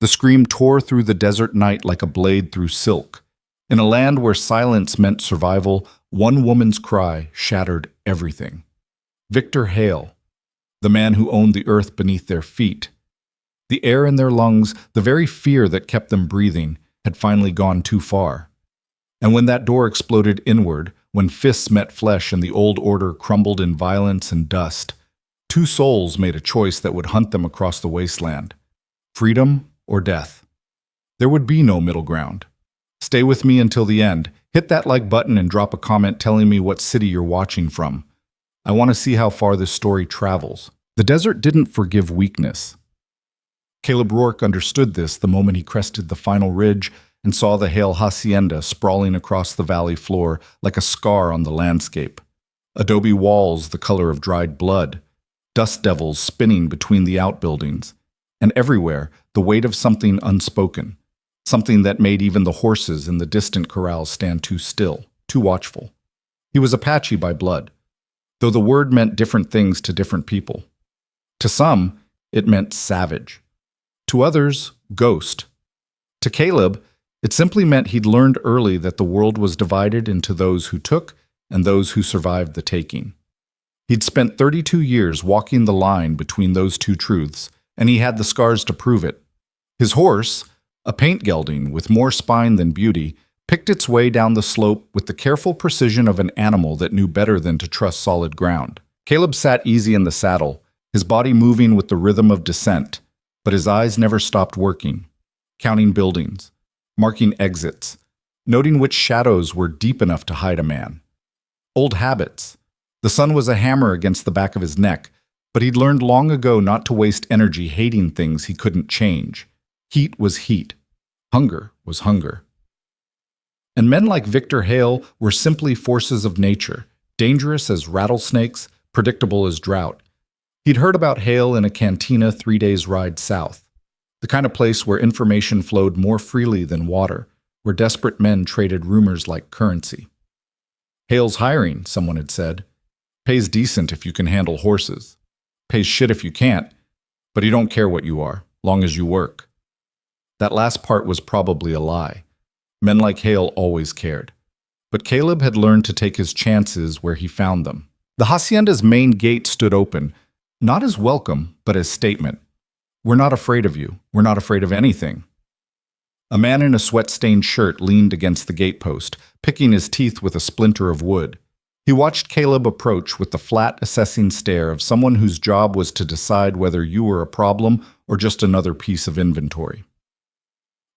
The scream tore through the desert night like a blade through silk. In a land where silence meant survival, one woman's cry shattered everything. Victor Hale, the man who owned the earth beneath their feet. The air in their lungs, the very fear that kept them breathing, had finally gone too far. And when that door exploded inward, when fists met flesh and the old order crumbled in violence and dust, two souls made a choice that would hunt them across the wasteland. Freedom or death. There would be no middle ground. Stay with me until the end. Hit that like button and drop a comment telling me what city you're watching from. I want to see how far this story travels. The desert didn't forgive weakness. Caleb Rourke understood this the moment he crested the final ridge and saw the Hale Hacienda sprawling across the valley floor like a scar on the landscape. Adobe walls the color of dried blood, dust devils spinning between the outbuildings, and everywhere the weight of something unspoken, something that made even the horses in the distant corrals stand too still, too watchful. He was Apache by blood, though the word meant different things to different people. To some, it meant savage. To others, ghost. To Caleb, it simply meant he'd learned early that the world was divided into those who took and those who survived the taking. He'd spent 32 years walking the line between those two truths, and he had the scars to prove it. His horse, a paint gelding with more spine than beauty, picked its way down the slope with the careful precision of an animal that knew better than to trust solid ground. Caleb sat easy in the saddle, his body moving with the rhythm of descent, but his eyes never stopped working, counting buildings, marking exits, noting which shadows were deep enough to hide a man. Old habits. The sun was a hammer against the back of his neck, but he'd learned long ago not to waste energy hating things he couldn't change. Heat was heat. Hunger was hunger. And men like Victor Hale were simply forces of nature, dangerous as rattlesnakes, predictable as drought. He'd heard about Hale in a cantina 3 days' ride south, the kind of place where information flowed more freely than water, where desperate men traded rumors like currency. Hale's hiring, someone had said. Pays decent if you can handle horses. Pays shit if you can't, but he don't care what you are, long as you work. That last part was probably a lie. Men like Hale always cared. But Caleb had learned to take his chances where he found them. The hacienda's main gate stood open, not as welcome, but as statement. We're not afraid of you. We're not afraid of anything. A man in a sweat-stained shirt leaned against the gatepost, picking his teeth with a splinter of wood. He watched Caleb approach with the flat, assessing stare of someone whose job was to decide whether you were a problem or just another piece of inventory.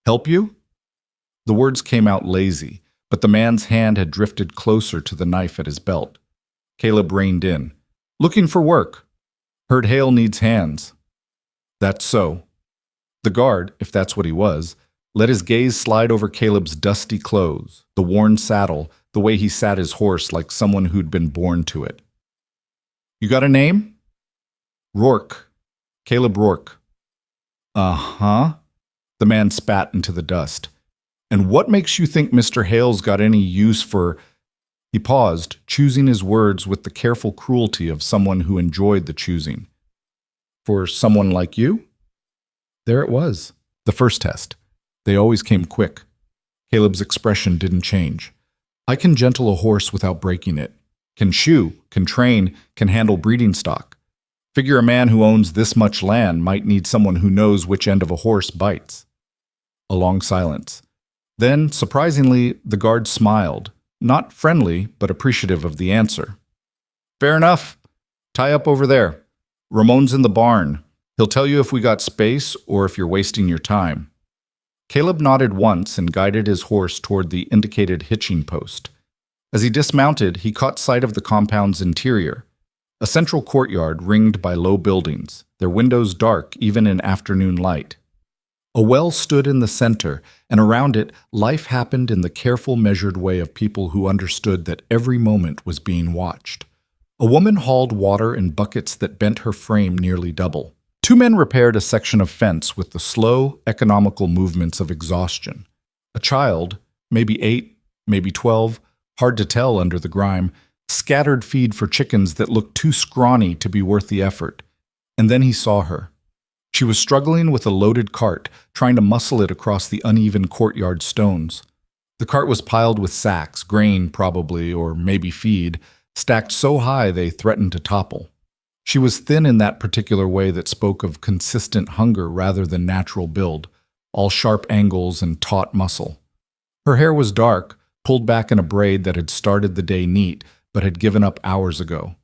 Help you? The words came out lazy, but the man's hand had drifted closer to the knife at his belt. Caleb reined in. Looking for work. Heard Hale needs hands. That's so. The guard, if that's what he was, let his gaze slide over Caleb's dusty clothes, the worn saddle, the way he sat his horse like someone who'd been born to it. You got a name? Rourke. Caleb Rourke. Uh-huh. The man spat into the dust. And what makes you think Mr. Hale's got any use for... He paused, choosing his words with the careful cruelty of someone who enjoyed the choosing. For someone like you? There it was. The first test. They always came quick. Caleb's expression didn't change. I can gentle a horse without breaking it. Can shoe, can train, can handle breeding stock. Figure a man who owns this much land might need someone who knows which end of a horse bites. A long silence. Then, surprisingly, the guard smiled. Not friendly, but appreciative of the answer. Fair enough. Tie up over there. Ramon's in the barn. He'll tell you if we got space or if you're wasting your time. Caleb nodded once and guided his horse toward the indicated hitching post. As he dismounted, he caught sight of the compound's interior. A central courtyard ringed by low buildings, their windows dark even in afternoon light. A well stood in the center, and around it, life happened in the careful, measured way of people who understood that every moment was being watched. A woman hauled water in buckets that bent her frame nearly double. Two men repaired a section of fence with the slow, economical movements of exhaustion. A child, maybe 8, maybe 12, hard to tell under the grime, scattered feed for chickens that looked too scrawny to be worth the effort. And then he saw her. She was struggling with a loaded cart, trying to muscle it across the uneven courtyard stones. The cart was piled with sacks, grain probably, or maybe feed, stacked so high they threatened to topple. She was thin in that particular way that spoke of consistent hunger rather than natural build, all sharp angles and taut muscle. Her hair was dark, pulled back in a braid that had started the day neat, but had given up hours ago.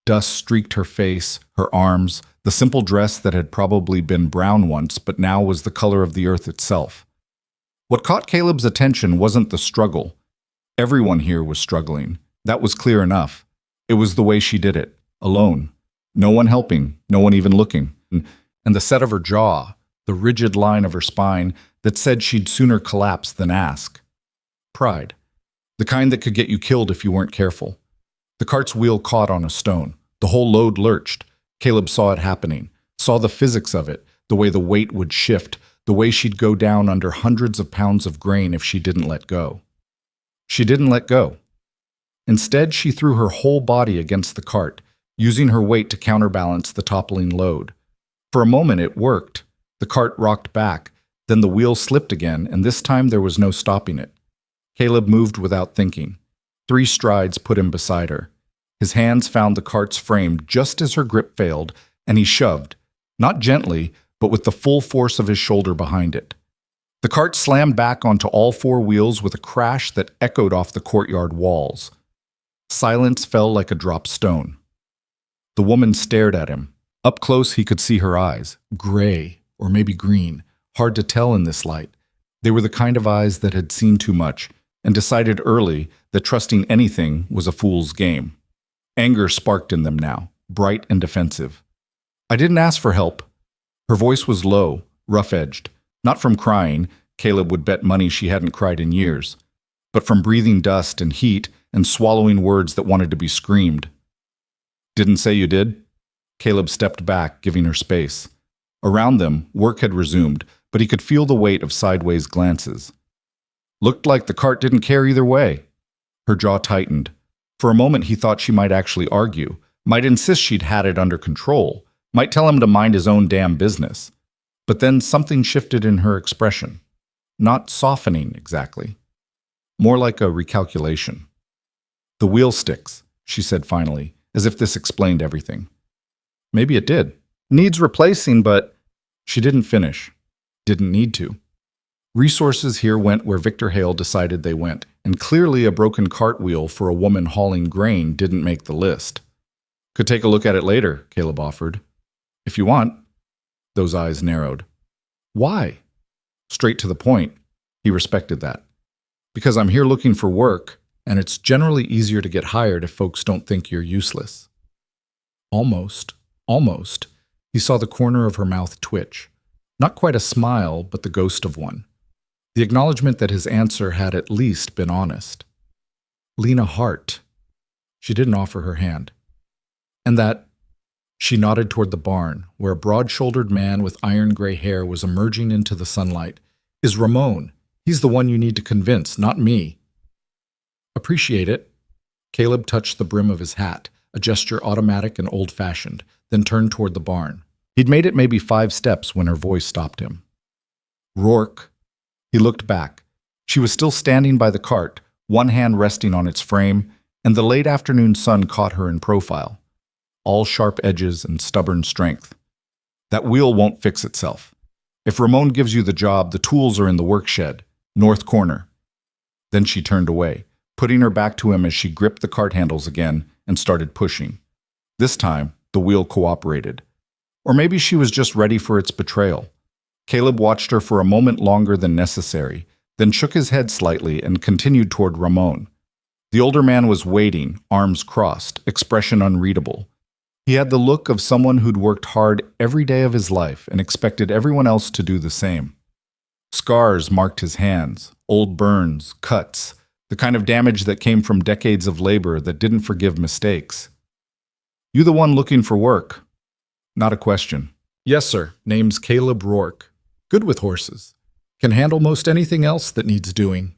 Dust streaked her face, her arms, the simple dress that had probably been brown once, but now was the color of the earth itself. What caught Caleb's attention wasn't the struggle. Everyone here was struggling. That was clear enough. It was the way she did it, alone. No one helping, no one even looking. And the set of her jaw, the rigid line of her spine that said she'd sooner collapse than ask. Pride. The kind that could get you killed if you weren't careful. The cart's wheel caught on a stone. The whole load lurched. Caleb saw it happening, saw the physics of it, the way the weight would shift, the way she'd go down under hundreds of pounds of grain if she didn't let go. She didn't let go. Instead, she threw her whole body against the cart, using her weight to counterbalance the toppling load. For a moment, it worked. The cart rocked back, then the wheel slipped again, and this time there was no stopping it. Caleb moved without thinking. 3 strides put him beside her. His hands found the cart's frame just as her grip failed, and he shoved, not gently, but with the full force of his shoulder behind it. The cart slammed back onto all 4 wheels with a crash that echoed off the courtyard walls. Silence fell like a dropped stone. The woman stared at him. Up close he could see her eyes, gray or maybe green, hard to tell in this light. They were the kind of eyes that had seen too much and decided early that trusting anything was a fool's game. Anger sparked in them now, bright and defensive. "I didn't ask for help." Her voice was low, rough-edged, not from crying. Caleb would bet money she hadn't cried in years, but from breathing dust and heat and swallowing words that wanted to be screamed. "Didn't say you did?" Caleb stepped back, giving her space. Around them, work had resumed, but he could feel the weight of sideways glances. Looked like the cart didn't care either way. Her jaw tightened. For a moment he thought she might actually argue, might insist she'd had it under control, might tell him to mind his own damn business. But then something shifted in her expression. Not softening exactly. More like a recalculation. "The wheel sticks," she said finally, as if this explained everything. Maybe it did. "Needs replacing, but..." She didn't finish. Didn't need to. Resources here went where Victor Hale decided they went, and clearly a broken cartwheel for a woman hauling grain didn't make the list. "Could take a look at it later," Caleb offered. "If you want." Those eyes narrowed. "Why?" Straight to the point. He respected that. "Because I'm here looking for work, and it's generally easier to get hired if folks don't think you're useless." Almost. He saw the corner of her mouth twitch. Not quite a smile, but the ghost of one. The acknowledgement that his answer had at least been honest. Lena Hart. She didn't offer her hand. And that... She nodded toward the barn, where a broad-shouldered man with iron-gray hair was emerging into the sunlight. "Is Ramon. He's the one you need to convince, not me." "Appreciate it." Caleb touched the brim of his hat, a gesture automatic and old-fashioned, then turned toward the barn. He'd made it maybe 5 steps when her voice stopped him. "Rourke." He looked back. She was still standing by the cart, one hand resting on its frame, and the late afternoon sun caught her in profile. All sharp edges and stubborn strength. "That wheel won't fix itself. If Ramon gives you the job, the tools are in the work shed, north corner." Then she turned away, putting her back to him as she gripped the cart handles again and started pushing. This time, the wheel cooperated. Or maybe she was just ready for its betrayal. Caleb watched her for a moment longer than necessary, then shook his head slightly and continued toward Ramon. The older man was waiting, arms crossed, expression unreadable. He had the look of someone who'd worked hard every day of his life and expected everyone else to do the same. Scars marked his hands, old burns, cuts, the kind of damage that came from decades of labor that didn't forgive mistakes. "You the one looking for work?" Not a question. "Yes, sir. Name's Caleb Rourke. Good with horses. Can handle most anything else that needs doing."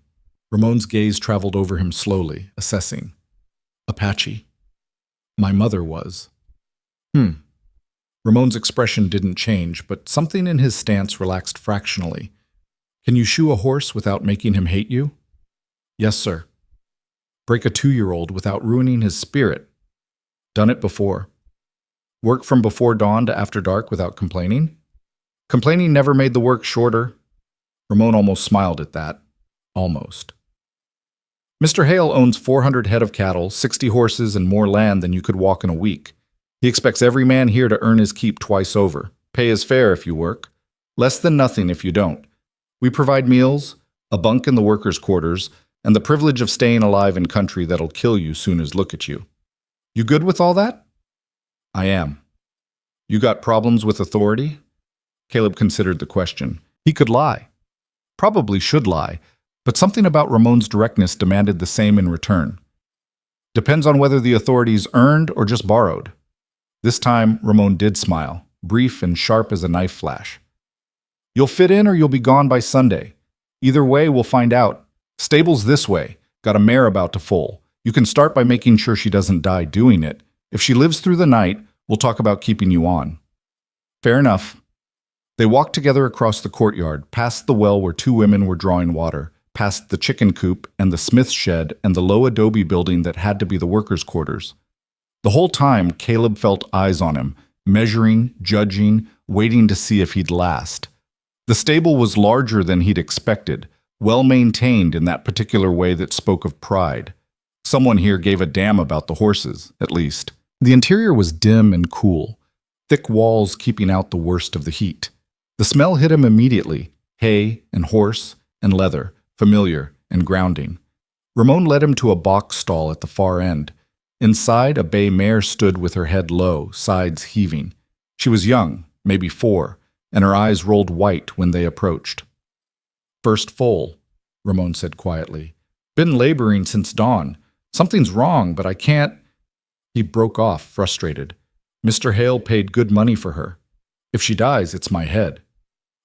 Ramon's gaze traveled over him slowly, assessing. "Apache. My mother was." Ramon's expression didn't change, but something in his stance relaxed fractionally. Can you shoe a horse without making him hate you? Yes, sir. Break a 2-year-old without ruining his spirit? Done it before. Work from before dawn to after dark without complaining? Complaining never made the work shorter. Ramon almost smiled at that. Almost. Mr. Hale owns 400 head of cattle, 60 horses, and more land than you could walk in a week. He expects every man here to earn his keep twice over. Pay his fare if you work. Less than nothing if you don't. We provide meals, a bunk in the workers' quarters, and the privilege of staying alive in country that'll kill you soon as look at you. You good with all that? I am. You got problems with authority? Caleb considered the question. He could lie. Probably should lie, but something about Ramon's directness demanded the same in return. Depends on whether the authority's earned or just borrowed. This time, Ramon did smile, brief and sharp as a knife flash. You'll fit in or you'll be gone by Sunday. Either way, we'll find out. Stable's this way. Got a mare about to foal. You can start by making sure she doesn't die doing it. If she lives through the night, we'll talk about keeping you on. Fair enough. They walked together across the courtyard, past the well where 2 women were drawing water, past the chicken coop and the smith's shed and the low adobe building that had to be the workers' quarters. The whole time, Caleb felt eyes on him, measuring, judging, waiting to see if he'd last. The stable was larger than he'd expected, well-maintained in that particular way that spoke of pride. Someone here gave a damn about the horses, at least. The interior was dim and cool, thick walls keeping out the worst of the heat. The smell hit him immediately, hay and horse and leather, familiar and grounding. Ramon led him to a box stall at the far end. Inside, a bay mare stood with her head low, sides heaving. She was young, maybe 4, and her eyes rolled white when they approached. First foal, Ramon said quietly. Been laboring since dawn. Something's wrong, but I can't... He broke off, frustrated. Mr. Hale paid good money for her. If she dies, it's my head.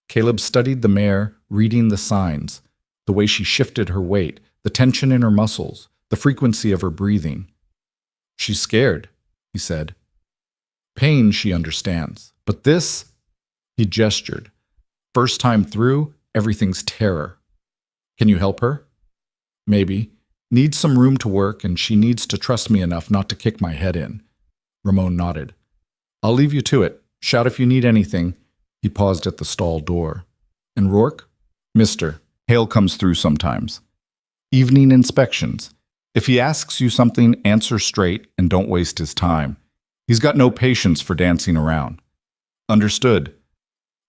Caleb studied the mare, reading the signs, the way she shifted her weight, the tension in her muscles, the frequency of her breathing. She's scared, he said. Pain she understands, but this... He gestured. First time through, everything's terror. Can you help her? Maybe. Needs some room to work, and she needs to trust me enough not to kick my head in. Ramon nodded. I'll leave you to it. Shout if you need anything. He paused at the stall door. And Rourke? Mister. Hale comes through sometimes. Evening inspections. If he asks you something, answer straight and don't waste his time. He's got no patience for dancing around. Understood.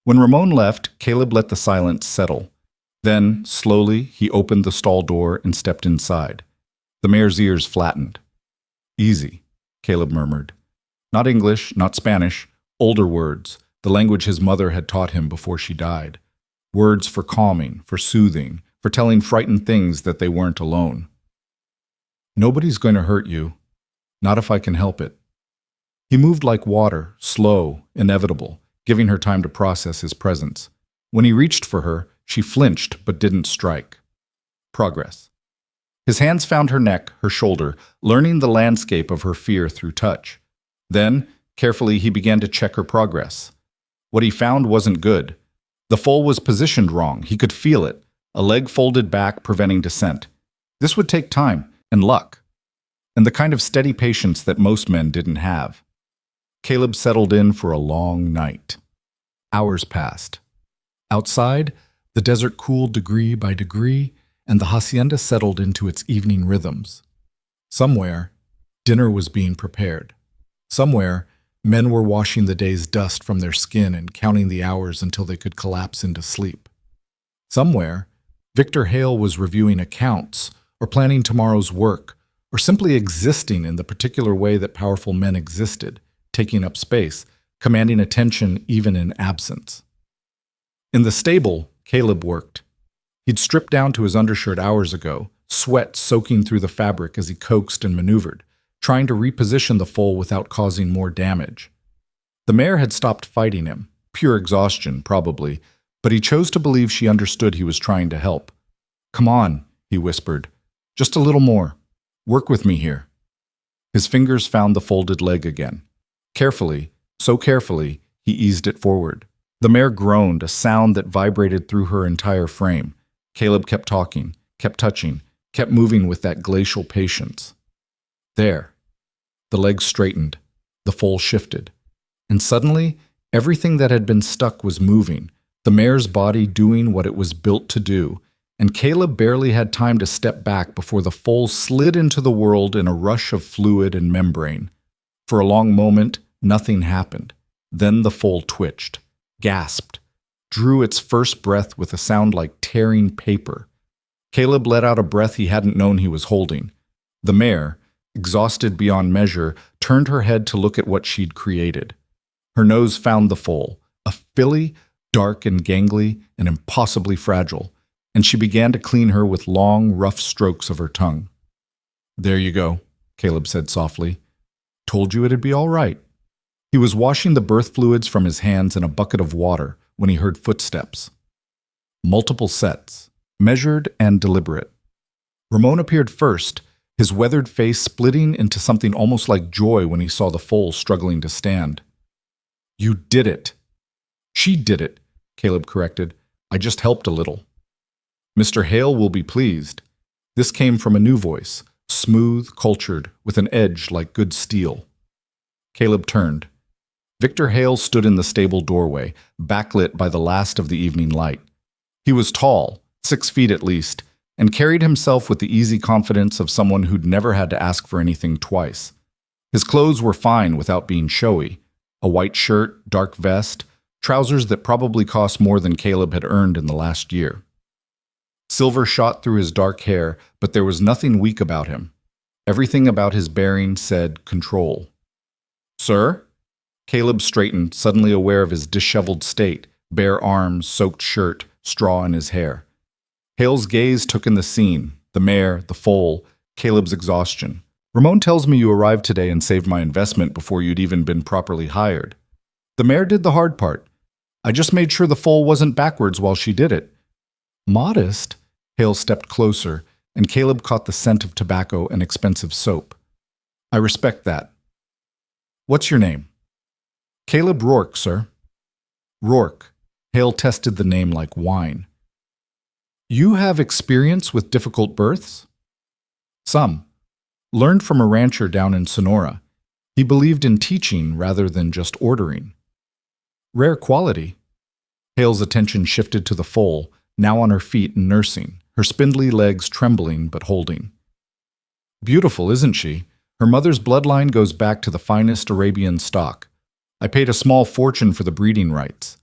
When Ramon left, Caleb let the silence settle. Then, slowly, he opened the stall door and stepped inside. The mare's ears flattened. Easy, Caleb murmured. Not English, not Spanish, older words, the language his mother had taught him before she died. Words for calming, for soothing, for telling frightened things that they weren't alone. Nobody's going to hurt you. Not if I can help it. He moved like water, slow, inevitable, giving her time to process his presence. When he reached for her, she flinched but didn't strike. Progress. His hands found her neck, her shoulder, learning the landscape of her fear through touch. Then, carefully, he began to check her progress. What he found wasn't good. The foal was positioned wrong. He could feel it, a leg folded back, preventing descent. This would take time and luck, and the kind of steady patience that most men didn't have. Caleb settled in for a long night. Hours passed. Outside, the desert cooled degree by degree, and the hacienda settled into its evening rhythms. Somewhere, dinner was being prepared. Somewhere, men were washing the day's dust from their skin and counting the hours until they could collapse into sleep. Somewhere, Victor Hale was reviewing accounts, or planning tomorrow's work, or simply existing in the particular way that powerful men existed, taking up space, commanding attention even in absence. In the stable, Caleb worked. He'd stripped down to his undershirt hours ago, sweat soaking through the fabric as he coaxed and maneuvered, trying to reposition the foal without causing more damage. The mare had stopped fighting him, pure exhaustion, probably, but he chose to believe she understood he was trying to help. "Come on," he whispered. "Just a little more. Work with me here." His fingers found the folded leg again. Carefully, so carefully, He eased it forward. The mare groaned, a sound that vibrated through her entire frame. Caleb kept talking, kept touching, kept moving with that glacial patience. There. The legs straightened. The foal shifted. And suddenly, everything that had been stuck was moving, the mare's body doing what it was built to do, and Caleb barely had time to step back before the foal slid into the world in a rush of fluid and membrane. For a long moment, nothing happened. Then the foal twitched, gasped, drew its first breath with a sound like tearing paper. Caleb let out a breath he hadn't known he was holding. The mare, exhausted beyond measure, turned her head to look at what she'd created. Her nose found the foal, a filly, dark and gangly and impossibly fragile, and she began to clean her with long, rough strokes of her tongue. "There you go," Caleb said softly. "Told you it'd be all right." He was washing the birth fluids from his hands in a bucket of water when he heard footsteps. Multiple sets, measured and deliberate. Ramon appeared first, his weathered face splitting into something almost like joy when he saw the foal struggling to stand. "You did it." "She did it," Caleb corrected. "I just helped a little." "Mr. Hale will be pleased." This came from a new voice, smooth, cultured, with an edge like good steel. Caleb turned. Victor Hale stood in the stable doorway, backlit by the last of the evening light. He was tall, 6 feet at least, and carried himself with the easy confidence of someone who'd never had to ask for anything twice. His clothes were fine without being showy. A white shirt, dark vest, trousers that probably cost more than Caleb had earned in the last year. Silver shot through his dark hair, but there was nothing weak about him. Everything about his bearing said control. "Sir?" Caleb straightened, suddenly aware of his disheveled state, bare arms, soaked shirt, straw in his hair. Hale's gaze took in the scene, the mare, the foal, Caleb's exhaustion. "Ramon tells me you arrived today and saved my investment before you'd even been properly hired. The mare did the hard part. I just made sure the foal wasn't backwards while she did it." "Modest?" Hale stepped closer, and Caleb caught the scent of tobacco and expensive soap. "I respect that. What's your name?" "Caleb Rourke, sir." "Rourke." Hale tested the name like wine. "You have experience with difficult births?" "Some. Learned from a rancher down in Sonora. He believed in teaching rather than just ordering." "Rare quality." Hale's attention shifted to the foal, now on her feet and nursing, her spindly legs trembling but holding. "Beautiful, isn't she? Her mother's bloodline goes back to the finest Arabian stock. I paid a small fortune for the breeding rights."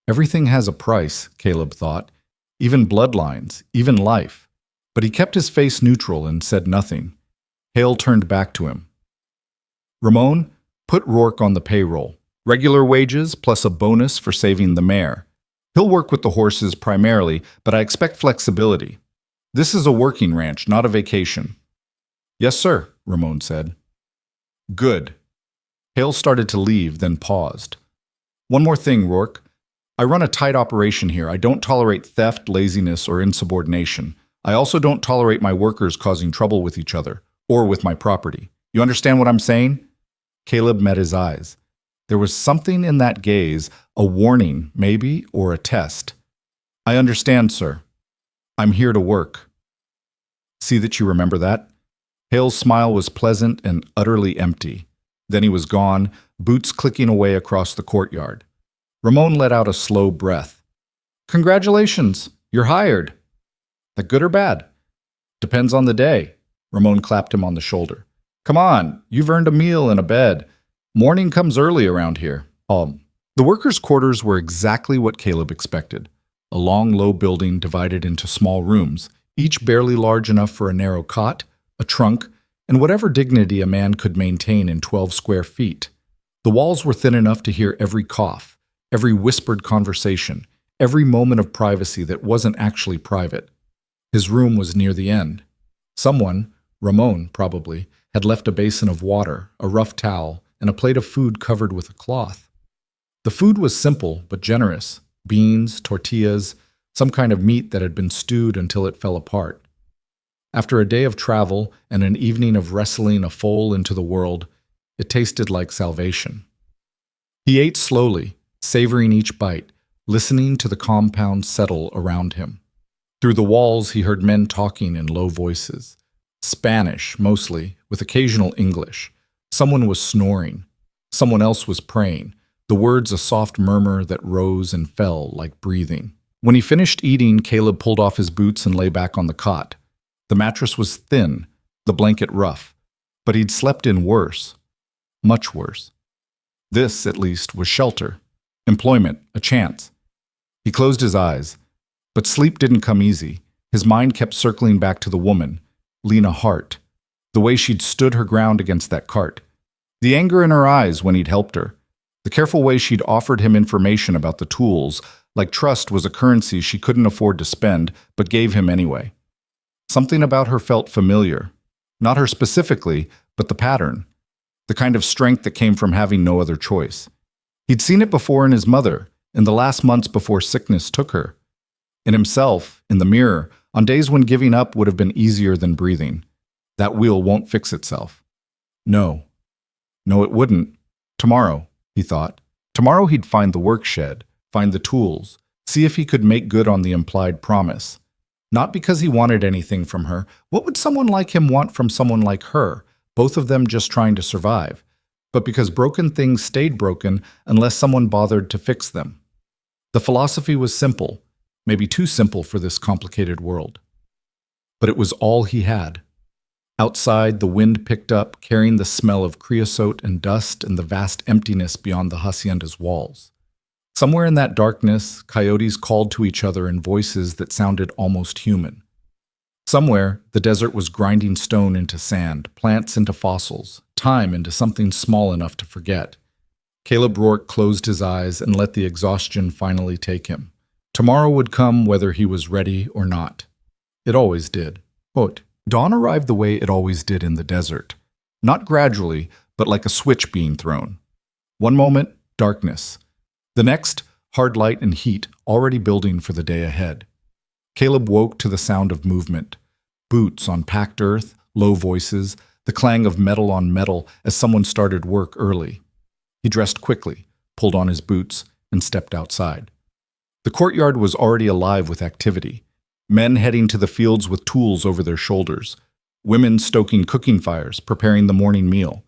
Everything has a price, Caleb thought. Even bloodlines, even life. But he kept his face neutral and said nothing. Hale turned back to him. "Ramon, put Rourke on the payroll. Regular wages plus a bonus for saving the mare. He'll work with the horses primarily, but I expect flexibility. This is a working ranch, not a vacation." "Yes, sir," Ramon said. "Good." Hale started to leave, then paused. "One more thing, Rourke. I run a tight operation here. I don't tolerate theft, laziness, or insubordination. I also don't tolerate my workers causing trouble with each other, or with my property. You understand what I'm saying?" Caleb met his eyes. There was something in that gaze, a warning, maybe, or a test. "I understand, sir. I'm here to work." "See that you remember that?" Hale's smile was pleasant and utterly empty. Then he was gone, boots clicking away across the courtyard. Ramon let out a slow breath. "Congratulations, you're hired." "That good or bad?" "Depends on the day." Ramon clapped him on the shoulder. "Come on, you've earned a meal and a bed. Morning comes early around here." The workers' quarters were exactly what Caleb expected. A long, low building divided into small rooms, each barely large enough for a narrow cot, a trunk, and whatever dignity a man could maintain in 12 square feet. The walls were thin enough to hear every cough, every whispered conversation, every moment of privacy that wasn't actually private. His room was near the end. Someone, Ramon probably, had left a basin of water, a rough towel, and a plate of food covered with a cloth. The food was simple but generous: beans, tortillas, some kind of meat that had been stewed until it fell apart. After a day of travel and an evening of wrestling a foal into the world, it tasted like salvation. He ate slowly, savoring each bite, listening to the compound settle around him. Through the walls, he heard men talking in low voices. Spanish, mostly, with occasional English. Someone was snoring. Someone else was praying, the words a soft murmur that rose and fell like breathing. When he finished eating, Caleb pulled off his boots and lay back on the cot. The mattress was thin, the blanket rough, but he'd slept in worse, much worse. This, at least, was shelter, employment, a chance. He closed his eyes, but sleep didn't come easy. His mind kept circling back to the woman, Lena Hart, the way she'd stood her ground against that cart, the anger in her eyes when he'd helped her, the careful way she'd offered him information about the tools, like trust was a currency she couldn't afford to spend, but gave him anyway. Something about her felt familiar. Not her specifically, but the pattern. The kind of strength that came from having no other choice. He'd seen it before in his mother, in the last months before sickness took her. In himself, in the mirror, on days when giving up would have been easier than breathing. That wheel won't fix itself. No. No, it wouldn't. Tomorrow, he thought. Tomorrow he'd find the work shed, find the tools, see if he could make good on the implied promise. Not because he wanted anything from her. What would someone like him want from someone like her, both of them just trying to survive? But because broken things stayed broken unless someone bothered to fix them. The philosophy was simple, maybe too simple for this complicated world. But it was all he had. Outside, the wind picked up, carrying the smell of creosote and dust and the vast emptiness beyond the hacienda's walls. Somewhere in that darkness, coyotes called to each other in voices that sounded almost human. Somewhere, the desert was grinding stone into sand, plants into fossils, time into something small enough to forget. Caleb Rourke closed his eyes and let the exhaustion finally take him. Tomorrow would come whether he was ready or not. It always did. Quote, dawn arrived the way it always did in the desert. Not gradually, but like a switch being thrown. One moment, darkness. The next, hard light and heat already building for the day ahead. Caleb woke to the sound of movement. Boots on packed earth, low voices, the clang of metal on metal as someone started work early. He dressed quickly, pulled on his boots, and stepped outside. The courtyard was already alive with activity. Men heading to the fields with tools over their shoulders. Women stoking cooking fires, preparing the morning meal.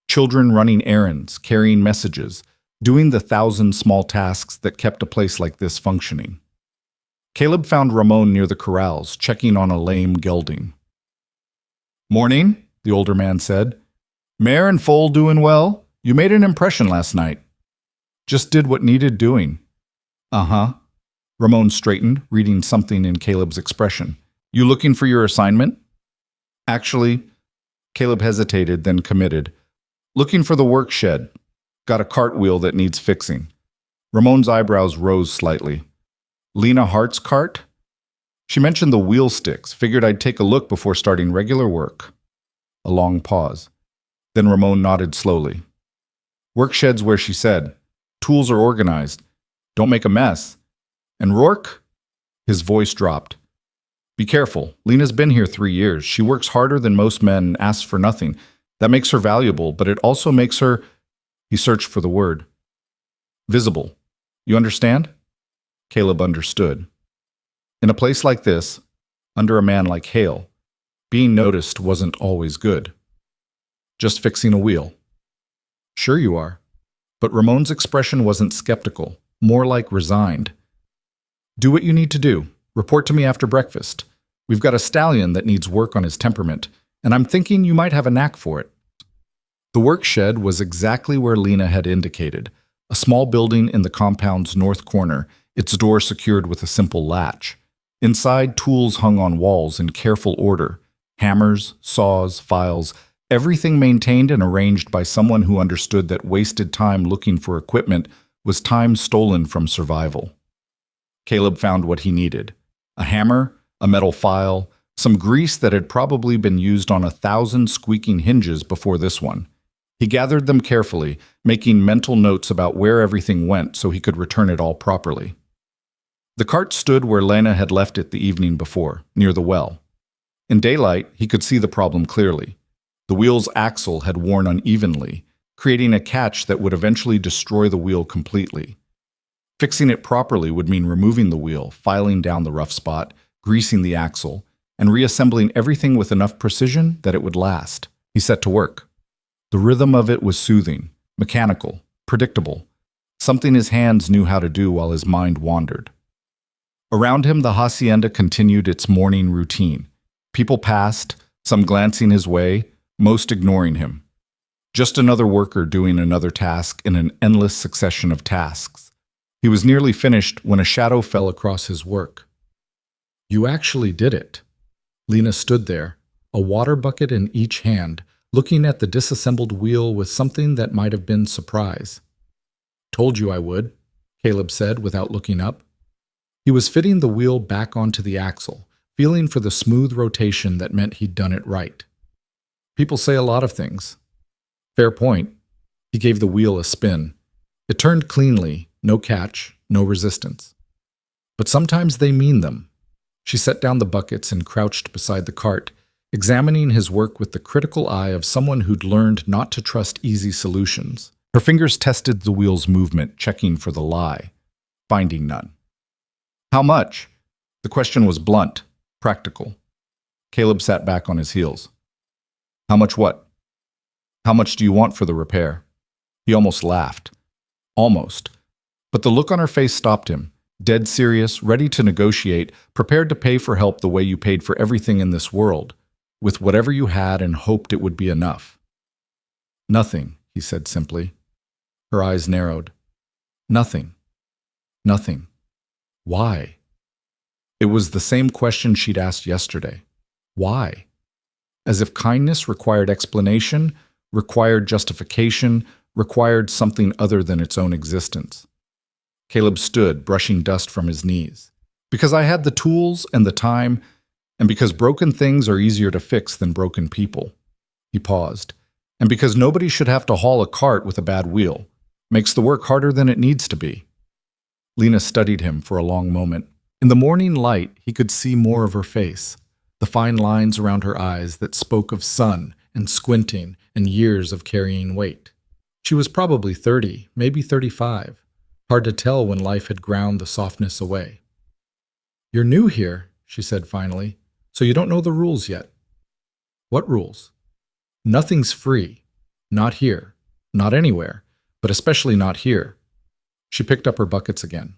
Children running errands, carrying messages, doing the 1,000 small tasks that kept a place like this functioning. Caleb found Ramon near the corrals, checking on a lame gelding. Morning, the older man said. Mare and foal doing well? You made an impression last night. Just did what needed doing. Uh-huh. Ramon straightened, reading something in Caleb's expression. You looking for your assignment? Actually, Caleb hesitated, then committed. Looking for the work shed. Got a cartwheel that needs fixing. Ramon's eyebrows rose slightly. Lena Hart's cart? She mentioned the wheel sticks. Figured I'd take a look before starting regular work. A long pause. Then Ramon nodded slowly. Work shed's where she said. Tools are organized. Don't make a mess. And Rourke? His voice dropped. Be careful. Lena's been here 3 years. She works harder than most men and asks for nothing. That makes her valuable, but it also makes her... He searched for the word. Visible. You understand? Caleb understood. In a place like this, under a man like Hale, being noticed wasn't always good. Just fixing a wheel. Sure you are. But Ramon's expression wasn't skeptical, more like resigned. Do what you need to do. Report to me after breakfast. We've got a stallion that needs work on his temperament, and I'm thinking you might have a knack for it. The work shed was exactly where Lena had indicated, a small building in the compound's north corner, its door secured with a simple latch. Inside, tools hung on walls in careful order, hammers, saws, files, everything maintained and arranged by someone who understood that wasted time looking for equipment was time stolen from survival. Caleb found what he needed. A hammer, a metal file, some grease that had probably been used on 1,000 squeaking hinges before this one. He gathered them carefully, making mental notes about where everything went so he could return it all properly. The cart stood where Lena had left it the evening before, near the well. In daylight, he could see the problem clearly. The wheel's axle had worn unevenly, creating a catch that would eventually destroy the wheel completely. Fixing it properly would mean removing the wheel, filing down the rough spot, greasing the axle, and reassembling everything with enough precision that it would last. He set to work. The rhythm of it was soothing, mechanical, predictable, something his hands knew how to do while his mind wandered. Around him, the hacienda continued its morning routine. People passed, some glancing his way, most ignoring him. Just another worker doing another task in an endless succession of tasks. He was nearly finished when a shadow fell across his work. "You actually did it." Lena stood there, a water bucket in each hand, looking at the disassembled wheel with something that might have been surprise. "Told you I would," Caleb said without looking up. He was fitting the wheel back onto the axle, feeling for the smooth rotation that meant he'd done it right. "People say a lot of things." "Fair point." He gave the wheel a spin. It turned cleanly, no catch, no resistance. "But sometimes they mean them." She set down the buckets and crouched beside the cart, examining his work with the critical eye of someone who'd learned not to trust easy solutions. Her fingers tested the wheel's movement, checking for the lie, finding none. "How much?" The question was blunt, practical. Caleb sat back on his heels. "How much what?" "How much do you want for the repair?" He almost laughed. Almost. But the look on her face stopped him. Dead serious, ready to negotiate, prepared to pay for help the way you paid for everything in this world, with whatever you had and hoped it would be enough. "Nothing," he said simply. Her eyes narrowed. "Nothing. Nothing. Why?" It was the same question she'd asked yesterday. Why? As if kindness required explanation, required justification, required something other than its own existence. Caleb stood, brushing dust from his knees. "Because I had the tools and the time, and because broken things are easier to fix than broken people." He paused. "And because nobody should have to haul a cart with a bad wheel. Makes the work harder than it needs to be." Lena studied him for a long moment. In the morning light, he could see more of her face, the fine lines around her eyes that spoke of sun and squinting and years of carrying weight. She was probably 30, maybe 35. Hard to tell when life had ground the softness away. "You're new here," she said finally, "so you don't know the rules yet." "What rules?" "Nothing's free. Not here. Not anywhere. But especially not here." She picked up her buckets again.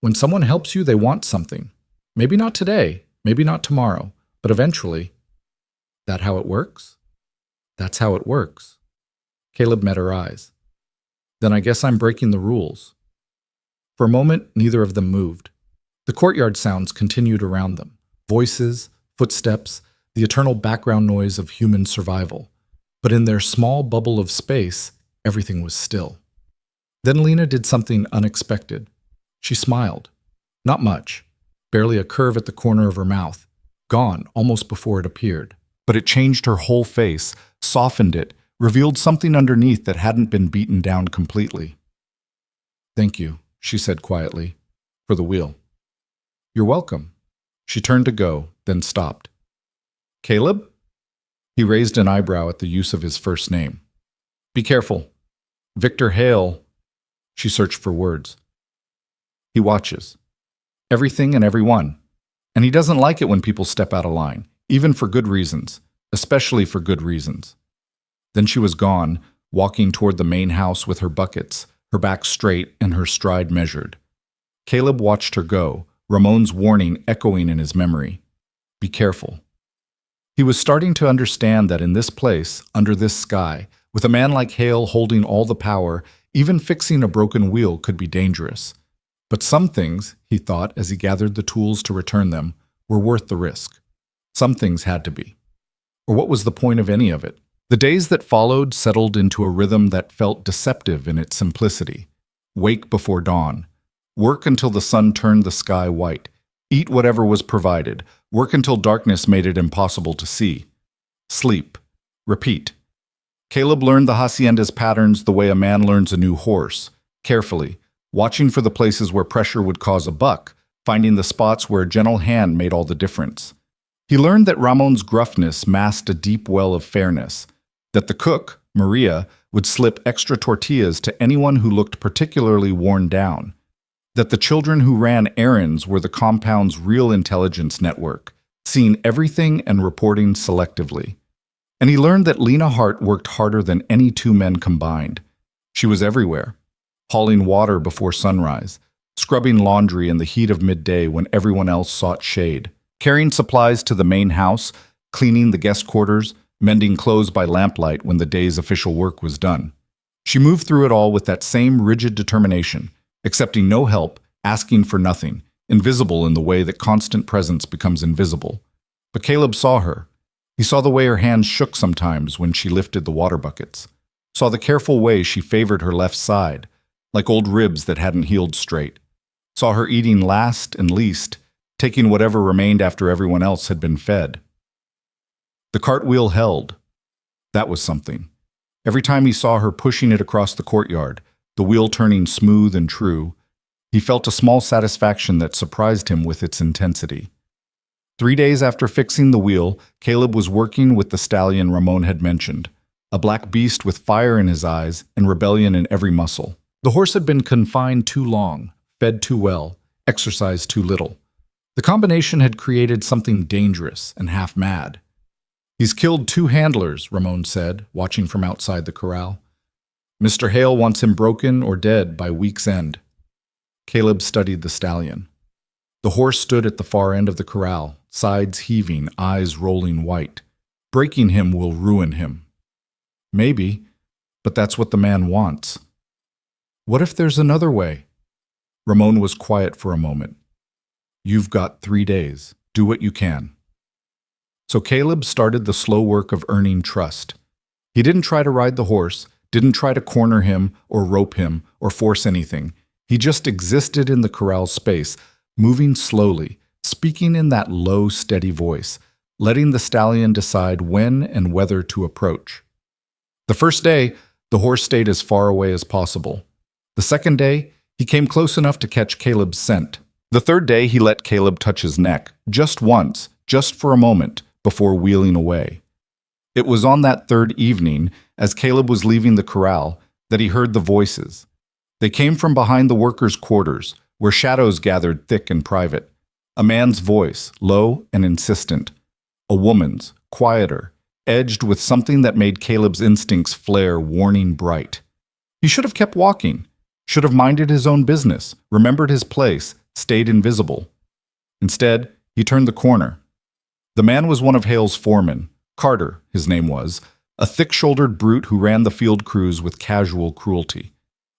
"When someone helps you, they want something. Maybe not today, maybe not tomorrow, but eventually." "That how it works?" "That's how it works." Caleb met her eyes. "Then I guess I'm breaking the rules." For a moment, neither of them moved. The courtyard sounds continued around them. Voices, footsteps, the eternal background noise of human survival. But in their small bubble of space, everything was still. Then Lena did something unexpected. She smiled. Not much. Barely a curve at the corner of her mouth. Gone almost before it appeared. But it changed her whole face, softened it, revealed something underneath that hadn't been beaten down completely. "Thank you," she said quietly, "for the wheel." "You're welcome." She turned to go, then stopped. "Caleb?" He raised an eyebrow at the use of his first name. "Be careful. Victor Hale." She searched for words. "He watches. Everything and everyone. And he doesn't like it when people step out of line, even for good reasons, especially for good reasons." Then she was gone, walking toward the main house with her buckets, her back straight and her stride measured. Caleb watched her go, Ramon's warning echoing in his memory. Be careful. He was starting to understand that in this place, under this sky, with a man like Hale holding all the power, even fixing a broken wheel could be dangerous. But some things, he thought as he gathered the tools to return them, were worth the risk. Some things had to be. Or what was the point of any of it? The days that followed settled into a rhythm that felt deceptive in its simplicity. Wake before dawn. Work until the sun turned the sky white. Eat whatever was provided. Work until darkness made it impossible to see. Sleep. Repeat. Caleb learned the hacienda's patterns the way a man learns a new horse, carefully, watching for the places where pressure would cause a buck, finding the spots where a gentle hand made all the difference. He learned that Ramon's gruffness masked a deep well of fairness, that the cook, Maria, would slip extra tortillas to anyone who looked particularly worn down. that the children who ran errands were the compound's real intelligence network, seeing everything and reporting selectively. And he learned that Lena Hart worked harder than any two men combined. She was everywhere, hauling water before sunrise, scrubbing laundry in the heat of midday when everyone else sought shade, carrying supplies to the main house, cleaning the guest quarters, mending clothes by lamplight when the day's official work was done. She moved through it all with that same rigid determination, accepting no help, asking for nothing, invisible in the way that constant presence becomes invisible. But Caleb saw her. He saw the way her hands shook sometimes when she lifted the water buckets, saw the careful way she favored her left side, like old ribs that hadn't healed straight, saw her eating last and least, taking whatever remained after everyone else had been fed. The cartwheel held. That was something. Every time he saw her pushing it across the courtyard, the wheel turning smooth and true, he felt a small satisfaction that surprised him with its intensity. 3 days after fixing the wheel, Caleb was working with the stallion Ramon had mentioned, a black beast with fire in his eyes and rebellion in every muscle. The horse had been confined too long, fed too well, exercised too little. The combination had created something dangerous and half mad. "He's killed 2 handlers," Ramon said, watching from outside the corral. "Mr. Hale wants him broken or dead by week's end." Caleb studied the stallion. The horse stood at the far end of the corral, sides heaving, eyes rolling white. Breaking him will ruin him. Maybe, but that's what the man wants. What if there's another way? Ramon was quiet for a moment. "You've got 3 days. Do what you can." So Caleb started the slow work of earning trust. He didn't try to ride the horse, didn't try to corner him or rope him or force anything. He just existed in the corral space, moving slowly, speaking in that low, steady voice, letting the stallion decide when and whether to approach. The first day, the horse stayed as far away as possible. The second day, he came close enough to catch Caleb's scent. The third day, he let Caleb touch his neck, just once, just for a moment, before wheeling away. It was on that third evening, as Caleb was leaving the corral, that he heard the voices. They came from behind the workers' quarters, where shadows gathered thick and private. A man's voice, low and insistent. A woman's, quieter, edged with something that made Caleb's instincts flare warning bright. He should have kept walking, should have minded his own business, remembered his place, stayed invisible. Instead, he turned the corner. The man was one of Hale's foremen, Carter, his name was, a thick-shouldered brute who ran the field crews with casual cruelty.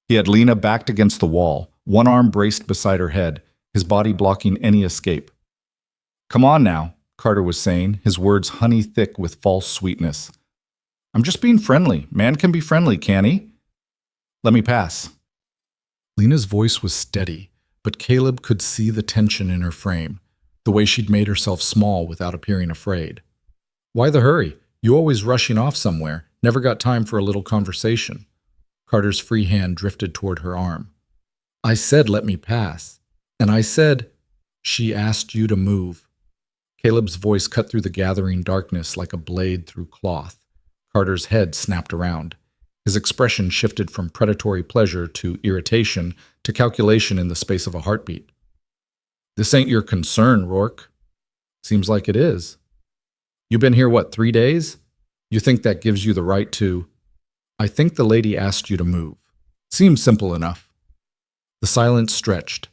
He had Lena backed against the wall, one arm braced beside her head, his body blocking any escape. "Come on now," Carter was saying, his words honey-thick with false sweetness. "I'm just being friendly. Man can be friendly, can he? Let me pass." Lena's voice was steady, but Caleb could see the tension in her frame, the way she'd made herself small without appearing afraid. "Why the hurry? You always rushing off somewhere. Never got time for a little conversation." Carter's free hand drifted toward her arm. "I said let me pass. And I said, she asked you to move." Caleb's voice cut through the gathering darkness like a blade through cloth. Carter's head snapped around. His expression shifted from predatory pleasure to irritation to calculation in the space of a heartbeat. "This ain't your concern, Rourke." "Seems like it is." "You been here, 3 days? You think that gives you the right to—" "I think the lady asked you to move." Seems simple enough. The silence stretched.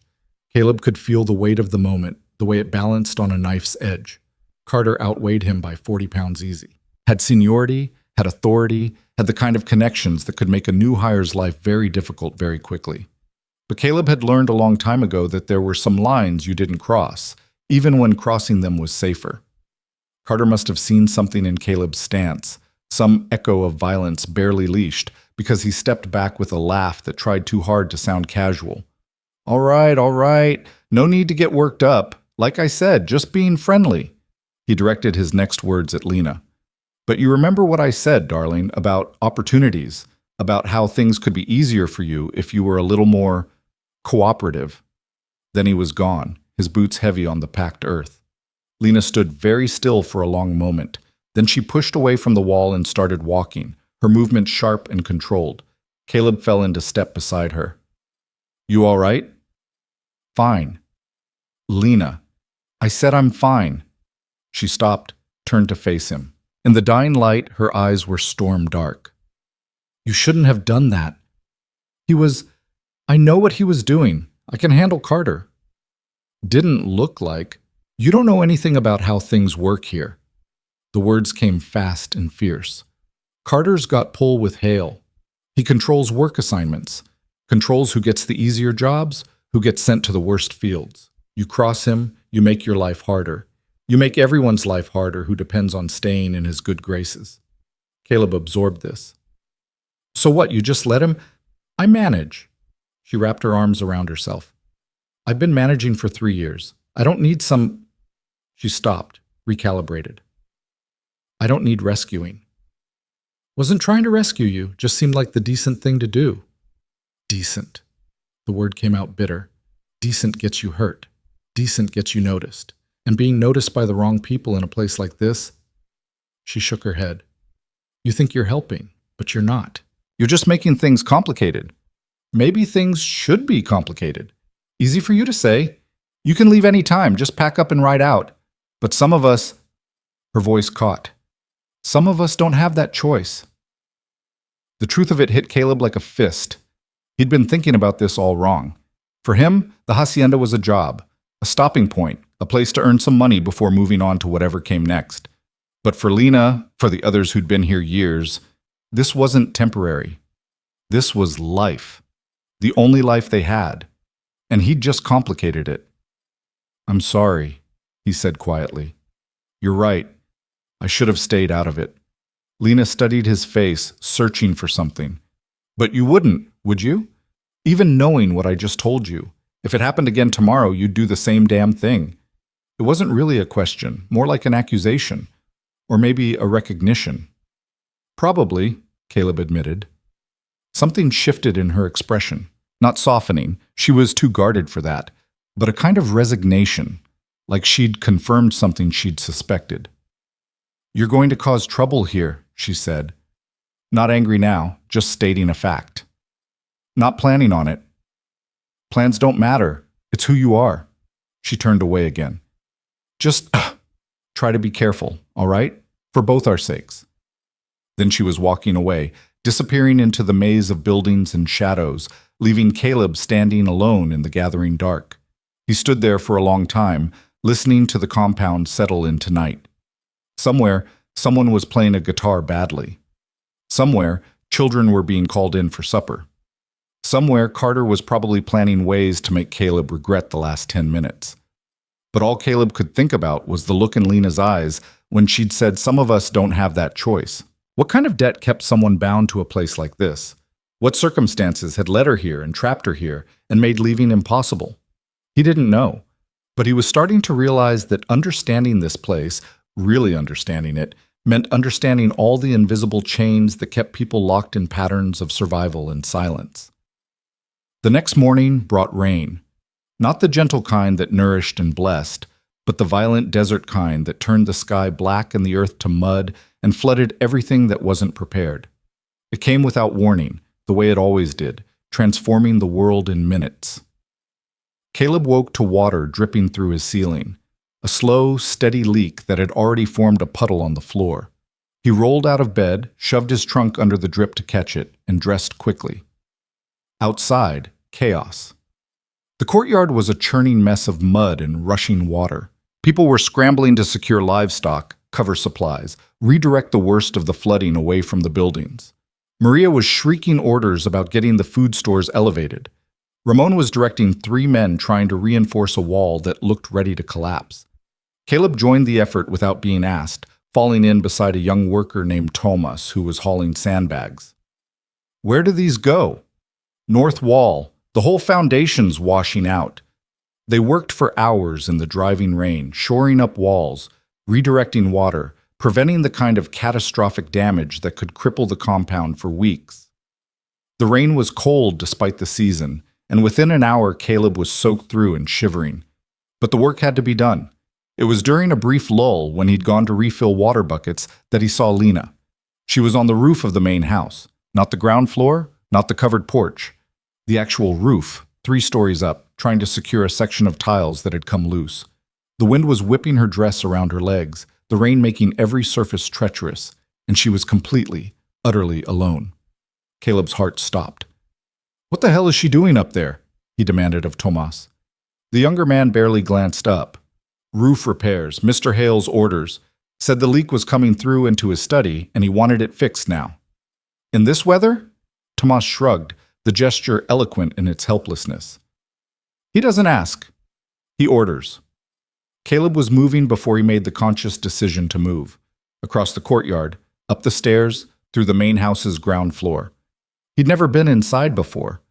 Caleb could feel the weight of the moment, the way it balanced on a knife's edge. Carter outweighed him by 40 pounds easy. Had seniority, had authority, had the kind of connections that could make a new hire's life very difficult very quickly. But Caleb had learned a long time ago that there were some lines you didn't cross, even when crossing them was safer. Carter must have seen something in Caleb's stance, some echo of violence barely leashed, because he stepped back with a laugh that tried too hard to sound casual. All right. No need to get worked up. Like I said, just being friendly." He directed his next words at Lena. "But you remember what I said, darling, about opportunities, about how things could be easier for you if you were a little more cooperative." Then he was gone, his boots heavy on the packed earth. Lena stood very still for a long moment. Then she pushed away from the wall and started walking, her movement sharp and controlled. Caleb fell into step beside her. "You all right?" Fine. Lena, I said I'm fine. She stopped, turned to face him. In the dying light, her eyes were storm dark. You shouldn't have done that. I know what he was doing. I can handle Carter. Didn't look like. You don't know anything about how things work here. The words came fast and fierce. Carter's got pull with Hale. He controls work assignments, controls who gets the easier jobs, who gets sent to the worst fields. You cross him, you make your life harder. You make everyone's life harder who depends on staying in his good graces. Caleb absorbed this. So what, you just let him? I manage. She wrapped her arms around herself. I've been managing for 3 years. I don't need some... She stopped, recalibrated. I don't need rescuing. Wasn't trying to rescue you, just seemed like the decent thing to do. Decent. The word came out bitter. Decent gets you hurt. Decent gets you noticed. And being noticed by the wrong people in a place like this? She shook her head. You think you're helping, but you're not. You're just making things complicated. Maybe things should be complicated. Easy for you to say. You can leave any time, just pack up and ride out. But some of us... Her voice caught. Some of us don't have that choice. The truth of it hit Caleb like a fist. He'd been thinking about this all wrong. For him, the hacienda was a job, a stopping point, a place to earn some money before moving on to whatever came next. But for Lena, for the others who'd been here years, this wasn't temporary. This was life. The only life they had. And he'd just complicated it. I'm sorry, he said quietly. You're right. I should have stayed out of it. Lena studied his face, searching for something. But you wouldn't, would you? Even knowing what I just told you. If it happened again tomorrow, you'd do the same damn thing. It wasn't really a question, more like an accusation. Or maybe a recognition. Probably, Caleb admitted. Something shifted in her expression. Not softening, she was too guarded for that, but a kind of resignation, like she'd confirmed something she'd suspected. You're going to cause trouble here, she said. Not angry now, just stating a fact. Not planning on it. Plans don't matter. It's who you are. She turned away again. Just try to be careful, all right? For both our sakes. Then she was walking away, disappearing into the maze of buildings and shadows, leaving Caleb standing alone in the gathering dark. He stood there for a long time, listening to the compound settle into night. Somewhere, someone was playing a guitar badly. Somewhere, children were being called in for supper. Somewhere, Carter was probably planning ways to make Caleb regret the last 10 minutes. But all Caleb could think about was the look in Lena's eyes when she'd said some of us don't have that choice. What kind of debt kept someone bound to a place like this? What circumstances had led her here and trapped her here and made leaving impossible? He didn't know, but he was starting to realize that understanding this place, really understanding it, meant understanding all the invisible chains that kept people locked in patterns of survival and silence. The next morning brought rain, not the gentle kind that nourished and blessed, but the violent desert kind that turned the sky black and the earth to mud and flooded everything that wasn't prepared. It came without warning, the way it always did, transforming the world in minutes. Caleb woke to water dripping through his ceiling, a slow, steady leak that had already formed a puddle on the floor. He rolled out of bed, shoved his trunk under the drip to catch it, and dressed quickly. Outside, chaos. The courtyard was a churning mess of mud and rushing water. People were scrambling to secure livestock, cover supplies, redirect the worst of the flooding away from the buildings. Maria was shrieking orders about getting the food stores elevated. Ramon was directing 3 men trying to reinforce a wall that looked ready to collapse. Caleb joined the effort without being asked, falling in beside a young worker named Thomas who was hauling sandbags. Where do these go? North wall. The whole foundation's washing out. They worked for hours in the driving rain, shoring up walls, redirecting water, preventing the kind of catastrophic damage that could cripple the compound for weeks. The rain was cold despite the season, and within an hour Caleb was soaked through and shivering. But the work had to be done. It was during a brief lull when he'd gone to refill water buckets that he saw Lena. She was on the roof of the main house, not the ground floor, not the covered porch. The actual roof, 3 stories up. trying to secure a section of tiles that had come loose. The wind was whipping her dress around her legs, the rain making every surface treacherous, and she was completely, utterly alone. Caleb's heart stopped. "What the hell is she doing up there?" he demanded of Tomas. The younger man barely glanced up. "Roof repairs, Mr. Hale's orders. Said the leak was coming through into his study and he wanted it fixed now." "In this weather?" Tomas shrugged, the gesture eloquent in its helplessness. "He doesn't ask. He orders." Caleb was moving before he made the conscious decision to move. Across the courtyard, up the stairs, through the main house's ground floor. He'd never been inside before.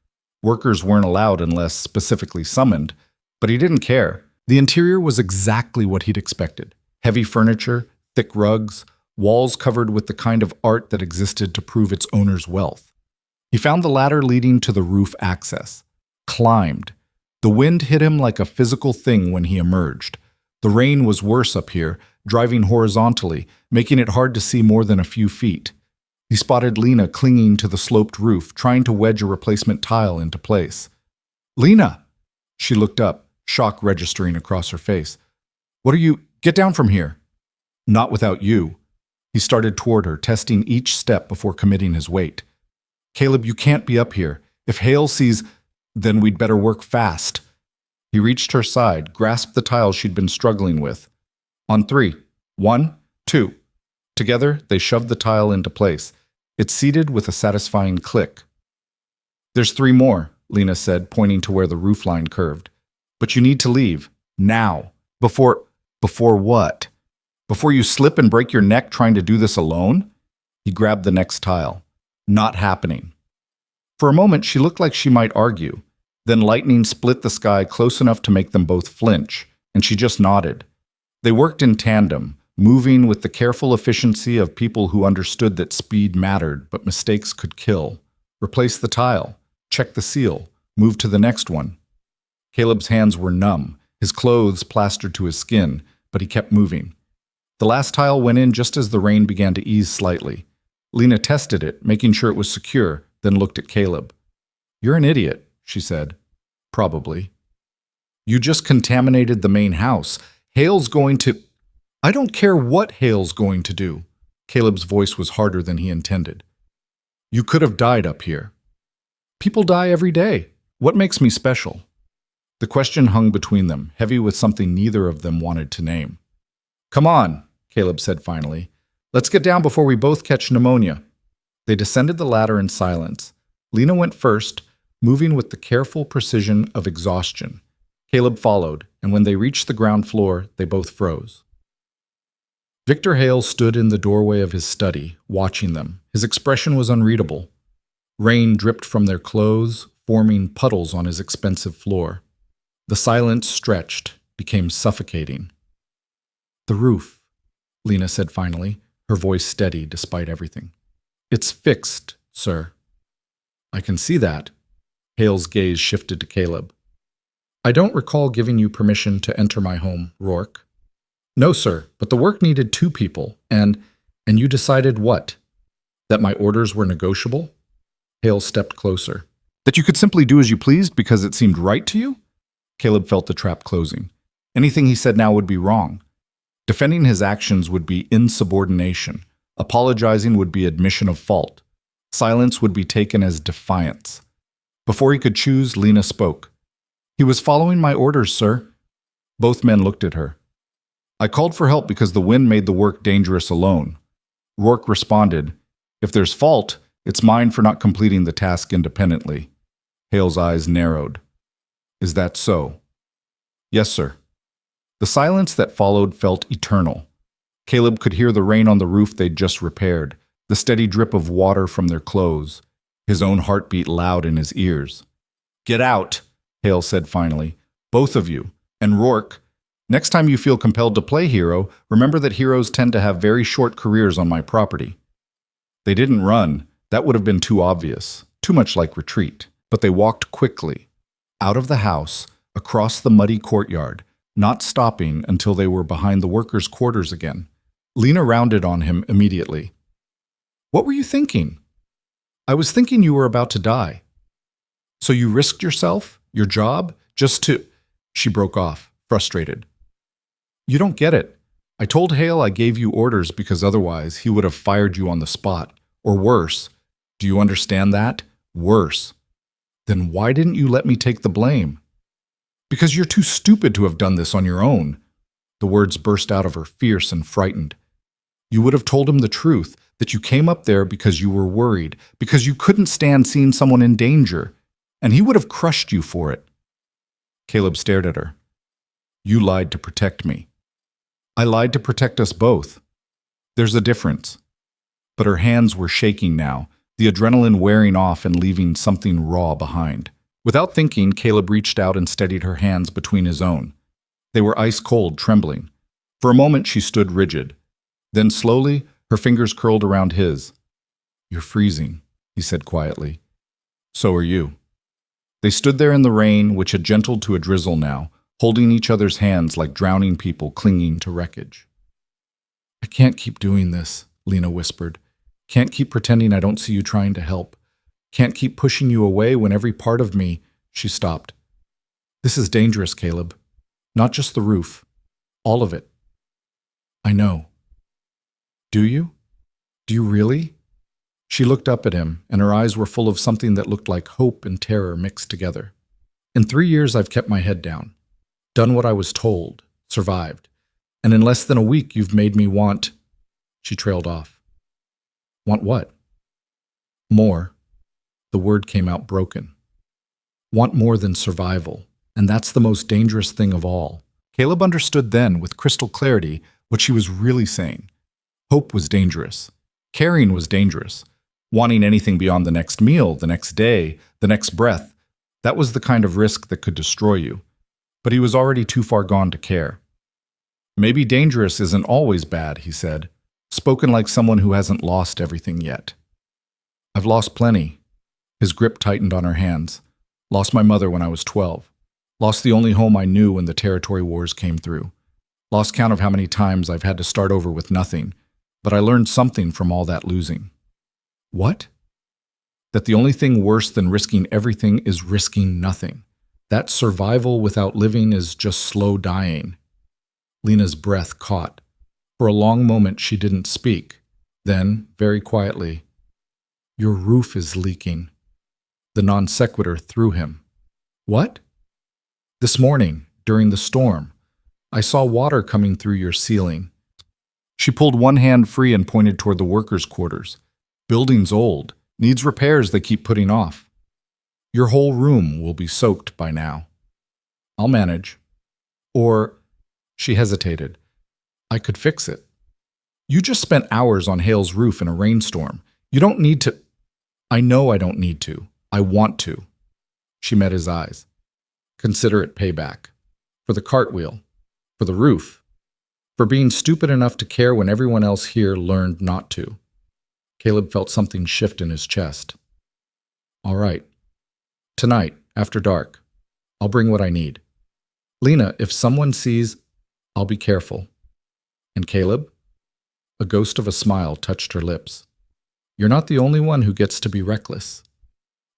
Workers weren't allowed unless specifically summoned, but he didn't care. The interior was exactly what he'd expected. Heavy furniture, thick rugs, walls covered with the kind of art that existed to prove its owner's wealth. He found the ladder leading to the roof access. Climbed. The wind hit him like a physical thing when he emerged. The rain was worse up here, driving horizontally, making it hard to see more than a few feet. He spotted Lena clinging to the sloped roof, trying to wedge a replacement tile into place. "Lena!" She looked up, shock registering across her face. "What are you? Get down from here." "Not without you." He started toward her, testing each step before committing his weight. "Caleb, you can't be up here. If Hale sees, then we'd better work fast." He reached her side, grasped the tile she'd been struggling with. On 3. 1, 2. Together, they shoved the tile into place. It seated with a satisfying click. "There's 3 more, Lena said, pointing to where the roofline curved. "But you need to leave. Now. Before what? Before you slip and break your neck trying to do this alone?" He grabbed the next tile. "Not happening." For a moment, she looked like she might argue. Then lightning split the sky close enough to make them both flinch, and she just nodded. They worked in tandem, moving with the careful efficiency of people who understood that speed mattered, but mistakes could kill. Replace the tile, check the seal, move to the next one. Caleb's hands were numb, his clothes plastered to his skin, but he kept moving. The last tile went in just as the rain began to ease slightly. Lena tested it, making sure it was secure, then looked at Caleb. "You're an idiot," she said. "Probably." "You just contaminated the main house. Hale's going to—" "I don't care what Hale's going to do." Caleb's voice was harder than he intended. "You could have died up here." "People die every day. What makes me special?" The question hung between them, heavy with something neither of them wanted to name. "Come on," Caleb said finally. "Let's get down before we both catch pneumonia." They descended the ladder in silence. Lena went first, moving with the careful precision of exhaustion. Caleb followed, and when they reached the ground floor, they both froze. Victor Hale stood in the doorway of his study, watching them. His expression was unreadable. Rain dripped from their clothes, forming puddles on his expensive floor. The silence stretched, became suffocating. "The roof," Lena said finally, her voice steady despite everything. "It's fixed, sir." "I can see that." Hale's gaze shifted to Caleb. "I don't recall giving you permission to enter my home, Rourke." "No, sir, but the work needed 2 people, and you decided what? That my orders were negotiable?" Hale stepped closer. "That you could simply do as you pleased because it seemed right to you?" Caleb felt the trap closing. Anything he said now would be wrong. Defending his actions would be insubordination. Apologizing would be admission of fault. Silence would be taken as defiance. Before he could choose, Lena spoke. "He was following my orders, sir." Both men looked at her. "I called for help because the wind made the work dangerous alone." Rourke responded, "If there's fault, it's mine for not completing the task independently." Hale's eyes narrowed. "Is that so?" "Yes, sir." The silence that followed felt eternal. Caleb could hear the rain on the roof they'd just repaired, the steady drip of water from their clothes, his own heartbeat loud in his ears. "Get out," Hale said finally. "Both of you. And Rourke, next time you feel compelled to play hero, remember that heroes tend to have very short careers on my property." They didn't run. That would have been too obvious, too much like retreat. But they walked quickly, out of the house, across the muddy courtyard, not stopping until they were behind the workers' quarters again. Lena rounded on him immediately. "What were you thinking?" "I was thinking you were about to die." "So you risked yourself, your job, Just to... She broke off, frustrated. You don't get it. I told Hale I gave you orders because otherwise he would have fired you on the spot. Or worse. Do you understand that? Worse. Then why didn't you let me take the blame? Because you're too stupid to have done this on your own. The words burst out of her, fierce and frightened. You would have told him the truth, that you came up there because you were worried, because you couldn't stand seeing someone in danger, and he would have crushed you for it. Caleb stared at her. You lied to protect me. I lied to protect us both. There's a difference. But her hands were shaking now, the adrenaline wearing off and leaving something raw behind. Without thinking, Caleb reached out and steadied her hands between his own. They were ice-cold, trembling. For a moment she stood rigid. Then slowly, her fingers curled around his. You're freezing, he said quietly. So are you. They stood there in the rain, which had gentled to a drizzle now, holding each other's hands like drowning people clinging to wreckage. I can't keep doing this, Lena whispered. Can't keep pretending I don't see you trying to help. Can't keep pushing you away when every part of me... She stopped. This is dangerous, Caleb. Not just the roof. All of it. I know. Do you? Do you really? She looked up at him, and her eyes were full of something that looked like hope and terror mixed together. In 3 years, I've kept my head down. Done what I was told. Survived. And in less than a week, you've made me want... She trailed off. Want what? More. The word came out broken. Want more than survival. And that's the most dangerous thing of all. Caleb understood then, with crystal clarity, what she was really saying. Hope was dangerous. Caring was dangerous. Wanting anything beyond the next meal, the next day, the next breath, that was the kind of risk that could destroy you. But he was already too far gone to care. Maybe dangerous isn't always bad, he said, spoken like someone who hasn't lost everything yet. I've lost plenty. His grip tightened on her hands. Lost my mother when I was 12. Lost the only home I knew when the territory wars came through. Lost count of how many times I've had to start over with nothing, but I learned something from all that losing. What? That the only thing worse than risking everything is risking nothing. That survival without living is just slow dying. Lena's breath caught. For a long moment she didn't speak. Then, very quietly, your roof is leaking. The non sequitur threw him. What? This morning, during the storm, I saw water coming through your ceiling. She pulled one hand free and pointed toward the workers' quarters. Building's old, needs repairs they keep putting off. Your whole room will be soaked by now. I'll manage. Or, she hesitated, I could fix it. You just spent hours on Hale's roof in a rainstorm. You don't need to... I know I don't need to. I want to. She met his eyes. Consider it payback. For the cartwheel. For the roof. For being stupid enough to care when everyone else here learned not to. Caleb felt something shift in his chest. All right. Tonight, after dark, I'll bring what I need. Lena, if someone sees, I'll be careful. And Caleb? A ghost of a smile touched her lips. You're not the only one who gets to be reckless.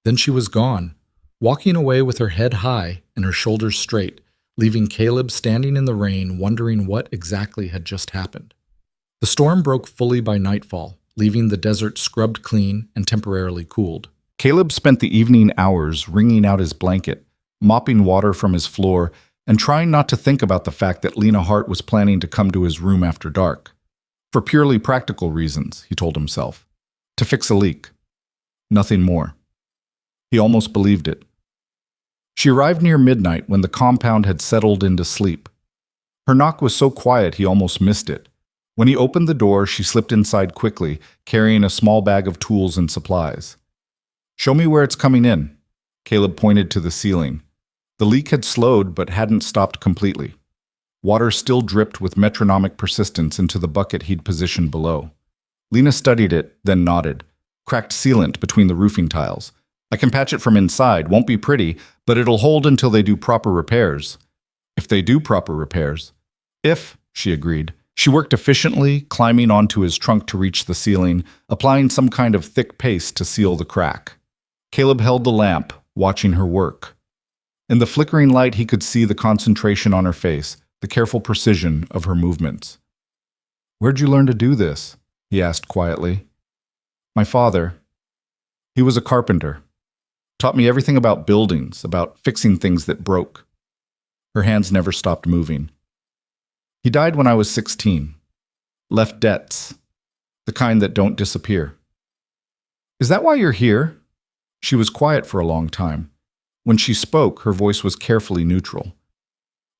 Then she was gone, walking away with her head high and her shoulders straight, leaving Caleb standing in the rain wondering what exactly had just happened. The storm broke fully by nightfall, leaving the desert scrubbed clean and temporarily cooled. Caleb spent the evening hours wringing out his blanket, mopping water from his floor, and trying not to think about the fact that Lena Hart was planning to come to his room after dark. For purely practical reasons, he told himself. To fix a leak. Nothing more. He almost believed it. She arrived near midnight when the compound had settled into sleep. Her knock was so quiet he almost missed it. When he opened the door, she slipped inside quickly, carrying a small bag of tools and supplies. Show me where it's coming in. Caleb pointed to the ceiling. The leak had slowed but hadn't stopped completely. Water still dripped with metronomic persistence into the bucket he'd positioned below. Lena studied it, then nodded. Cracked sealant between the roofing tiles. I can patch it from inside, won't be pretty, but it'll hold until they do proper repairs. If they do proper repairs. If, she agreed. She worked efficiently, climbing onto his trunk to reach the ceiling, applying some kind of thick paste to seal the crack. Caleb held the lamp, watching her work. In the flickering light, he could see the concentration on her face, the careful precision of her movements. "Where'd you learn to do this?" he asked quietly. "My father. He was a carpenter. Taught me everything about buildings, about fixing things that broke." Her hands never stopped moving. "He died when I was 16. Left debts. The kind that don't disappear." "Is that why you're here?" She was quiet for a long time. When she spoke, her voice was carefully neutral.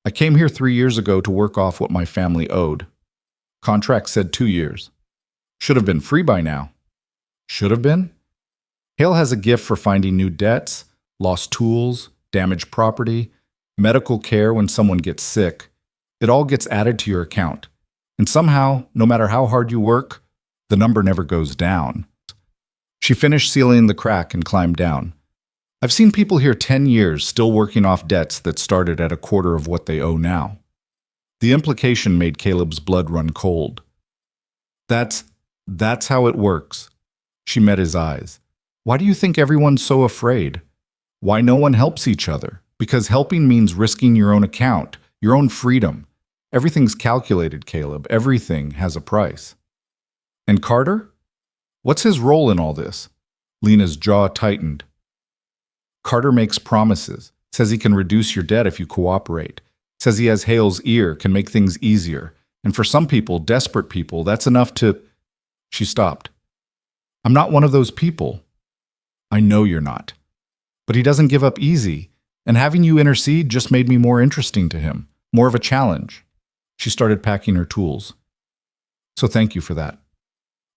"I came here 3 years ago to work off what my family owed. Contract said 2 years. Should have been free by now." "Should have been?" "Hale has a gift for finding new debts, lost tools, damaged property, medical care when someone gets sick. It all gets added to your account. And somehow, no matter how hard you work, the number never goes down." She finished sealing the crack and climbed down. "I've seen people here 10 years still working off debts that started at a quarter of what they owe now." The implication made Caleb's blood run cold. That's how it works." She met his eyes. "Why do you think everyone's so afraid? Why no one helps each other? Because helping means risking your own account, your own freedom. Everything's calculated, Caleb. Everything has a price." "And Carter? What's his role in all this?" Lena's jaw tightened. "Carter makes promises, says he can reduce your debt if you cooperate, says he has Hale's ear, can make things easier. And for some people, desperate people, that's enough to—" She stopped. "I'm not one of those people." "I know you're not. But he doesn't give up easy, and having you intercede just made me more interesting to him, more of a challenge." She started packing her tools. "So thank you for that."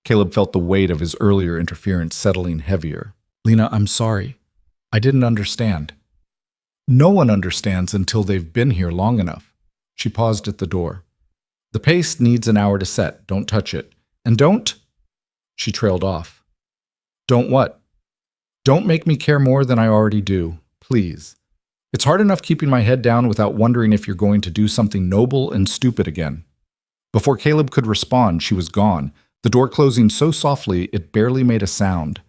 Caleb felt the weight of his earlier interference settling heavier. "Lena, I'm sorry. I didn't understand." "No one understands until they've been here long enough." She paused at the door. "The paste needs an hour to set. Don't touch it. And don't—" She trailed off. "Don't what?" "Don't make me care more than I already do. Please. It's hard enough keeping my head down without wondering if you're going to do something noble and stupid again." Before Caleb could respond, she was gone, the door closing so softly it barely made a sound.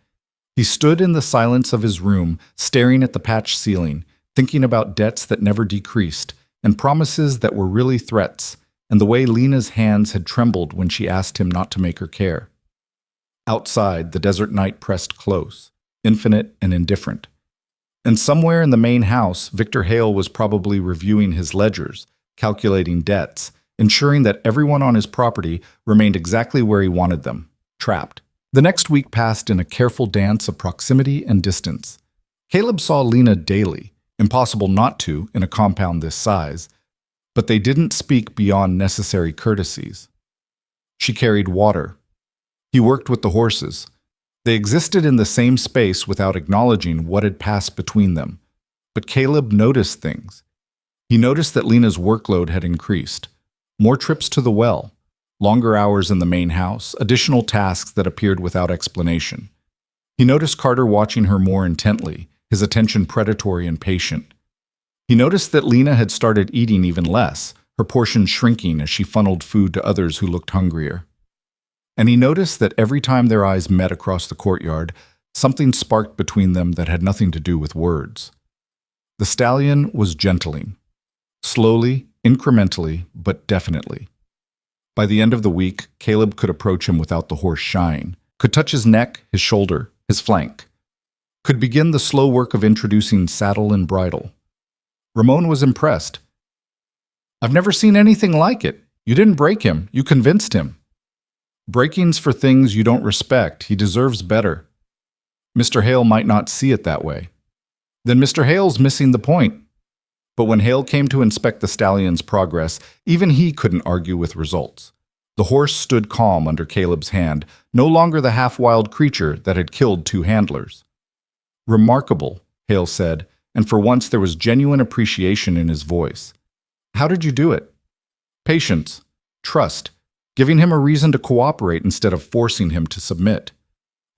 He stood in the silence of his room, staring at the patched ceiling, thinking about debts that never decreased, and promises that were really threats, and the way Lena's hands had trembled when she asked him not to make her care. Outside, the desert night pressed close, infinite and indifferent. And somewhere in the main house, Victor Hale was probably reviewing his ledgers, calculating debts, ensuring that everyone on his property remained exactly where he wanted them, trapped. The next week passed in a careful dance of proximity and distance. Caleb saw Lena daily, impossible not to in a compound this size, but they didn't speak beyond necessary courtesies. She carried water. He worked with the horses. They existed in the same space without acknowledging what had passed between them. But Caleb noticed things. He noticed that Lena's workload had increased. More trips to the well, longer hours in the main house, additional tasks that appeared without explanation. He noticed Carter watching her more intently, his attention predatory and patient. He noticed that Lena had started eating even less, her portions shrinking as she funneled food to others who looked hungrier. And he noticed that every time their eyes met across the courtyard, something sparked between them that had nothing to do with words. The stallion was gentling. Slowly, incrementally, but definitely. By the end of the week, Caleb could approach him without the horse shying, could touch his neck, his shoulder, his flank, could begin the slow work of introducing saddle and bridle. Ramon was impressed. "I've never seen anything like it. You didn't break him, you convinced him." "Breaking's for things you don't respect. He deserves better." "Mr. Hale might not see it that way." "Then Mr. Hale's missing the point." But when Hale came to inspect the stallion's progress, even he couldn't argue with results. The horse stood calm under Caleb's hand, no longer the half-wild creature that had killed 2 handlers. "Remarkable," Hale said, and for once there was genuine appreciation in his voice. "How did you do it?" "Patience, trust, giving him a reason to cooperate instead of forcing him to submit."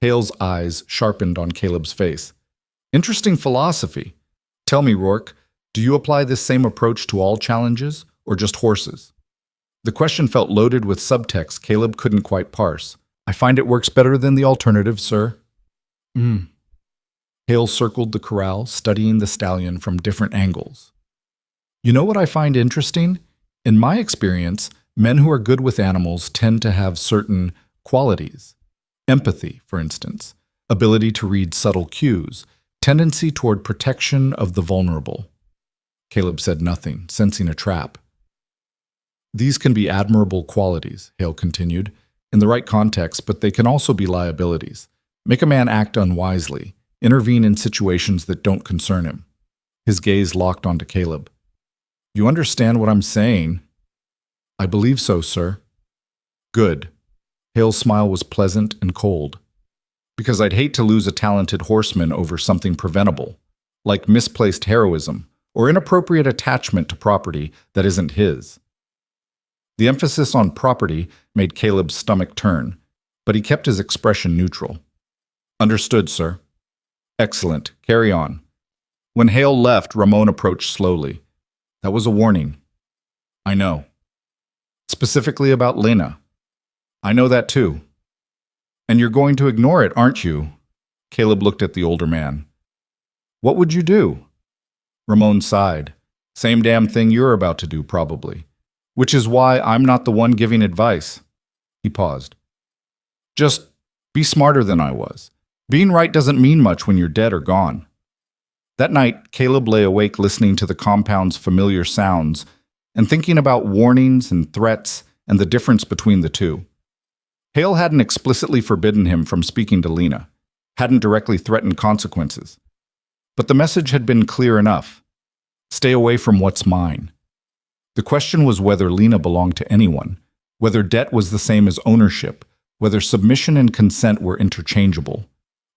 Hale's eyes sharpened on Caleb's face. "Interesting philosophy. Tell me, Rourke, do you apply this same approach to all challenges, or just horses?" The question felt loaded with subtext Caleb couldn't quite parse. "I find it works better than the alternative, sir." Hale circled the corral, studying the stallion from different angles. You know what I find interesting? In my experience, men who are good with animals tend to have certain qualities. Empathy, for instance, ability to read subtle cues, tendency toward protection of the vulnerable. Caleb said nothing, sensing a trap. These can be admirable qualities, Hale continued, in the right context, but they can also be liabilities. Make a man act unwisely, intervene in situations that don't concern him. His gaze locked onto Caleb. You understand what I'm saying? I believe so, sir. Good. Hale's smile was pleasant and cold. Because I'd hate to lose a talented horseman over something preventable, like misplaced heroism or inappropriate attachment to property that isn't his. The emphasis on property made Caleb's stomach turn, but he kept his expression neutral. Understood, sir. Excellent. Carry on. When Hale left, Ramon approached slowly. That was a warning. I know. Specifically about Lena. I know that too. And you're going to ignore it, aren't you? Caleb looked at the older man. What would you do? Ramon sighed. Same damn thing you're about to do, probably. Which is why I'm not the one giving advice. He paused. Just be smarter than I was. Being right doesn't mean much when you're dead or gone. That night, Caleb lay awake listening to the compound's familiar sounds and thinking about warnings and threats and the difference between the two. Hale hadn't explicitly forbidden him from speaking to Lena, hadn't directly threatened consequences. But the message had been clear enough. Stay away from what's mine. The question was whether Lena belonged to anyone, whether debt was the same as ownership, whether submission and consent were interchangeable.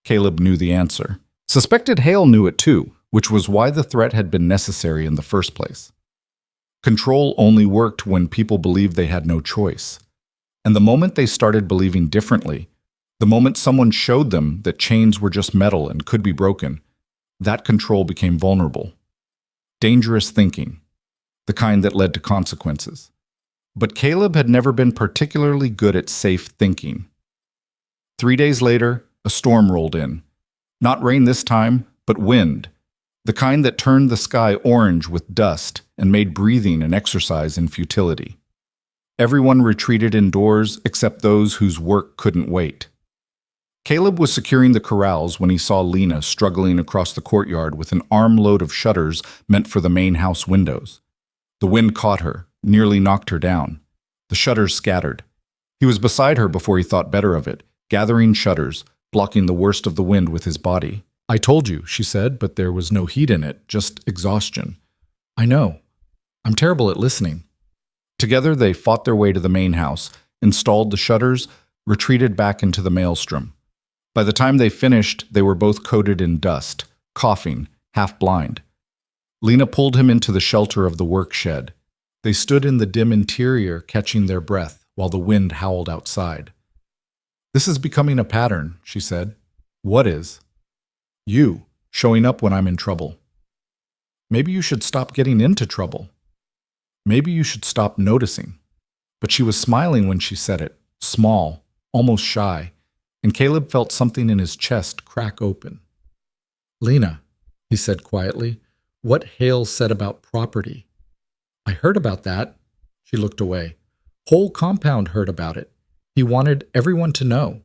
Caleb knew the answer. Suspected Hale knew it too, which was why the threat had been necessary in the first place. Control only worked when people believed they had no choice. And the moment they started believing differently, the moment someone showed them that chains were just metal and could be broken, that control became vulnerable. Dangerous thinking, the kind that led to consequences. But Caleb had never been particularly good at safe thinking. 3 days later, a storm rolled in. Not rain this time, but wind, the kind that turned the sky orange with dust and made breathing an exercise in futility. Everyone retreated indoors except those whose work couldn't wait. Caleb was securing the corrals when he saw Lena struggling across the courtyard with an armload of shutters meant for the main house windows. The wind caught her, nearly knocked her down. The shutters scattered. He was beside her before he thought better of it, gathering shutters, blocking the worst of the wind with his body. I told you, she said, but there was no heat in it, just exhaustion. I know. I'm terrible at listening. Together they fought their way to the main house, installed the shutters, retreated back into the maelstrom. By the time they finished, they were both coated in dust, coughing, half blind. Lena pulled him into the shelter of the work shed. They stood in the dim interior, catching their breath, while the wind howled outside. This is becoming a pattern, she said. What is? You, showing up when I'm in trouble. Maybe you should stop getting into trouble. Maybe you should stop noticing. But she was smiling when she said it, small, almost shy, and Caleb felt something in his chest crack open. Lena, he said quietly, what Hale said about property. I heard about that. She looked away. Whole compound heard about it. He wanted everyone to know.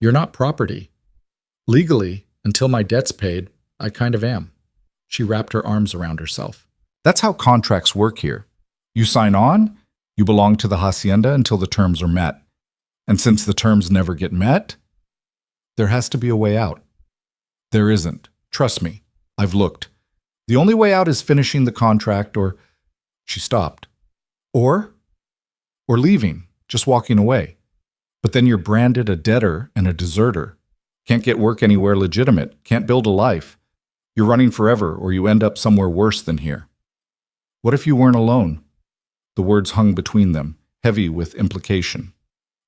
You're not property. Legally, until my debt's paid, I kind of am. She wrapped her arms around herself. That's how contracts work here. You sign on, you belong to the hacienda until the terms are met. And since the terms never get met, there has to be a way out. There isn't. Trust me. I've looked. The only way out is finishing the contract or... She stopped. Or leaving, just walking away. But then you're branded a debtor and a deserter. Can't get work anywhere legitimate. Can't build a life. You're running forever or you end up somewhere worse than here. What if you weren't alone? The words hung between them, heavy with implication.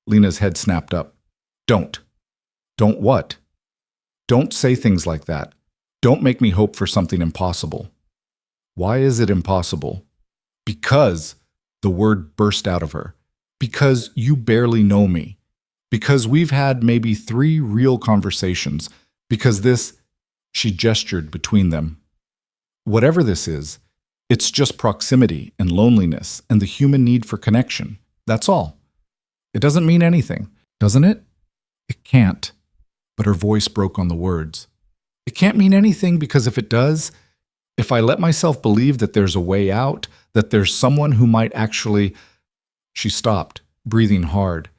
Lena's head snapped up. Don't. Don't what? Don't say things like that. Don't make me hope for something impossible. Why is it impossible? Because, the word burst out of her. Because you barely know me. Because we've had maybe 3 real conversations. Because this, She gestured between them. Whatever this is, it's just proximity and loneliness and the human need for connection. That's all. It doesn't mean anything, doesn't it? It can't. But her voice broke on the words. It can't mean anything because if it does, if I let myself believe that there's a way out, that there's someone who might actually... She stopped, breathing hard.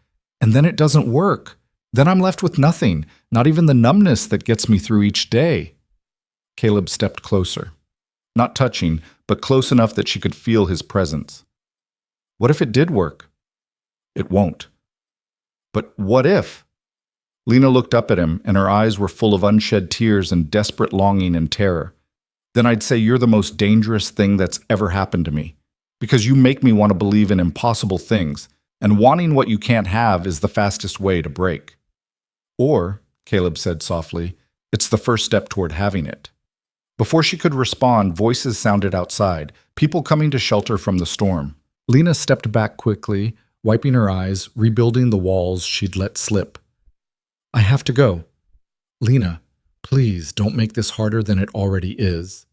And then it doesn't work. Then I'm left with nothing, not even the numbness that gets me through each day. Caleb stepped closer. Not touching, but close enough that she could feel his presence. What if it did work? It won't. But what if? Lena looked up at him, and her eyes were full of unshed tears and desperate longing and terror. Then I'd say you're the most dangerous thing that's ever happened to me, because you make me want to believe in impossible things, and wanting what you can't have is the fastest way to break. Or, Caleb said softly, it's the first step toward having it. Before she could respond, voices sounded outside, people coming to shelter from the storm. Lena stepped back quickly, wiping her eyes, rebuilding the walls she'd let slip. I have to go. Lena, please don't make this harder than it already is.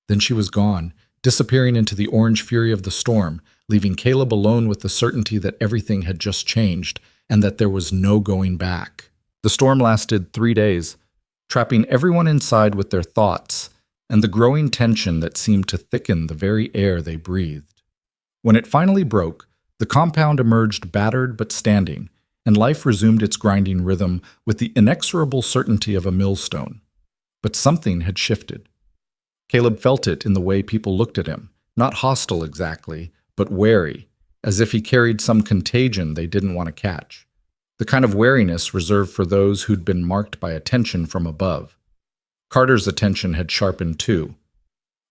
Then she was gone, disappearing into the orange fury of the storm, leaving Caleb alone with the certainty that everything had just changed and that there was no going back. The storm lasted 3 days, trapping everyone inside with their thoughts and the growing tension that seemed to thicken the very air they breathed. When it finally broke, the compound emerged battered but standing, and life resumed its grinding rhythm with the inexorable certainty of a millstone. But something had shifted. Caleb felt it in the way people looked at him, not hostile exactly, but wary, as if he carried some contagion they didn't want to catch. The kind of wariness reserved for those who'd been marked by attention from above. Carter's attention had sharpened too.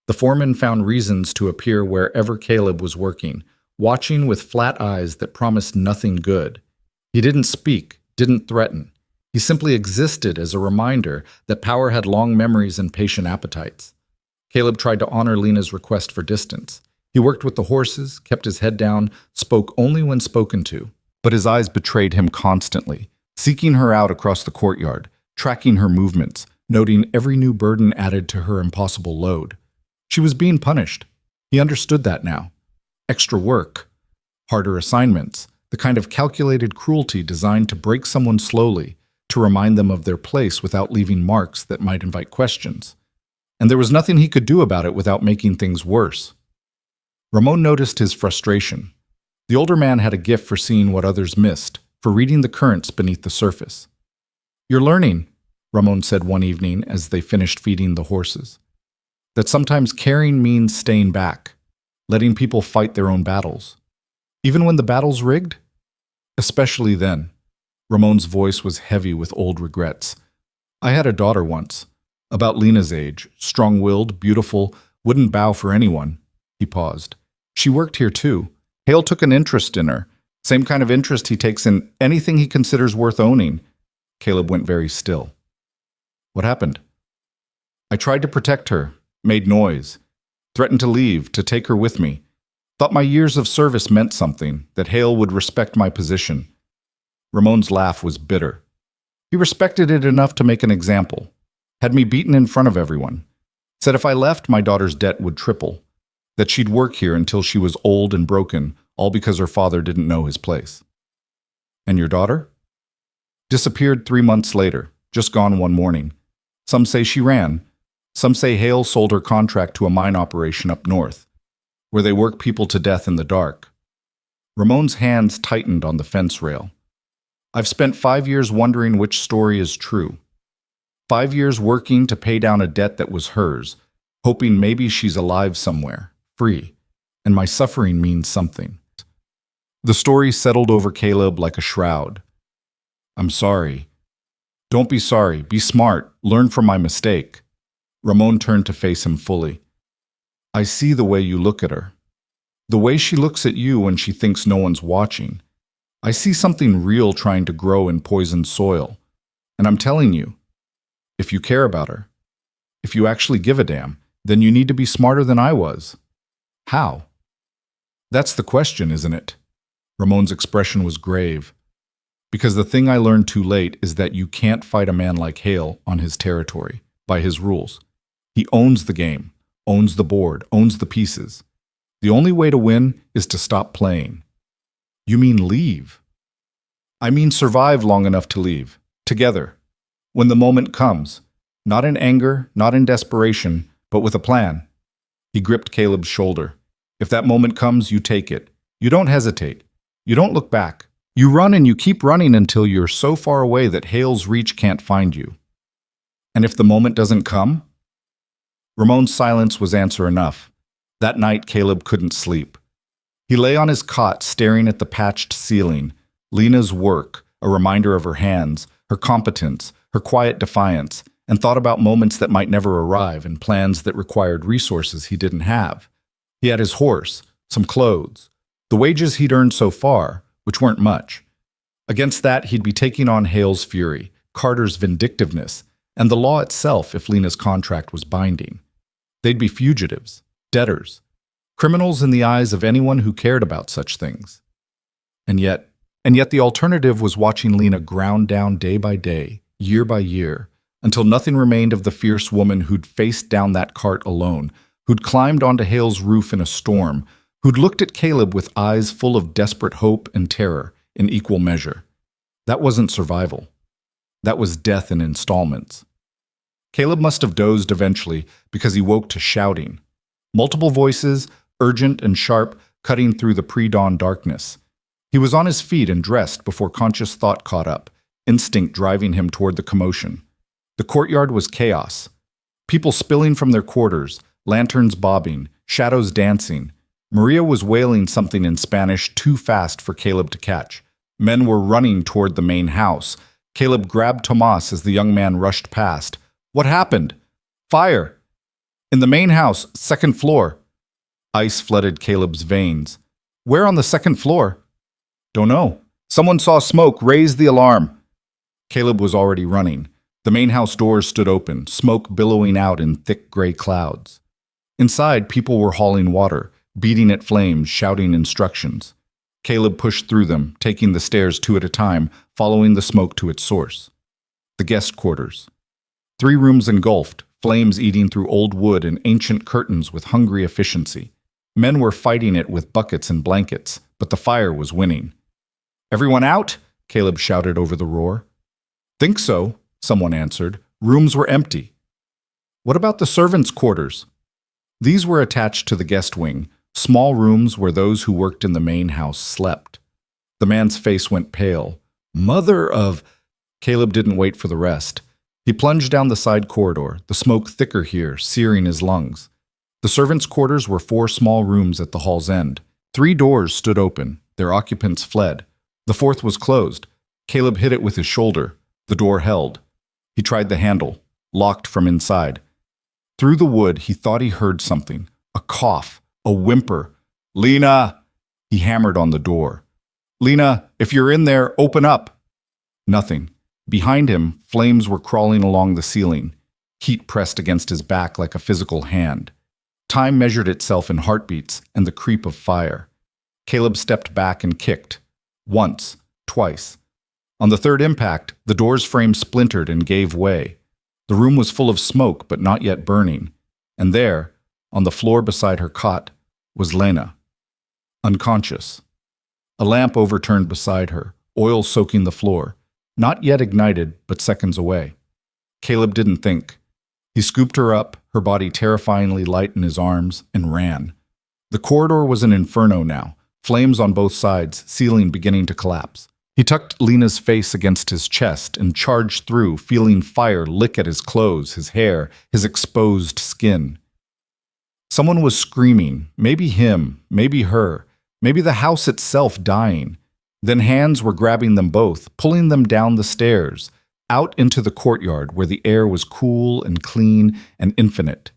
The foreman found reasons to appear wherever Caleb was working, watching with flat eyes that promised nothing good. He didn't speak, didn't threaten. He simply existed as a reminder that power had long memories and patient appetites. Caleb tried to honor Lena's request for distance. He worked with the horses, kept his head down, spoke only when spoken to. But his eyes betrayed him constantly, seeking her out across the courtyard, tracking her movements, noting every new burden added to her impossible load. She was being punished. He understood that now. Extra work, harder assignments, the kind of calculated cruelty designed to break someone slowly, to remind them of their place without leaving marks that might invite questions. And there was nothing he could do about it without making things worse. Ramon noticed his frustration. The older man had a gift for seeing what others missed, for reading the currents beneath the surface. You're learning, Ramon said one evening as they finished feeding the horses, that sometimes caring means staying back, letting people fight their own battles. Even when the battle's rigged? Especially then. Ramon's voice was heavy with old regrets. I had a daughter once, about Lena's age, strong-willed, beautiful, wouldn't bow for anyone. He paused. She worked here too. Hale took an interest in her, same kind of interest he takes in anything he considers worth owning. Caleb went very still. What happened? I tried to protect her, made noise, threatened to leave, to take her with me. Thought my years of service meant something, that Hale would respect my position. Ramon's laugh was bitter. He respected it enough to make an example. Had me beaten in front of everyone. Said if I left, my daughter's debt would triple. That she'd work here until she was old and broken, all because her father didn't know his place. And your daughter? Disappeared 3 months later, just gone one morning. Some say she ran. Some say Hale sold her contract to a mine operation up north, where they work people to death in the dark. Ramon's hands tightened on the fence rail. I've spent 5 years wondering which story is true. 5 years working to pay down a debt that was hers, hoping maybe she's alive somewhere, free, and my suffering means something. The story settled over Caleb like a shroud. I'm sorry. Don't be sorry. Be smart. Learn from my mistake. Ramon turned to face him fully. I see the way you look at her. The way she looks at you when she thinks no one's watching. I see something real trying to grow in poisoned soil. And I'm telling you, if you care about her, if you actually give a damn, then you need to be smarter than I was. How? That's the question, isn't it? Ramon's expression was grave. Because the thing I learned too late is that you can't fight a man like Hale on his territory. by his rules. He owns the game, owns the board, owns the pieces. The only way to win is to stop playing. You mean leave? I mean survive long enough to leave, together, when the moment comes, not in anger, not in desperation, but with a plan. He gripped Caleb's shoulder. If that moment comes, you take it. You don't hesitate. You don't look back. You run and you keep running until you're so far away that Hale's reach can't find you. And if the moment doesn't come? Ramon's silence was answer enough. That night, Caleb couldn't sleep. He lay on his cot staring at the patched ceiling, Lena's work, a reminder of her hands, her competence, her quiet defiance, and thought about moments that might never arrive and plans that required resources he didn't have. He had his horse, some clothes, the wages he'd earned so far, which weren't much. Against that, he'd be taking on Hale's fury, Carter's vindictiveness, and the law itself if Lena's contract was binding. They'd be fugitives, debtors, criminals in the eyes of anyone who cared about such things. And yet the alternative was watching Lena ground down day by day, year by year, until nothing remained of the fierce woman who'd faced down that cart alone, who'd climbed onto Hale's roof in a storm, who'd looked at Caleb with eyes full of desperate hope and terror in equal measure. That wasn't survival. That was death in installments. Caleb must have dozed eventually because he woke to shouting. Multiple voices, urgent and sharp, cutting through the pre-dawn darkness. He was on his feet and dressed before conscious thought caught up, instinct driving him toward the commotion. The courtyard was chaos. People spilling from their quarters, lanterns bobbing, shadows dancing. Maria was wailing something in Spanish too fast for Caleb to catch. Men were running toward the main house. Caleb grabbed Tomas as the young man rushed past. What happened? Fire! In the main house, second floor. Ice flooded Caleb's veins. Where on the second floor? Don't know. Someone saw smoke, raise the alarm. Caleb was already running. The main house doors stood open, smoke billowing out in thick gray clouds. Inside, people were hauling water, beating at flames, shouting instructions. Caleb pushed through them, taking the stairs two at a time, following the smoke to its source. The guest quarters. 3 rooms engulfed, flames eating through old wood and ancient curtains with hungry efficiency. Men were fighting it with buckets and blankets, but the fire was winning. Everyone out? Caleb shouted over the roar. Think so, someone answered. Rooms were empty. What about the servants' quarters? These were attached to the guest wing, small rooms where those who worked in the main house slept. The man's face went pale. Mother of... Caleb didn't wait for the rest. He plunged down the side corridor, the smoke thicker here, searing his lungs. The servants' quarters were 4 small rooms at the hall's end. 3 doors stood open. Their occupants fled. The 4th was closed. Caleb hit it with his shoulder. The door held. He tried the handle, locked from inside. Through the wood, he thought he heard something. A cough, a whimper. Lena! He hammered on the door. Lena, if you're in there, open up. Nothing. Behind him, flames were crawling along the ceiling. Heat pressed against his back like a physical hand. Time measured itself in heartbeats and the creep of fire. Caleb stepped back and kicked. Once, twice. On the 3rd impact, the door's frame splintered and gave way. The room was full of smoke, but not yet burning. And there, on the floor beside her cot, was Lena. Unconscious. A lamp overturned beside her, oil soaking the floor. Not yet ignited, but seconds away. Caleb didn't think. He scooped her up, her body terrifyingly light in his arms, and ran. The corridor was an inferno now, flames on both sides, ceiling beginning to collapse. He tucked Lena's face against his chest and charged through, feeling fire lick at his clothes, his hair, his exposed skin. Someone was screaming, maybe him, maybe her, maybe the house itself dying. Then hands were grabbing them both, pulling them down the stairs, out into the courtyard where the air was cool and clean and infinite.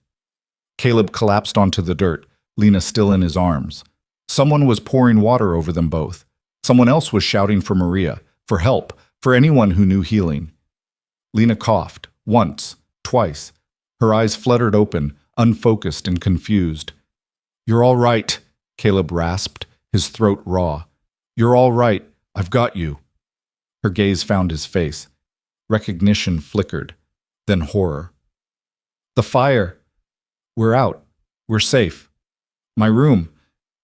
Caleb collapsed onto the dirt, Lena still in his arms. Someone was pouring water over them both. Someone else was shouting for Maria, for help, for anyone who knew healing. Lena coughed, once, twice. Her eyes fluttered open, unfocused and confused. You're all right, Caleb rasped, his throat raw. You're all right. I've got you. Her gaze found his face. Recognition flickered, then horror. The fire. We're out. We're safe. My room.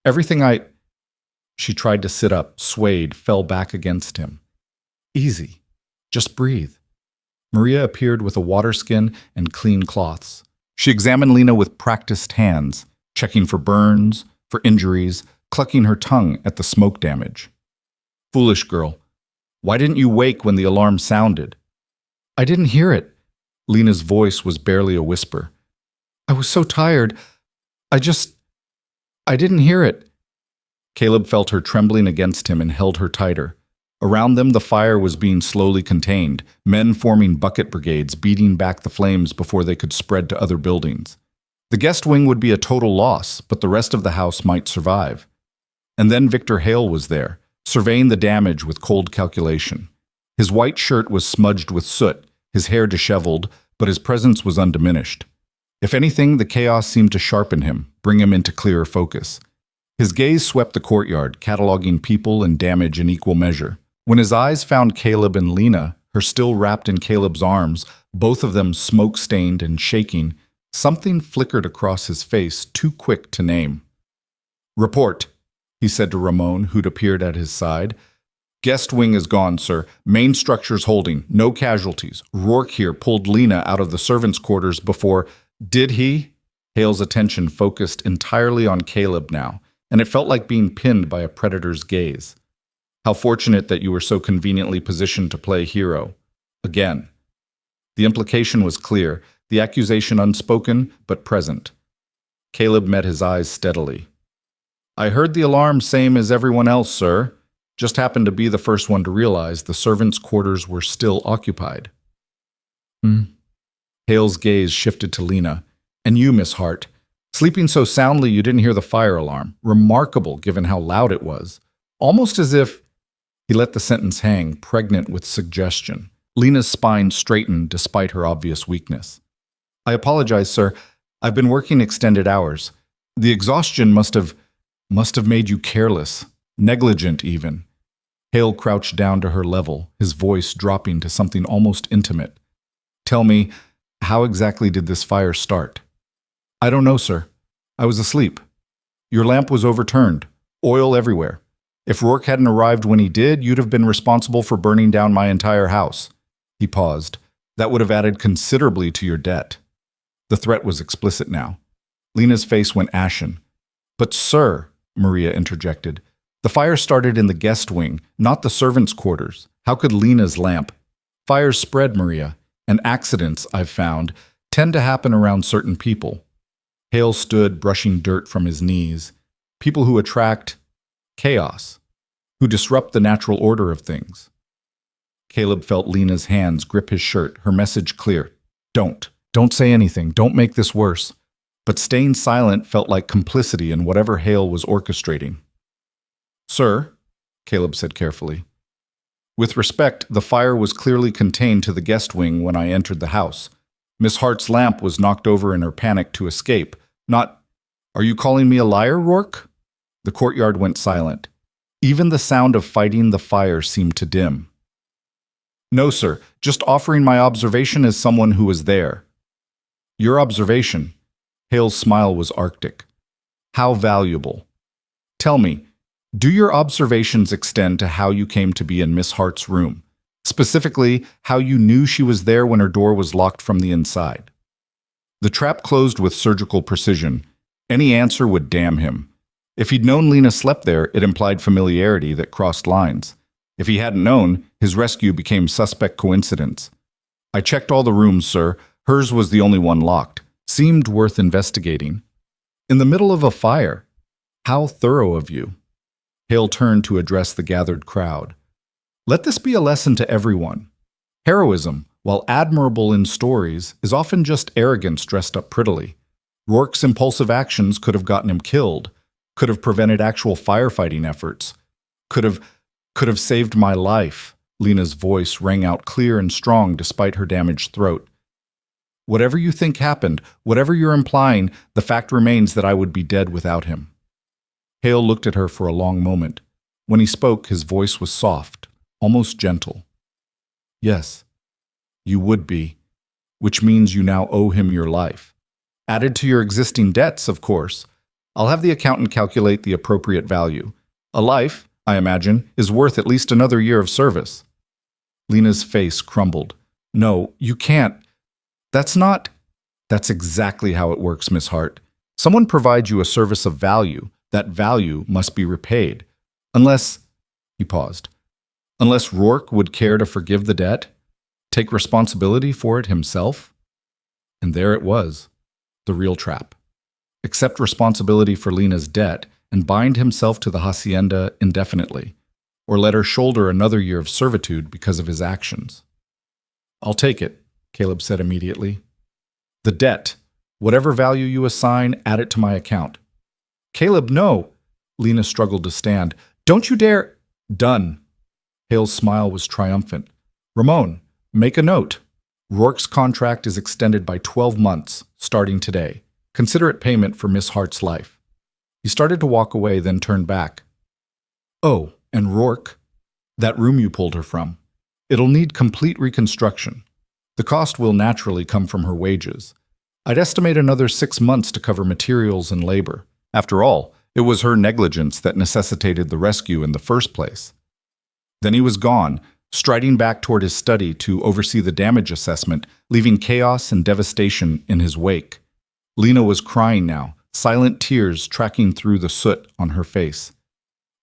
Everything I... She tried to sit up, swayed, fell back against him. Easy. Just breathe. Maria appeared with a water skin and clean cloths. She examined Lena with practiced hands, checking for burns, for injuries, clucking her tongue at the smoke damage. Foolish girl. Why didn't you wake when the alarm sounded? I didn't hear it. Lena's voice was barely a whisper. I was so tired. I didn't hear it. Caleb felt her trembling against him and held her tighter. Around them, the fire was being slowly contained, men forming bucket brigades, beating back the flames before they could spread to other buildings. The guest wing would be a total loss, but the rest of the house might survive. And then Victor Hale was there, surveying the damage with cold calculation. His white shirt was smudged with soot, his hair disheveled, but his presence was undiminished. If anything, the chaos seemed to sharpen him, bring him into clearer focus. His gaze swept the courtyard, cataloging people and damage in equal measure. When his eyes found Caleb and Lena, her still wrapped in Caleb's arms, both of them smoke-stained and shaking, something flickered across his face, too quick to name. Report, he said to Ramon, who'd appeared at his side. Guest wing is gone, sir. Main structure's holding. No casualties. Rourke here pulled Lena out of the servants' quarters before... Did he? Hale's attention focused entirely on Caleb now, and it felt like being pinned by a predator's gaze. How fortunate that you were so conveniently positioned to play hero. Again. The implication was clear, the accusation unspoken, but present. Caleb met his eyes steadily. I heard the alarm same as everyone else, sir. Just happened to be the first one to realize the servants' quarters were still occupied. Hale's gaze shifted to Lena. And you, Miss Hart. Sleeping so soundly you didn't hear the fire alarm. Remarkable, given how loud it was. Almost as if... He let the sentence hang, pregnant with suggestion. Lena's spine straightened despite her obvious weakness. I apologize, sir. I've been working extended hours. The exhaustion must have made you careless, negligent even. Hale crouched down to her level, his voice dropping to something almost intimate. Tell me, how exactly did this fire start? I don't know, sir. I was asleep. Your lamp was overturned. Oil everywhere. If Rourke hadn't arrived when he did, you'd have been responsible for burning down my entire house. He paused. That would have added considerably to your debt. The threat was explicit now. Lena's face went ashen. But sir, Maria interjected, the fire started in the guest wing, not the servants' quarters. How could Lena's lamp? Fires spread, Maria, and accidents, I've found, tend to happen around certain people. Hale stood, brushing dirt from his knees. People who attract chaos, who disrupt the natural order of things. Caleb felt Lena's hands grip his shirt, her message clear. Don't say anything, don't make this worse. But staying silent felt like complicity in whatever Hale was orchestrating. Sir, Caleb said carefully. With respect, the fire was clearly contained to the guest wing when I entered the house. Miss Hart's lamp was knocked over in her panic to escape. Not, are you calling me a liar, Rourke? The courtyard went silent. Even the sound of fighting the fire seemed to dim. No, sir, just offering my observation as someone who was there. Your observation? Hale's smile was arctic. How valuable? Tell me, do your observations extend to how you came to be in Miss Hart's room? Specifically, how you knew she was there when her door was locked from the inside? The trap closed with surgical precision. Any answer would damn him. If he'd known Lena slept there, it implied familiarity that crossed lines. If he hadn't known, his rescue became suspect coincidence. I checked all the rooms, sir. Hers was the only one locked. Seemed worth investigating. In the middle of a fire. How thorough of you. Hale turned to address the gathered crowd. Let this be a lesson to everyone. Heroism, while admirable in stories, is often just arrogance dressed up prettily. Rourke's impulsive actions could have gotten him killed, could have prevented actual firefighting efforts, could have saved my life. Lena's voice rang out clear and strong despite her damaged throat. Whatever you think happened, whatever you're implying, the fact remains that I would be dead without him. Hale looked at her for a long moment. When he spoke, his voice was soft, almost gentle. Yes, you would be. which means you now owe him your life. Added to your existing debts, of course. I'll have the accountant calculate the appropriate value. A life, I imagine, is worth at least another year of service. Lena's face crumbled. No, you can't. That's exactly how it works, Miss Hart. Someone provides you a service of value. That value must be repaid. Unless, he paused, unless Rourke would care to forgive the debt, take responsibility for it himself. And there it was, the real trap. Accept responsibility for Lena's debt and bind himself to the hacienda indefinitely, or let her shoulder another year of servitude because of his actions. I'll take it, Caleb said immediately. The debt, whatever value you assign, add it to my account. Caleb, no. Lena struggled to stand. Don't you dare. Done. Hale's smile was triumphant. Ramon, make a note. Rourke's contract is extended by 12 months, starting today. Considerate payment for Miss Hart's life. He started to walk away, then turned back. Oh, and Rourke, that room you pulled her from. It'll need complete reconstruction. The cost will naturally come from her wages. I'd estimate another 6 months to cover materials and labor. After all, it was her negligence that necessitated the rescue in the first place. Then he was gone, striding back toward his study to oversee the damage assessment, leaving chaos and devastation in his wake. Lena was crying now, silent tears tracking through the soot on her face.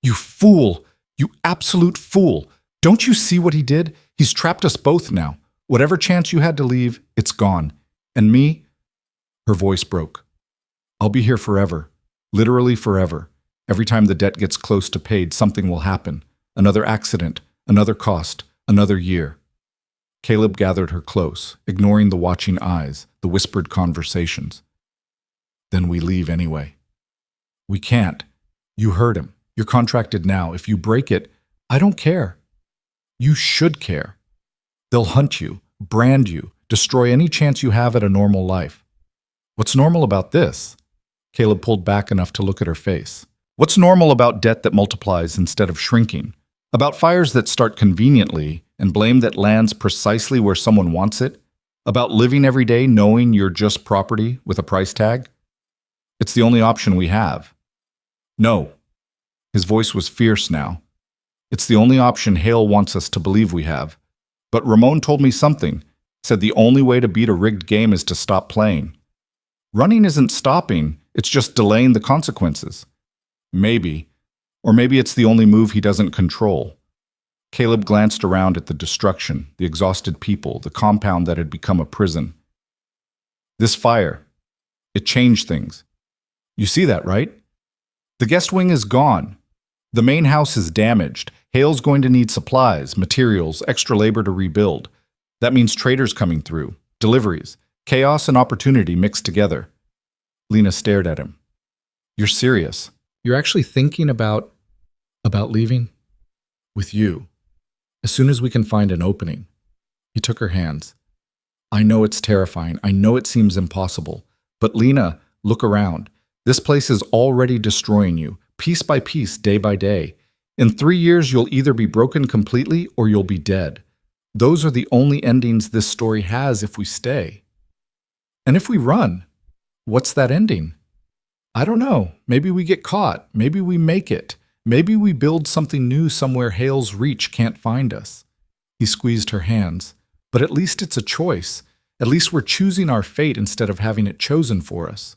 You fool! You absolute fool! Don't you see what he did? He's trapped us both now. Whatever chance you had to leave, it's gone. And me? Her voice broke. I'll be here forever. Literally forever. Every time the debt gets close to paid, something will happen. Another accident, another cost, another year. Caleb gathered her close, ignoring the watching eyes, the whispered conversations. Then we leave anyway. We can't. You heard him. You're contracted now. If you break it, I don't care. You should care. They'll hunt you, brand you, destroy any chance you have at a normal life. What's normal about this? Caleb pulled back enough to look at her face. What's normal about debt that multiplies instead of shrinking? About fires that start conveniently and blame that lands precisely where someone wants it? About living every day knowing you're just property with a price tag? It's the only option we have. No. His voice was fierce now. It's the only option Hale wants us to believe we have. But Ramon told me something, said the only way to beat a rigged game is to stop playing. Running isn't stopping, it's just delaying the consequences. Maybe. Or maybe it's the only move he doesn't control. Caleb glanced around at the destruction, the exhausted people, the compound that had become a prison. This fire, it changed things. You see that, right? The guest wing is gone. The main house is damaged. Hale's going to need supplies, materials, extra labor to rebuild. That means traders coming through, deliveries, chaos and opportunity mixed together. Lena stared at him. You're serious? You're actually thinking about leaving? With you. As soon as we can find an opening. He took her hands. I know it's terrifying. I know it seems impossible. But Lena, look around. This place is already destroying you, piece by piece, day by day. In 3 years, you'll either be broken completely or you'll be dead. Those are the only endings this story has if we stay. And if we run, what's that ending? I don't know. Maybe we get caught. Maybe we make it. Maybe we build something new somewhere Hale's reach can't find us. He squeezed her hands. But at least it's a choice. At least we're choosing our fate instead of having it chosen for us.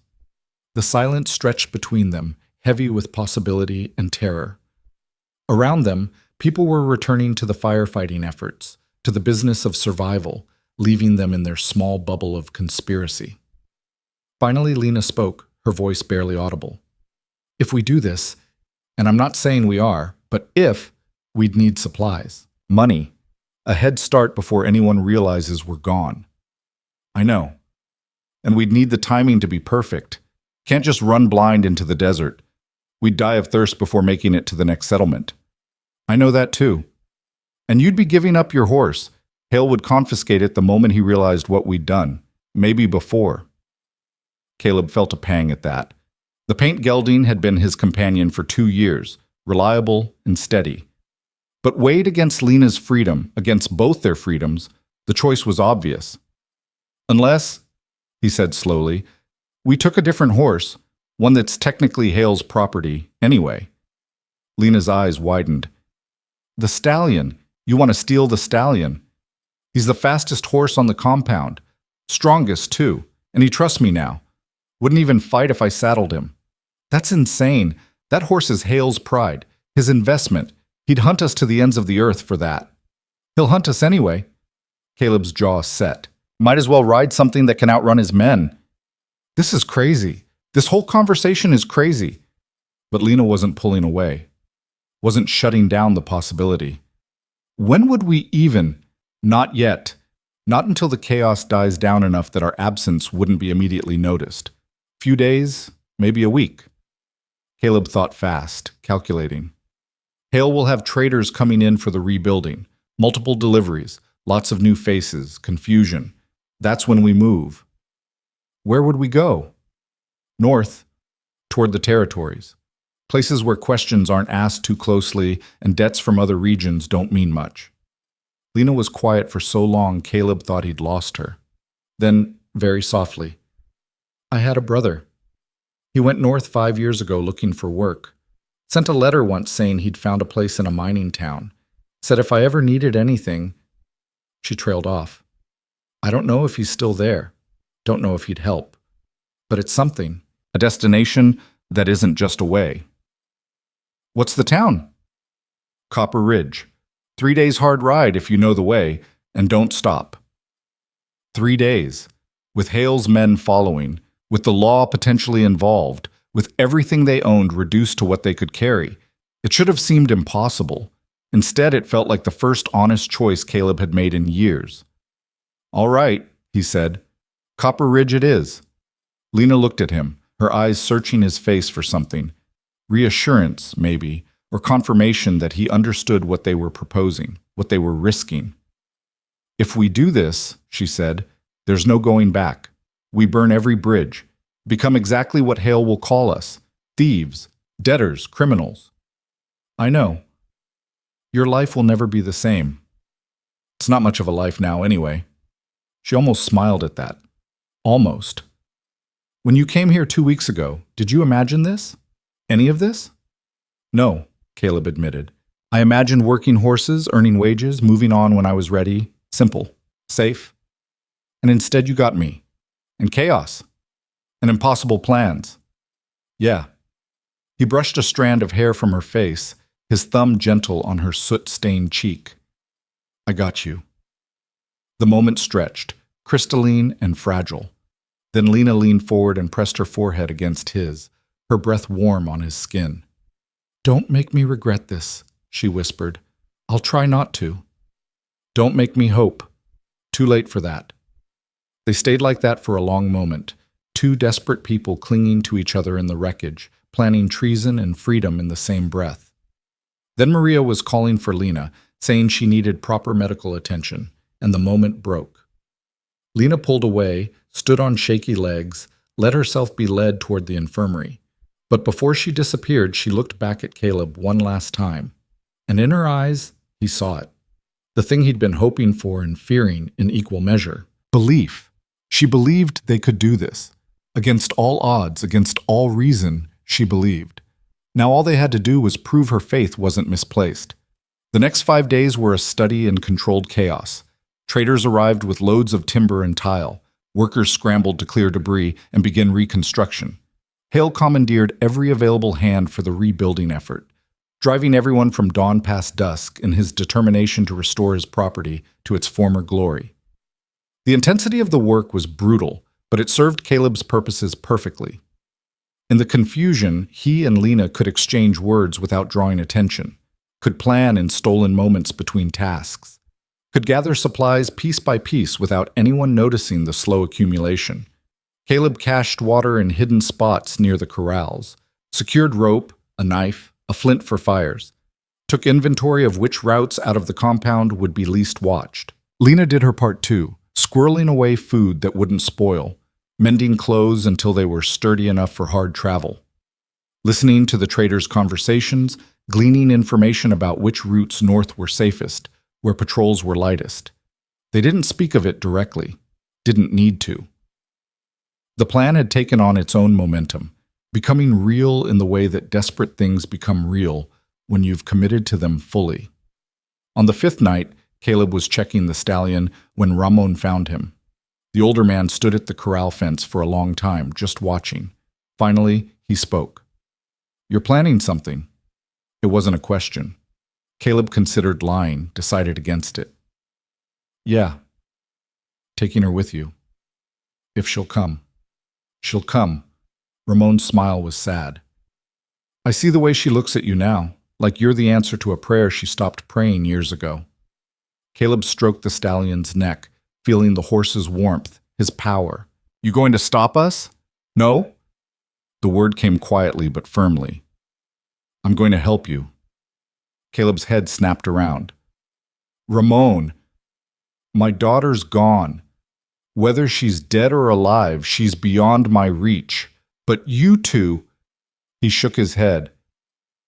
The silence stretched between them, heavy with possibility and terror. Around them, people were returning to the firefighting efforts, to the business of survival, leaving them in their small bubble of conspiracy. Finally, Lena spoke, her voice barely audible. If we do this, and I'm not saying we are, but if, we'd need supplies, money, a head start before anyone realizes we're gone. I know. And we'd need the timing to be perfect. Can't just run blind into the desert. We'd die of thirst before making it to the next settlement. I know that too. And you'd be giving up your horse. Hale would confiscate it the moment he realized what we'd done. Maybe before. Caleb felt a pang at that. The paint gelding had been his companion for 2 years, reliable and steady. But weighed against Lena's freedom, against both their freedoms, the choice was obvious. Unless, he said slowly, we took a different horse, one that's technically Hale's property anyway. Lena's eyes widened. The stallion. You want to steal the stallion. He's the fastest horse on the compound. Strongest, too. And he trusts me now. Wouldn't even fight if I saddled him. That's insane. That horse is Hale's pride, his investment. He'd hunt us to the ends of the earth for that. He'll hunt us anyway. Caleb's jaw set. Might as well ride something that can outrun his men. This is crazy. This whole conversation is crazy. But Lena wasn't pulling away. Wasn't shutting down the possibility. When would we even? Not yet. Not until the chaos dies down enough that our absence wouldn't be immediately noticed. Few days, maybe a week. Caleb thought fast, calculating. Hale will have traders coming in for the rebuilding. Multiple deliveries, lots of new faces, confusion. That's when we move. Where would we go? North, toward the territories. Places where questions aren't asked too closely and debts from other regions don't mean much. Lena was quiet for so long Caleb thought he'd lost her. Then, very softly, I had a brother. He went north 5 years ago looking for work. Sent a letter once saying he'd found a place in a mining town. Said if I ever needed anything. She trailed off. I don't know if he's still there. Don't know if he'd help. But it's something. A destination that isn't just a way. What's the town? Copper Ridge. 3 days hard ride if you know the way, and don't stop. 3 days, with Hale's men following, with the law potentially involved, with everything they owned reduced to what they could carry. It should have seemed impossible. Instead, it felt like the first honest choice Caleb had made in years. All right, he said. Copper Ridge it is. Lena looked at him, her eyes searching his face for something. Reassurance, maybe, or confirmation that he understood what they were proposing, what they were risking. If we do this, she said, there's no going back. We burn every bridge, become exactly what Hale will call us, thieves, debtors, criminals. I know. Your life will never be the same. It's not much of a life now anyway. She almost smiled at that. Almost. When you came here 2 weeks ago, did you imagine this? Any of this? No, Caleb admitted. I imagined working horses, earning wages, moving on when I was ready. Simple. Safe. And instead you got me. And chaos. And impossible plans. Yeah. He brushed a strand of hair from her face, his thumb gentle on her soot-stained cheek. I got you. The moment stretched, crystalline and fragile. Then Lena leaned forward and pressed her forehead against his, her breath warm on his skin. Don't make me regret this, she whispered. I'll try not to. Don't make me hope. Too late for that. They stayed like that for a long moment, two desperate people clinging to each other in the wreckage, planning treason and freedom in the same breath. Then Maria was calling for Lena, saying she needed proper medical attention, and the moment broke. Lena pulled away, stood on shaky legs, let herself be led toward the infirmary. But before she disappeared, she looked back at Caleb one last time. And in her eyes, he saw it. The thing he'd been hoping for and fearing in equal measure. Belief. She believed they could do this. Against all odds, against all reason, she believed. Now all they had to do was prove her faith wasn't misplaced. The next 5 days were a study in controlled chaos. Traders arrived with loads of timber and tile. Workers scrambled to clear debris and begin reconstruction. Hale commandeered every available hand for the rebuilding effort, driving everyone from dawn past dusk in his determination to restore his property to its former glory. The intensity of the work was brutal, but it served Caleb's purposes perfectly. In the confusion, he and Lena could exchange words without drawing attention, could plan in stolen moments between tasks, could gather supplies piece by piece without anyone noticing the slow accumulation. Caleb cached water in hidden spots near the corrals, secured rope, a knife, a flint for fires, took inventory of which routes out of the compound would be least watched. Lena did her part too, squirreling away food that wouldn't spoil, mending clothes until they were sturdy enough for hard travel, listening to the traders' conversations, gleaning information about which routes north were safest, where patrols were lightest. They didn't speak of it directly, didn't need to. The plan had taken on its own momentum, becoming real in the way that desperate things become real when you've committed to them fully. On the fifth night, Caleb was checking the stallion when Ramon found him. The older man stood at the corral fence for a long time, just watching. Finally, he spoke. "You're planning something." It wasn't a question. Caleb considered lying, decided against it. "Yeah. Taking her with you. If she'll come." "She'll come." Ramon's smile was sad. "I see the way she looks at you now, like you're the answer to a prayer she stopped praying years ago." Caleb stroked the stallion's neck, feeling the horse's warmth, his power. "You going to stop us?" "No." The word came quietly but firmly. "I'm going to help you." Caleb's head snapped around. "Ramon, my daughter's gone. Whether she's dead or alive, she's beyond my reach. But you two—" He shook his head.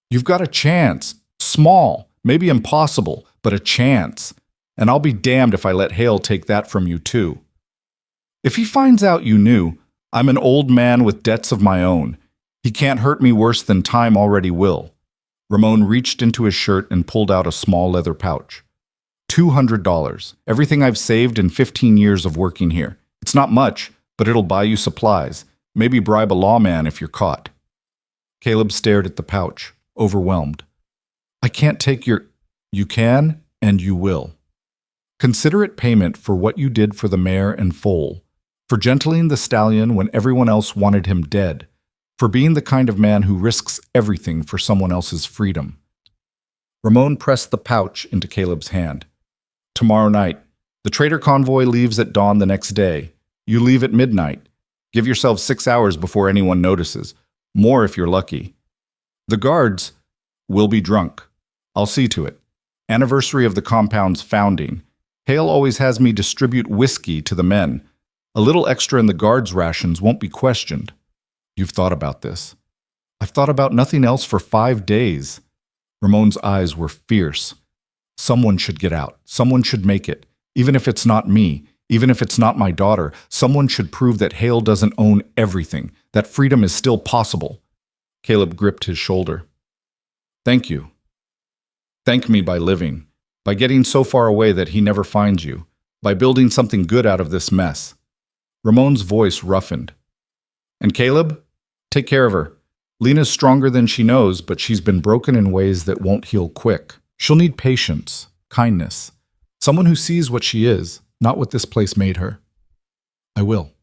"You've got a chance. Small, maybe impossible, but a chance. And I'll be damned if I let Hale take that from you too. If he finds out you knew, I'm an old man with debts of my own. He can't hurt me worse than time already will." Ramon reached into his shirt and pulled out a small leather pouch. $200. Everything I've saved in 15 years of working here. It's not much, but it'll buy you supplies. Maybe bribe a lawman if you're caught. Caleb stared at the pouch, overwhelmed. "I can't take your—" "You can, and you will. Consider it payment for what you did for the mare and foal, for gentling the stallion when everyone else wanted him dead, for being the kind of man who risks everything for someone else's freedom." Ramon pressed the pouch into Caleb's hand. "Tomorrow night. The trader convoy leaves at dawn the next day. You leave at midnight. Give yourself 6 hours before anyone notices. More if you're lucky. The guards will be drunk. I'll see to it. Anniversary of the compound's founding. Hale always has me distribute whiskey to the men. A little extra in the guards' rations won't be questioned." "You've thought about this." "I've thought about nothing else for 5 days." Ramon's eyes were fierce. "Someone should get out. Someone should make it. Even if it's not me, even if it's not my daughter, someone should prove that Hale doesn't own everything, that freedom is still possible." Caleb gripped his shoulder. "Thank you. Thank me by living, by getting so far away that he never finds you, by building something good out of this mess." Ramon's voice roughened. "And Caleb, take care of her. Lena's stronger than she knows, but she's been broken in ways that won't heal quick. She'll need patience, kindness, someone who sees what she is, not what this place made her." "I will."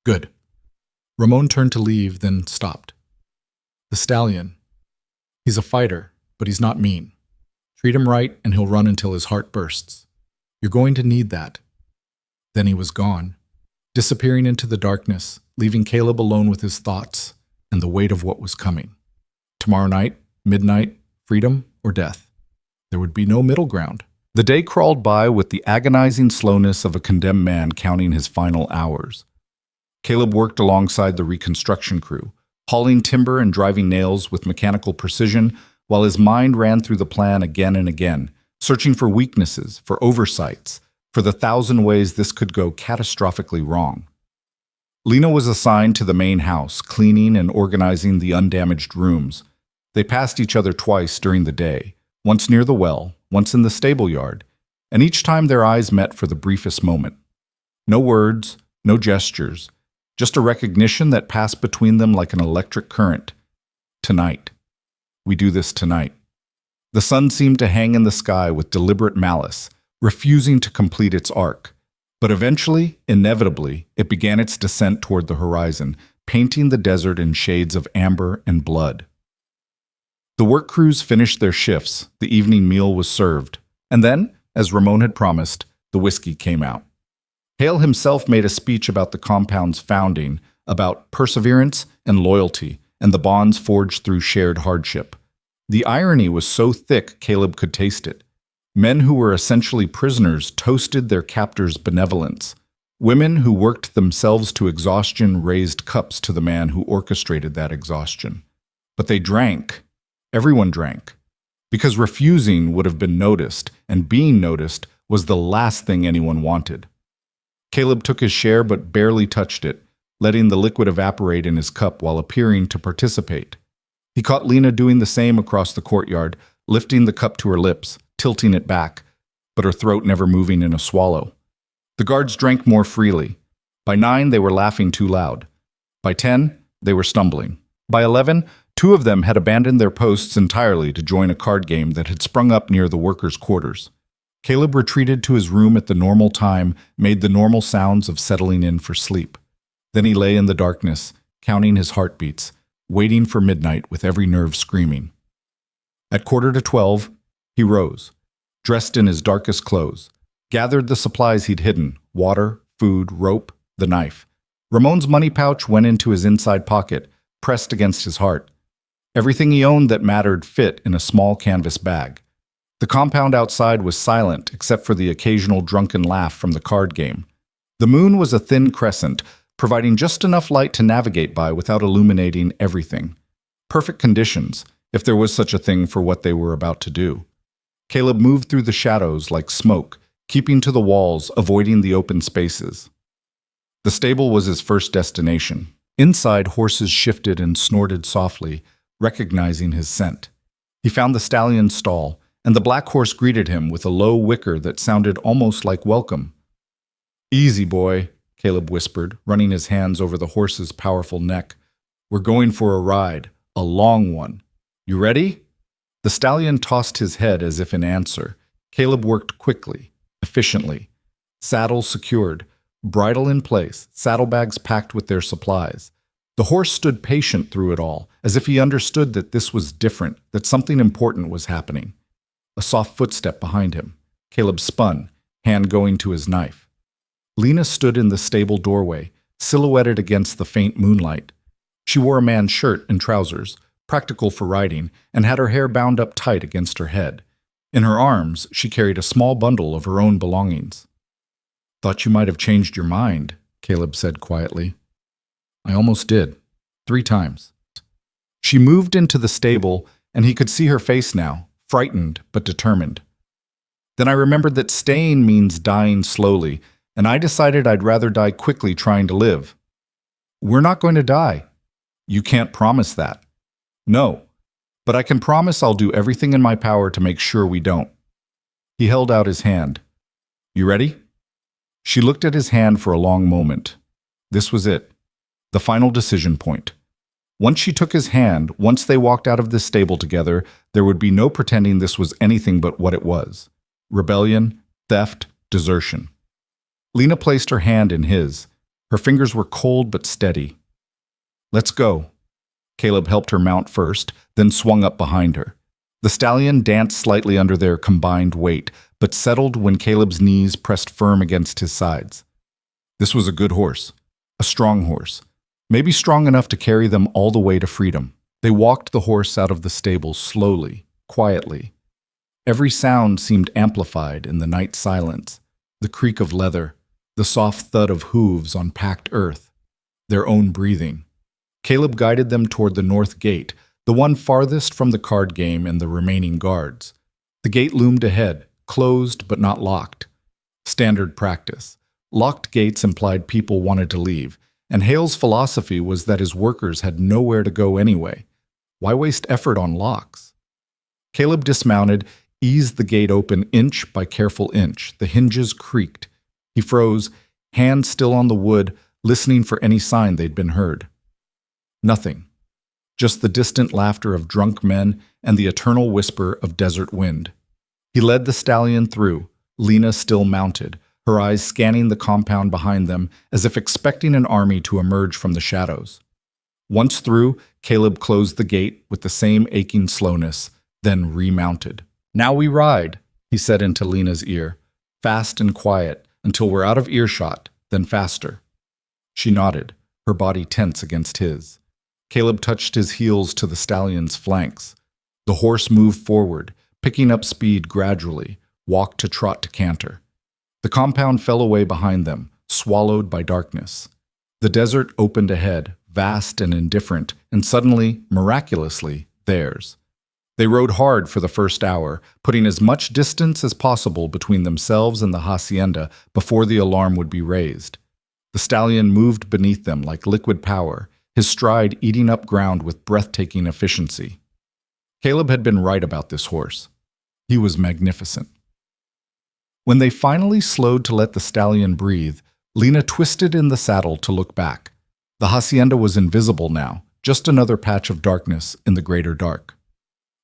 "Good." Ramon turned to leave, then stopped. "The stallion. He's a fighter, but he's not mean. Treat him right, and he'll run until his heart bursts. You're going to need that." Then he was gone, disappearing into the darkness, leaving Caleb alone with his thoughts and the weight of what was coming. Tomorrow night, midnight, freedom or death. There would be no middle ground. The day crawled by with the agonizing slowness of a condemned man counting his final hours. Caleb worked alongside the reconstruction crew, hauling timber and driving nails with mechanical precision, while his mind ran through the plan again and again, searching for weaknesses, for oversights, for the 1,000 ways this could go catastrophically wrong. Lena was assigned to the main house, cleaning and organizing the undamaged rooms. They passed each other twice during the day, once near the well, once in the stable yard, and each time their eyes met for the briefest moment. No words, no gestures, just a recognition that passed between them like an electric current. Tonight. We do this tonight. The sun seemed to hang in the sky with deliberate malice, refusing to complete its arc. But eventually, inevitably, it began its descent toward the horizon, painting the desert in shades of amber and blood. The work crews finished their shifts, the evening meal was served, and then, as Ramon had promised, the whiskey came out. Hale himself made a speech about the compound's founding, about perseverance and loyalty, and the bonds forged through shared hardship. The irony was so thick Caleb could taste it. Men who were essentially prisoners toasted their captors' benevolence. Women who worked themselves to exhaustion raised cups to the man who orchestrated that exhaustion. But they drank. Everyone drank. Because refusing would have been noticed, and being noticed was the last thing anyone wanted. Caleb took his share but barely touched it, letting the liquid evaporate in his cup while appearing to participate. He caught Lena doing the same across the courtyard, lifting the cup to her lips, tilting it back, but her throat never moving in a swallow. The guards drank more freely. By 9, they were laughing too loud. By 10, they were stumbling. By 11, 2 of them had abandoned their posts entirely to join a card game that had sprung up near the workers' quarters. Caleb retreated to his room at the normal time, made the normal sounds of settling in for sleep. Then he lay in the darkness, counting his heartbeats, waiting for midnight with every nerve screaming. At 11:45, he rose, dressed in his darkest clothes, gathered the supplies he'd hidden, water, food, rope, the knife. Ramon's money pouch went into his inside pocket, pressed against his heart. Everything he owned that mattered fit in a small canvas bag. The compound outside was silent except for the occasional drunken laugh from the card game. The moon was a thin crescent, providing just enough light to navigate by without illuminating everything. Perfect conditions, if there was such a thing for what they were about to do. Caleb moved through the shadows like smoke, keeping to the walls, avoiding the open spaces. The stable was his first destination. Inside, horses shifted and snorted softly, recognizing his scent. He found the stallion's stall, and the black horse greeted him with a low whicker that sounded almost like welcome. "Easy, boy," Caleb whispered, running his hands over the horse's powerful neck. "We're going for a ride, a long one. You ready?" The stallion tossed his head as if in answer. Caleb worked quickly, efficiently. Saddle secured, bridle in place, saddlebags packed with their supplies. The horse stood patient through it all, as if he understood that this was different, that something important was happening. A soft footstep behind him. Caleb spun, hand going to his knife. Lena stood in the stable doorway, silhouetted against the faint moonlight. She wore a man's shirt and trousers, practical for riding, and had her hair bound up tight against her head. In her arms, she carried a small bundle of her own belongings. "Thought you might have changed your mind," Caleb said quietly. "I almost did. 3 times. She moved into the stable, and he could see her face now, frightened but determined. Then I remembered that staying means dying slowly, and I decided I'd rather die quickly trying to live. "We're not going to die." "You can't promise that." "No, but I can promise I'll do everything in my power to make sure we don't." He held out his hand. "You ready?" She looked at his hand for a long moment. This was it, the final decision point. Once she took his hand, once they walked out of the stable together, there would be no pretending this was anything but what it was. Rebellion, theft, desertion. Lena placed her hand in his. Her fingers were cold but steady. "Let's go." Caleb helped her mount first, then swung up behind her. The stallion danced slightly under their combined weight, but settled when Caleb's knees pressed firm against his sides. This was a good horse, a strong horse, maybe strong enough to carry them all the way to freedom. They walked the horse out of the stable slowly, quietly. Every sound seemed amplified in the night silence, the creak of leather, the soft thud of hooves on packed earth, their own breathing. Caleb guided them toward the north gate, the one farthest from the card game and the remaining guards. The gate loomed ahead, closed but not locked. Standard practice. Locked gates implied people wanted to leave, and Hale's philosophy was that his workers had nowhere to go anyway. Why waste effort on locks? Caleb dismounted, eased the gate open inch by careful inch. The hinges creaked. He froze, hands still on the wood, listening for any sign they'd been heard. Nothing. Just the distant laughter of drunk men and the eternal whisper of desert wind. He led the stallion through, Lena still mounted, her eyes scanning the compound behind them as if expecting an army to emerge from the shadows. Once through, Caleb closed the gate with the same aching slowness, then remounted. "Now we ride," he said into Lena's ear, "fast and quiet, until we're out of earshot, then faster." She nodded, her body tense against his. Caleb touched his heels to the stallion's flanks. The horse moved forward, picking up speed gradually, walk to trot to canter. The compound fell away behind them, swallowed by darkness. The desert opened ahead, vast and indifferent, and suddenly, miraculously, theirs. They rode hard for the first hour, putting as much distance as possible between themselves and the hacienda before the alarm would be raised. The stallion moved beneath them like liquid power, his stride eating up ground with breathtaking efficiency. Caleb had been right about this horse. He was magnificent. When they finally slowed to let the stallion breathe, Lena twisted in the saddle to look back. The hacienda was invisible now, just another patch of darkness in the greater dark.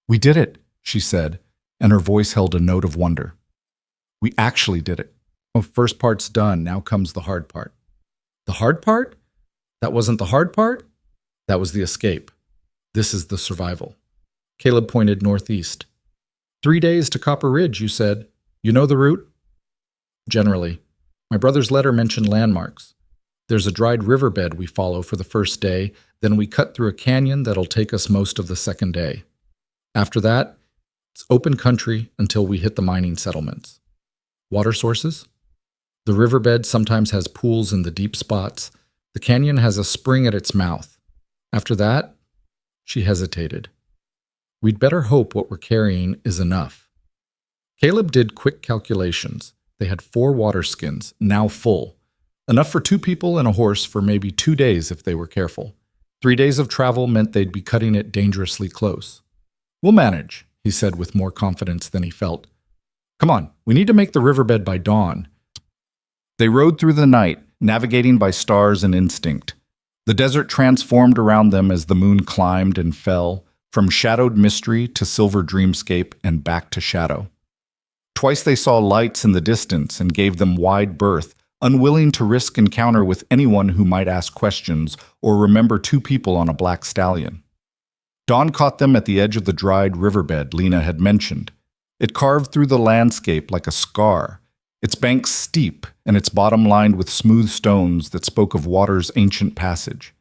"We did it," she said, and her voice held a note of wonder. "We actually did it. Oh, first part's done, now comes the hard part." "The hard part? That wasn't the hard part?" "That was the escape. This is the survival." Caleb pointed northeast. 3 days to Copper Ridge, you said. You know the route?" "Generally. My brother's letter mentioned landmarks. There's a dried riverbed we follow for the first day, then we cut through a canyon that'll take us most of the second day. After that, it's open country until we hit the mining settlements." "Water sources?" "The riverbed sometimes has pools in the deep spots. The canyon has a spring at its mouth. After that," she hesitated, "we'd better hope what we're carrying is enough." Caleb did quick calculations. They had 4 water skins, now full. Enough for 2 people and a horse for maybe 2 days if they were careful. 3 days of travel meant they'd be cutting it dangerously close. "We'll manage," he said with more confidence than he felt. "Come on, we need to make the riverbed by dawn." They rode through the night, navigating by stars and instinct. The desert transformed around them as the moon climbed and fell, from shadowed mystery to silver dreamscape and back to shadow. Twice they saw lights in the distance and gave them wide berth, unwilling to risk encounter with anyone who might ask questions or remember 2 people on a black stallion. Dawn caught them at the edge of the dried riverbed Lena had mentioned. It carved through the landscape like a scar, its banks steep and its bottom lined with smooth stones that spoke of water's ancient passage.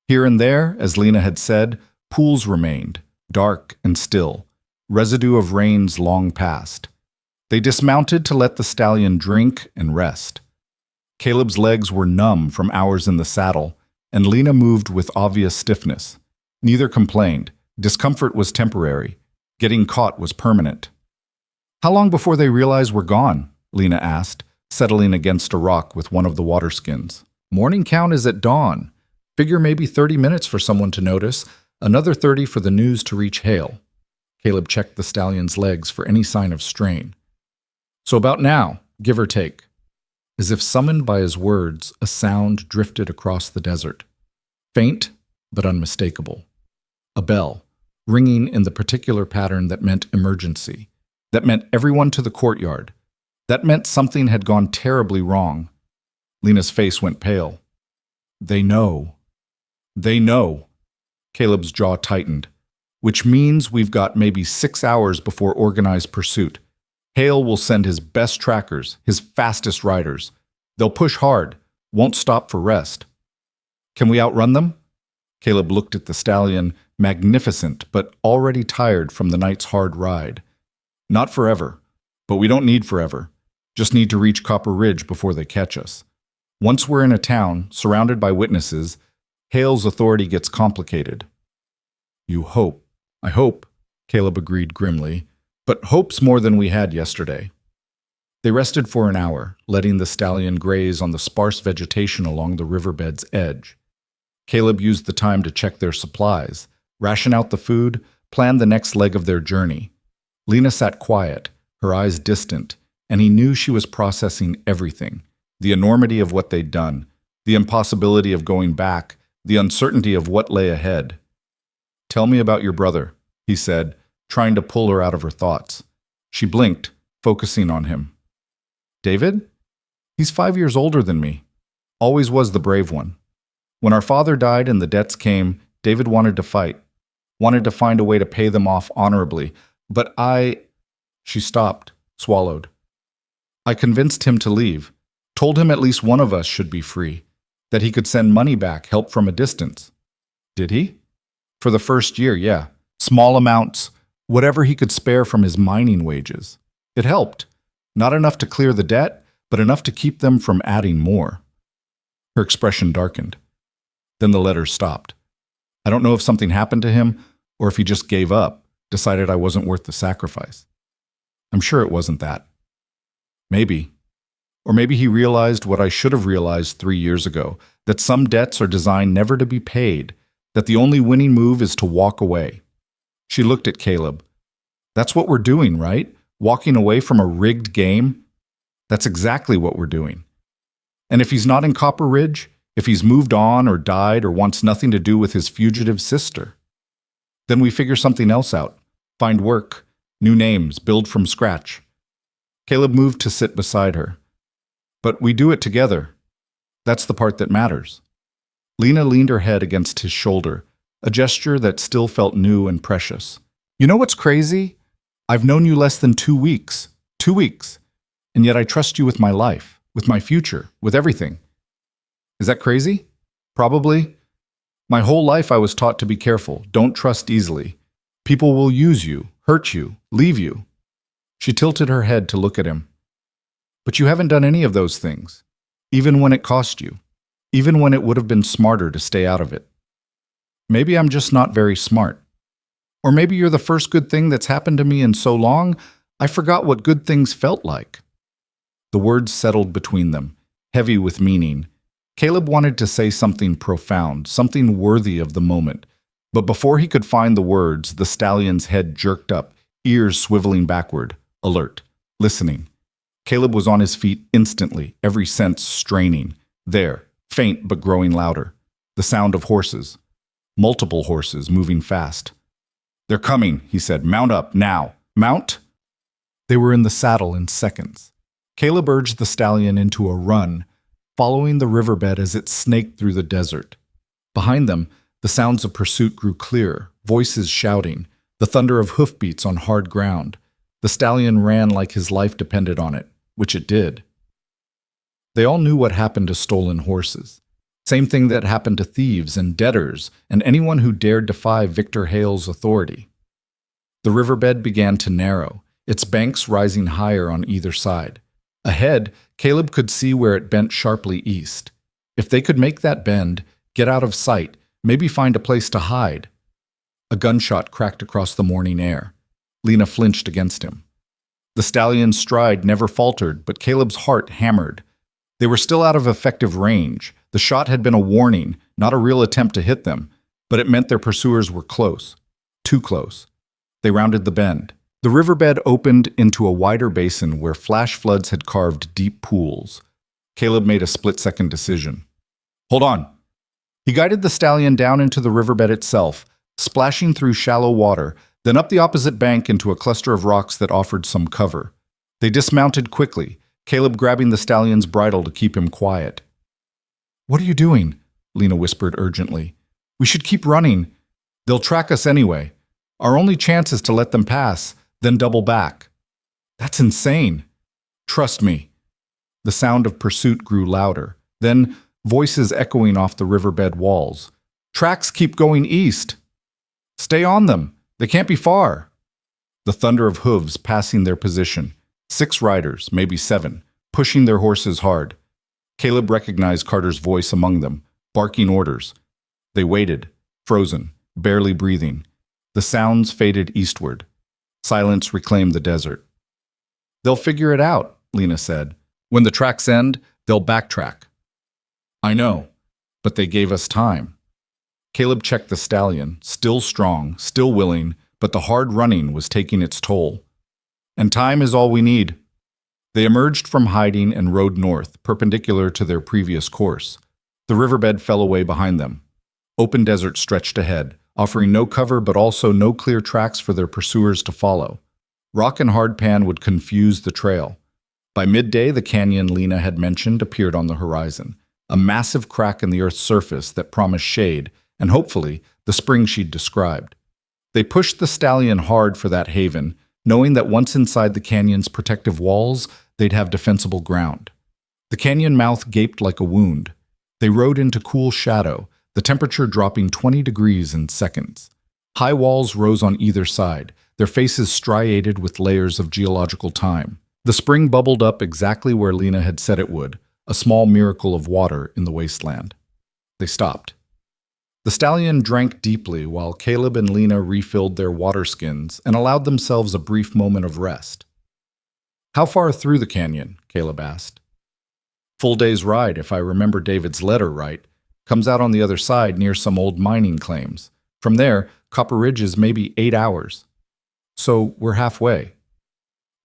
Here and there, as Lena had said, pools remained, dark and still, residue of rains long past. They dismounted to let the stallion drink and rest. Caleb's legs were numb from hours in the saddle, and Lena moved with obvious stiffness. Neither complained. Discomfort was temporary. Getting caught was permanent. "How long before they realize we're gone?" Lena asked, settling against a rock with one of the water skins. "Morning count is at dawn. Figure maybe 30 minutes for someone to notice, another 30 for the news to reach Hale." Caleb checked the stallion's legs for any sign of strain. "So about now, give or take." As if summoned by his words, a sound drifted across the desert. Faint, but unmistakable. A bell, ringing in the particular pattern that meant emergency, that meant everyone to the courtyard, that meant something had gone terribly wrong. Lena's face went pale. "They know. They know." Caleb's jaw tightened. "Which means we've got maybe 6 hours before organized pursuit. Hale will send his best trackers, his fastest riders. They'll push hard, won't stop for rest. Can we outrun them?" Caleb looked at the stallion, magnificent but already tired from the night's hard ride. "Not forever, but we don't need forever. Just need to reach Copper Ridge before they catch us. Once we're in a town, surrounded by witnesses, Hale's authority gets complicated." "You hope." "I hope," Caleb agreed grimly, "but hope's more than we had yesterday." They rested for an hour, letting the stallion graze on the sparse vegetation along the riverbed's edge. Caleb used the time to check their supplies, ration out the food, plan the next leg of their journey. Lena sat quiet, her eyes distant, and he knew she was processing everything, the enormity of what they'd done, the impossibility of going back, the uncertainty of what lay ahead. "Tell me about your brother," he said, trying to pull her out of her thoughts. She blinked, focusing on him. "David? He's 5 years older than me. Always was the brave one. When our father died and the debts came, David wanted to fight, wanted to find a way to pay them off honorably. But She stopped, swallowed. "I convinced him to leave, told him at least one of us should be free, that he could send money back, help from a distance." "Did he?" "For the first year, yeah. Small amounts, whatever he could spare from his mining wages. It helped. Not enough to clear the debt, but enough to keep them from adding more." Her expression darkened. Then the letters stopped. "I don't know if something happened to him, or if he just gave up. decided I wasn't worth the sacrifice. I'm sure it wasn't that. Maybe. Or maybe he realized what I should have realized 3 years ago, that some debts are designed never to be paid, that the only winning move is to walk away. She looked at Caleb. That's what we're doing, right? Walking away from a rigged game? That's exactly what we're doing. And if he's not in Copper Ridge, if he's moved on or died or wants nothing to do with his fugitive sister, then we figure something else out. Find work, new names, build from scratch. Caleb moved to sit beside her. But we do it together. That's the part that matters. Lena leaned her head against his shoulder, a gesture that still felt new and precious. You know what's crazy? I've known you less than 2 weeks. 2 weeks. And yet I trust you with my life, with my future, with everything. Is that crazy? Probably. My whole life I was taught to be careful, don't trust easily. People will use you, hurt you, leave you. She tilted her head to look at him. But you haven't done any of those things, even when it cost you, even when it would have been smarter to stay out of it. Maybe I'm just not very smart. Or maybe you're the first good thing that's happened to me in so long, I forgot what good things felt like. The words settled between them, heavy with meaning. Caleb wanted to say something profound, something worthy of the moment. But before he could find the words, the stallion's head jerked up, ears swiveling backward, alert, listening. Caleb was on his feet instantly, every sense straining. There, faint but growing louder. The sound of horses. Multiple horses moving fast. They're coming, he said. Mount up, now. Mount? They were in the saddle in seconds. Caleb urged the stallion into a run, following the riverbed as it snaked through the desert. Behind them, the sounds of pursuit grew clear, voices shouting, the thunder of hoofbeats on hard ground. The stallion ran like his life depended on it, which it did. They all knew what happened to stolen horses. Same thing that happened to thieves and debtors and anyone who dared defy Victor Hale's authority. The riverbed began to narrow, its banks rising higher on either side. Ahead, Caleb could see where it bent sharply east. If they could make that bend, get out of sight, maybe find a place to hide. A gunshot cracked across the morning air. Lena flinched against him. The stallion's stride never faltered, but Caleb's heart hammered. They were still out of effective range. The shot had been a warning, not a real attempt to hit them, but it meant their pursuers were close. Too close. They rounded the bend. The riverbed opened into a wider basin where flash floods had carved deep pools. Caleb made a split-second decision. Hold on. He guided the stallion down into the riverbed itself, splashing through shallow water, then up the opposite bank into a cluster of rocks that offered some cover. They dismounted quickly, Caleb grabbing the stallion's bridle to keep him quiet. What are you doing? Lena whispered urgently. We should keep running. They'll track us anyway. Our only chance is to let them pass, then double back. That's insane. Trust me. The sound of pursuit grew louder, then voices echoing off the riverbed walls. Tracks keep going east. Stay on them. They can't be far. The thunder of hooves passing their position. 6 riders, maybe 7, pushing their horses hard. Caleb recognized Carter's voice among them, barking orders. They waited, frozen, barely breathing. The sounds faded eastward. Silence reclaimed the desert. They'll figure it out, Lena said. When the tracks end, they'll backtrack. I know, but they gave us time. Caleb checked the stallion, still strong, still willing, but the hard running was taking its toll. And time is all we need. They emerged from hiding and rode north, perpendicular to their previous course. The riverbed fell away behind them. Open desert stretched ahead, offering no cover but also no clear tracks for their pursuers to follow. Rock and hardpan would confuse the trail. By midday, the canyon Lena had mentioned appeared on the horizon, a massive crack in the earth's surface that promised shade, and hopefully, the spring she'd described. They pushed the stallion hard for that haven, knowing that once inside the canyon's protective walls, they'd have defensible ground. The canyon mouth gaped like a wound. They rode into cool shadow, the temperature dropping 20 degrees in seconds. High walls rose on either side, their faces striated with layers of geological time. The spring bubbled up exactly where Lena had said it would, a small miracle of water in the wasteland. They stopped. The stallion drank deeply while Caleb and Lena refilled their water skins and allowed themselves a brief moment of rest. "How far through the canyon?" Caleb asked. "Full day's ride, if I remember David's letter right. Comes out on the other side near some old mining claims. From there, Copper Ridge is maybe 8 hours. So we're halfway."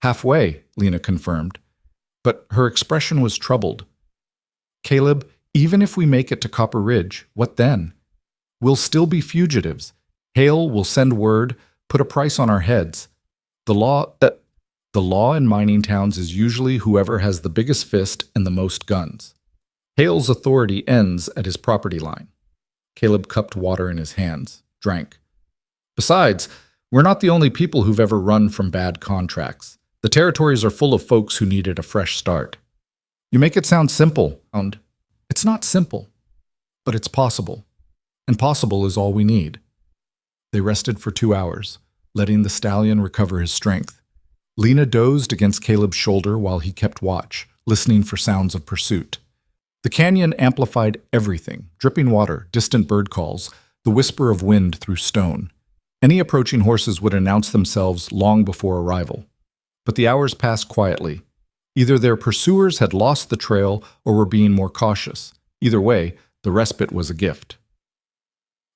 "Halfway," Lena confirmed, but her expression was troubled. "Caleb, even if we make it to Copper Ridge, what then? We'll still be fugitives. Hale will send word, put a price on our heads. The law in mining towns is usually whoever has the biggest fist and the most guns. Hale's authority ends at his property line." Caleb cupped water in his hands, drank. "Besides, we're not the only people who've ever run from bad contracts. The territories are full of folks who needed a fresh start." "You make it sound simple." "It's not simple, but it's possible. And possible is all we need." They rested for 2 hours, letting the stallion recover his strength. Lena dozed against Caleb's shoulder while he kept watch, listening for sounds of pursuit. The canyon amplified everything: dripping water, distant bird calls, the whisper of wind through stone. Any approaching horses would announce themselves long before arrival. But the hours passed quietly. Either their pursuers had lost the trail or were being more cautious. Either way, the respite was a gift.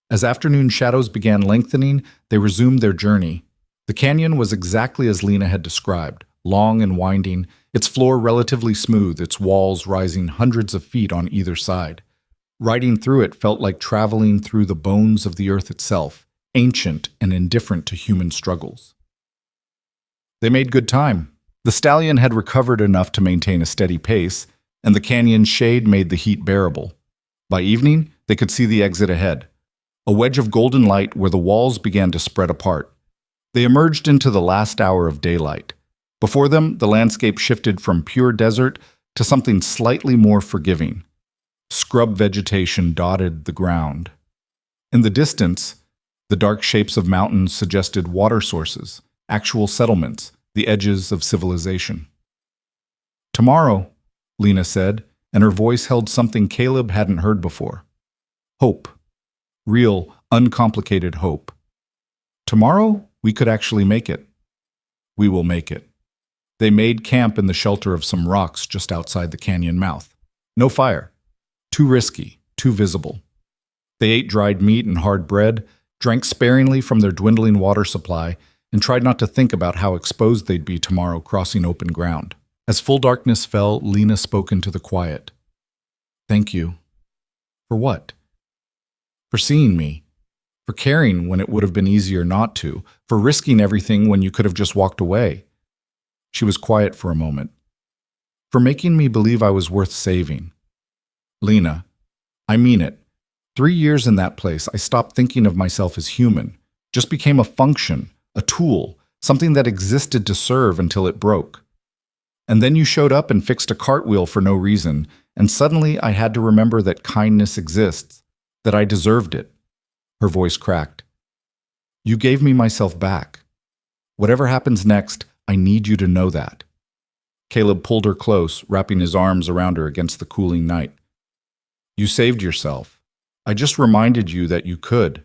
As afternoon shadows began lengthening, they resumed their journey. The canyon was exactly as Lena had described, long and winding, its floor relatively smooth, its walls rising hundreds of feet on either side. Riding through it felt like traveling through the bones of the earth itself, ancient and indifferent to human struggles. They made good time. The stallion had recovered enough to maintain a steady pace, and the canyon's shade made the heat bearable. By evening, they could see the exit ahead, a wedge of golden light where the walls began to spread apart. They emerged into the last hour of daylight. Before them, the landscape shifted from pure desert to something slightly more forgiving. Scrub vegetation dotted the ground. In the distance, the dark shapes of mountains suggested water sources, actual settlements, the edges of civilization. "Tomorrow," Lena said, and her voice held something Caleb hadn't heard before. Hope. Real, uncomplicated hope. "Tomorrow, we could actually make it. We will make it." They made camp in the shelter of some rocks just outside the canyon mouth. No fire. Too risky, too visible. They ate dried meat and hard bread, drank sparingly from their dwindling water supply, and tried not to think about how exposed they'd be tomorrow crossing open ground. As full darkness fell, Lena spoke into the quiet. "Thank you." "For what?" "For seeing me. For caring when it would have been easier not to. For risking everything when you could have just walked away." She was quiet for a moment. "For making me believe I was worth saving." "Lena, I mean it. 3 years in that place, I stopped thinking of myself as human. Just became a function, a tool, something that existed to serve until it broke. And then you showed up and fixed a cartwheel for no reason, and suddenly I had to remember that kindness exists, that I deserved it." Her voice cracked. "You gave me myself back. Whatever happens next, I need you to know that." Caleb pulled her close, wrapping his arms around her against the cooling night. "You saved yourself. I just reminded you that you could."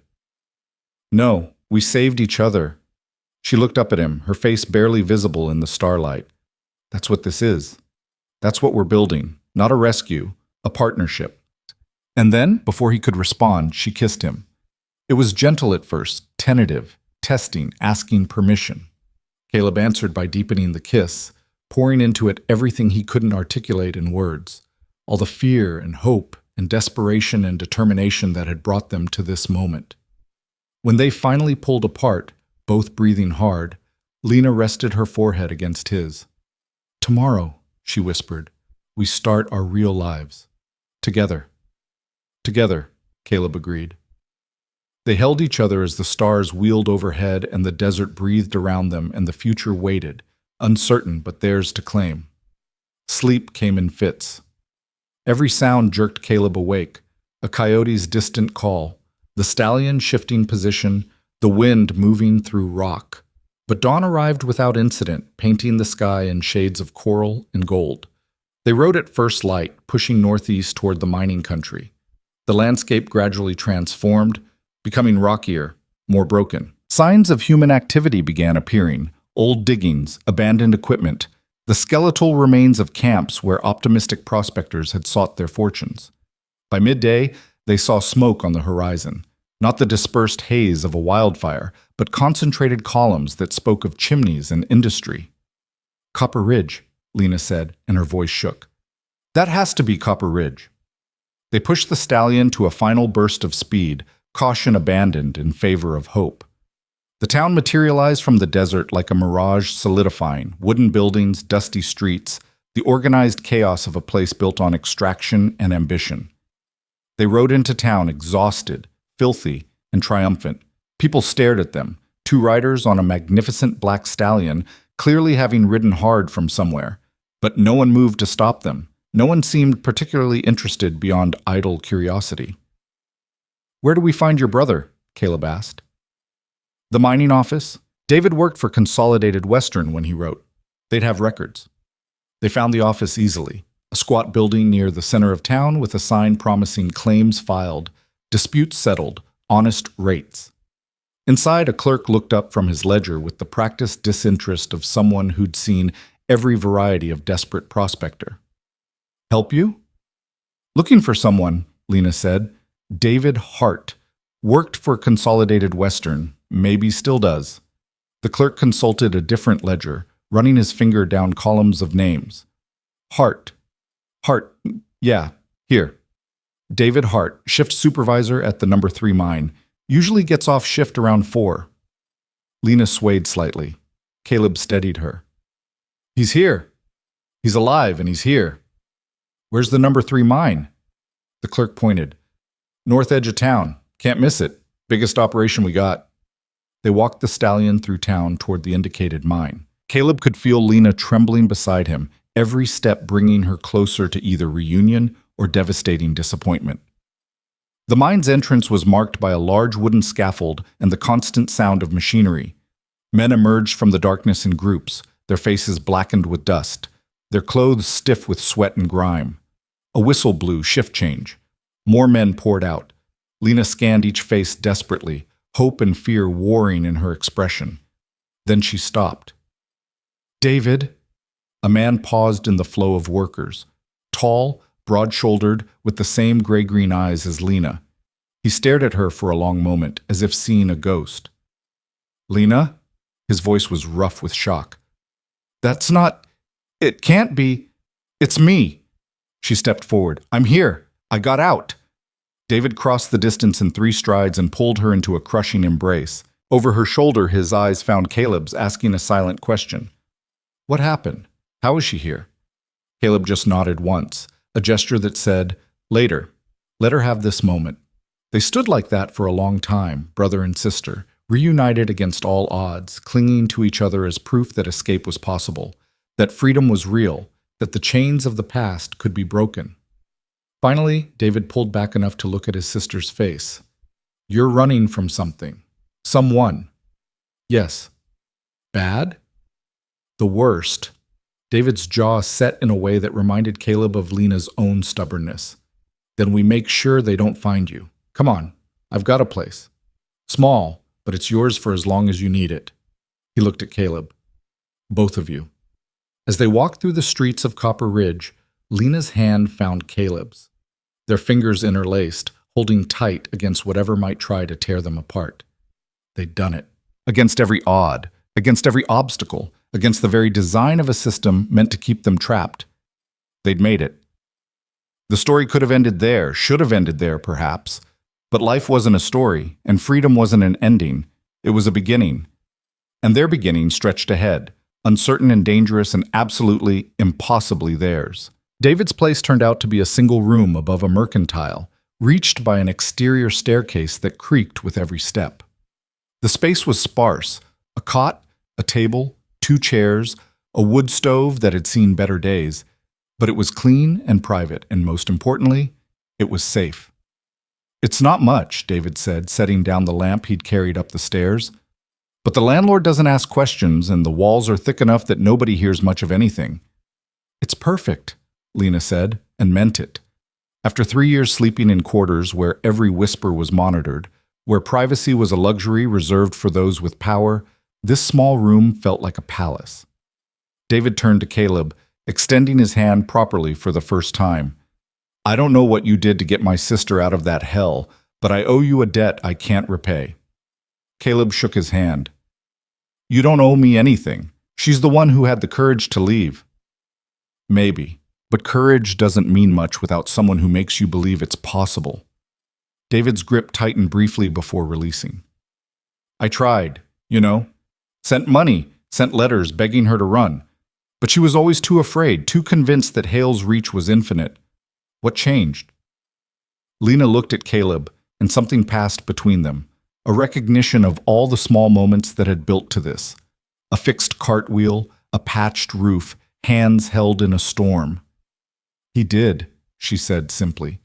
"No, we saved each other." She looked up at him, her face barely visible in the starlight. "That's what this is. That's what we're building. Not a rescue, a partnership." And then, before he could respond, she kissed him. It was gentle at first, tentative, testing, asking permission. Caleb answered by deepening the kiss, pouring into it everything he couldn't articulate in words, all the fear and hope and desperation and determination that had brought them to this moment. When they finally pulled apart, both breathing hard, Lena rested her forehead against his. "Tomorrow," she whispered, "we start our real lives. Together." "Together," Caleb agreed. They held each other as the stars wheeled overhead and the desert breathed around them and the future waited, uncertain but theirs to claim. Sleep came in fits. Every sound jerked Caleb awake, a coyote's distant call, the stallion shifting position, the wind moving through rock. But dawn arrived without incident, painting the sky in shades of coral and gold. They rode at first light, pushing northeast toward the mining country. The landscape gradually transformed, becoming rockier, more broken. Signs of human activity began appearing: old diggings, abandoned equipment, the skeletal remains of camps where optimistic prospectors had sought their fortunes. By midday, they saw smoke on the horizon, not the dispersed haze of a wildfire, but concentrated columns that spoke of chimneys and industry. "Copper Ridge," Lena said, and her voice shook. "That has to be Copper Ridge." They pushed the stallion to a final burst of speed, caution abandoned in favor of hope. The town materialized from the desert like a mirage solidifying, wooden buildings, dusty streets, the organized chaos of a place built on extraction and ambition. They rode into town exhausted, filthy, and triumphant. People stared at them, two riders on a magnificent black stallion, clearly having ridden hard from somewhere. But no one moved to stop them. No one seemed particularly interested beyond idle curiosity. "Where do we find your brother?" Caleb asked. "The mining office." David worked for Consolidated Western when he wrote. They'd have records. They found the office easily. A squat building near the center of town with a sign promising claims filed, disputes settled, honest rates. Inside, a clerk looked up from his ledger with the practiced disinterest of someone who'd seen every variety of desperate prospector. "Help you?" "Looking for someone," Lena said. "David Hart. Worked for Consolidated Western. Maybe still does." The clerk consulted a different ledger, running his finger down columns of names. "Hart. Hart. Yeah, here. David Hart, shift supervisor at the number 3 mine. Usually gets off shift around 4. Lena swayed slightly. Caleb steadied her. "He's here. He's alive and he's here." "Where's the number 3 mine?" The clerk pointed. "North edge of town. Can't miss it. Biggest operation we got." They walked the stallion through town toward the indicated mine. Caleb could feel Lena trembling beside him, every step bringing her closer to either reunion or devastating disappointment. The mine's entrance was marked by a large wooden scaffold and the constant sound of machinery. Men emerged from the darkness in groups, their faces blackened with dust, their clothes stiff with sweat and grime. A whistle blew, shift change. More men poured out. Lena scanned each face desperately, hope and fear warring in her expression. Then she stopped. "David." A man paused in the flow of workers. Tall, broad-shouldered, with the same gray-green eyes as Lena. He stared at her for a long moment, as if seeing a ghost. "Lena?" His voice was rough with shock. "That's not... It can't be... It's me." She stepped forward. "I'm here. I got out." David crossed the distance in 3 strides and pulled her into a crushing embrace. Over her shoulder, his eyes found Caleb's, asking a silent question. "What happened? How is she here?" Caleb just nodded once, a gesture that said, "Later. Let her have this moment." They stood like that for a long time, brother and sister, reunited against all odds, clinging to each other as proof that escape was possible, that freedom was real, that the chains of the past could be broken. Finally, David pulled back enough to look at his sister's face. "You're running from something. Someone." "Yes." "Bad?" "The worst." David's jaw set in a way that reminded Caleb of Lena's own stubbornness. "Then we make sure they don't find you. Come on, I've got a place. Small, but it's yours for as long as you need it." He looked at Caleb. "Both of you." As they walked through the streets of Copper Ridge, Lena's hand found Caleb's, their fingers interlaced, holding tight against whatever might try to tear them apart. They'd done it. Against every odd, against every obstacle, against the very design of a system meant to keep them trapped. They'd made it. The story could have ended there, should have ended there, perhaps. But life wasn't a story, and freedom wasn't an ending. It was a beginning. And their beginning stretched ahead, uncertain and dangerous and absolutely, impossibly theirs. David's place turned out to be a single room above a mercantile, reached by an exterior staircase that creaked with every step. The space was sparse: a cot, a table, 2 chairs, a wood stove that had seen better days. But it was clean and private, and most importantly, it was safe. "It's not much," David said, setting down the lamp he'd carried up the stairs. "But the landlord doesn't ask questions, and the walls are thick enough that nobody hears much of anything." "It's perfect," Lena said, and meant it. After 3 years sleeping in quarters where every whisper was monitored, where privacy was a luxury reserved for those with power, this small room felt like a palace. David turned to Caleb, extending his hand properly for the first time. I don't know what you did to get my sister out of that hell, but I owe you a debt I can't repay. Caleb shook his hand. You don't owe me anything. She's the one who had the courage to leave. Maybe, but courage doesn't mean much without someone who makes you believe it's possible. David's grip tightened briefly before releasing. I tried, sent money, sent letters begging her to run. But she was always too afraid, too convinced that Hale's reach was infinite. What changed? Lena looked at Caleb, and something passed between them, a recognition of all the small moments that had built to this. A fixed cartwheel, a patched roof, hands held in a storm. He did, she said simply.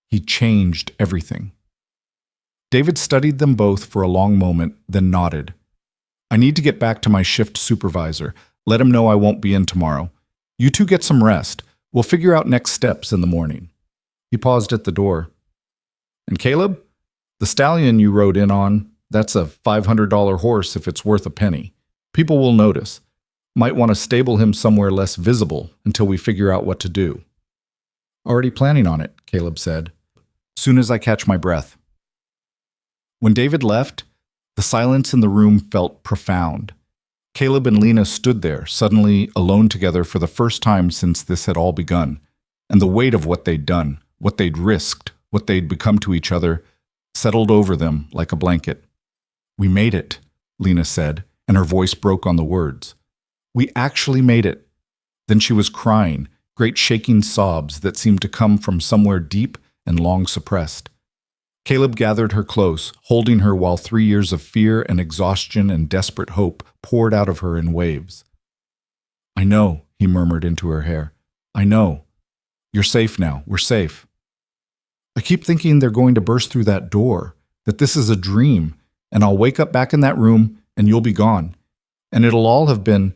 He changed everything. David studied them both for a long moment, then nodded. I need to get back to my shift supervisor. Let him know I won't be in tomorrow. You two get some rest. We'll figure out next steps in the morning. He paused at the door. And Caleb? The stallion you rode in on, that's a $500 horse if it's worth a penny. People will notice. Might want to stable him somewhere less visible until we figure out what to do. Already planning on it, Caleb said. Soon as I catch my breath. When David left, the silence in the room felt profound. Caleb and Lena stood there, suddenly alone together for the first time since this had all begun, and the weight of what they'd done, what they'd risked, what they'd become to each other, settled over them like a blanket. We made it, Lena said, and her voice broke on the words. We actually made it. Then she was crying, great shaking sobs that seemed to come from somewhere deep and long suppressed. Caleb gathered her close, holding her while 3 years of fear and exhaustion and desperate hope poured out of her in waves. I know, he murmured into her hair. I know. You're safe now. We're safe. I keep thinking they're going to burst through that door, that this is a dream, and I'll wake up back in that room and you'll be gone. And it'll all have been...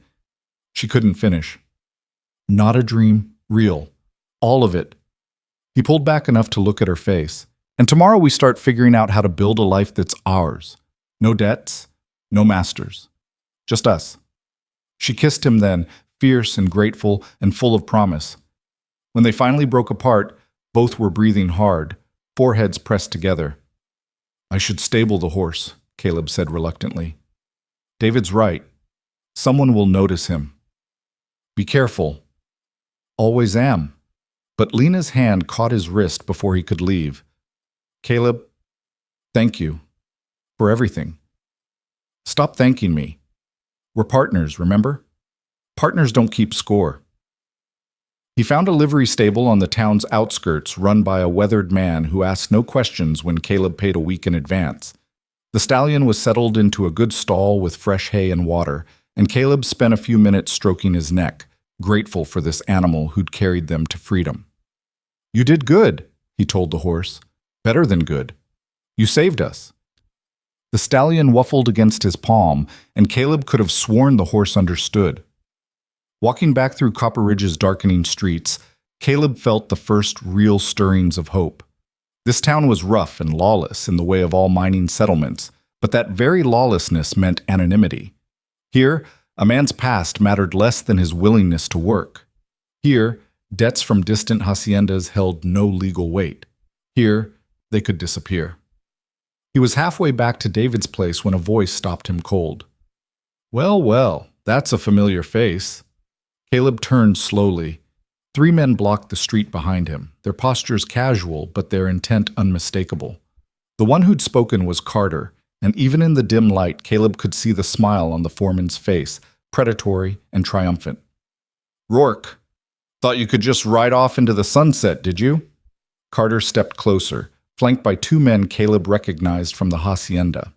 She couldn't finish. Not a dream, real. All of it. He pulled back enough to look at her face. And tomorrow we start figuring out how to build a life that's ours. No debts, no masters. Just us. She kissed him then, fierce and grateful and full of promise. When they finally broke apart, both were breathing hard, foreheads pressed together. I should stable the horse, Caleb said reluctantly. David's right. Someone will notice him. Be careful. Always am. But Lena's hand caught his wrist before he could leave. Caleb, thank you for everything. Stop thanking me. We're partners, remember? Partners don't keep score. He found a livery stable on the town's outskirts run by a weathered man who asked no questions when Caleb paid a week in advance. The stallion was settled into a good stall with fresh hay and water, and Caleb spent a few minutes stroking his neck, grateful for this animal who'd carried them to freedom. You did good, he told the horse. Better than good. You saved us. The stallion waffled against his palm, and Caleb could have sworn the horse understood. Walking back through Copper Ridge's darkening streets, Caleb felt the first real stirrings of hope. This town was rough and lawless in the way of all mining settlements, but that very lawlessness meant anonymity. Here, a man's past mattered less than his willingness to work. Here, debts from distant haciendas held no legal weight. Here, they could disappear. He was halfway back to David's place when a voice stopped him cold. Well, well, that's a familiar face. Caleb turned slowly. 3 men blocked the street behind him, their postures casual but their intent unmistakable. The one who'd spoken was Carter, and even in the dim light, Caleb could see the smile on the foreman's face, predatory and triumphant. Rourke, thought you could just ride off into the sunset, did you? Carter stepped closer, flanked by 2 men Caleb recognized from the hacienda.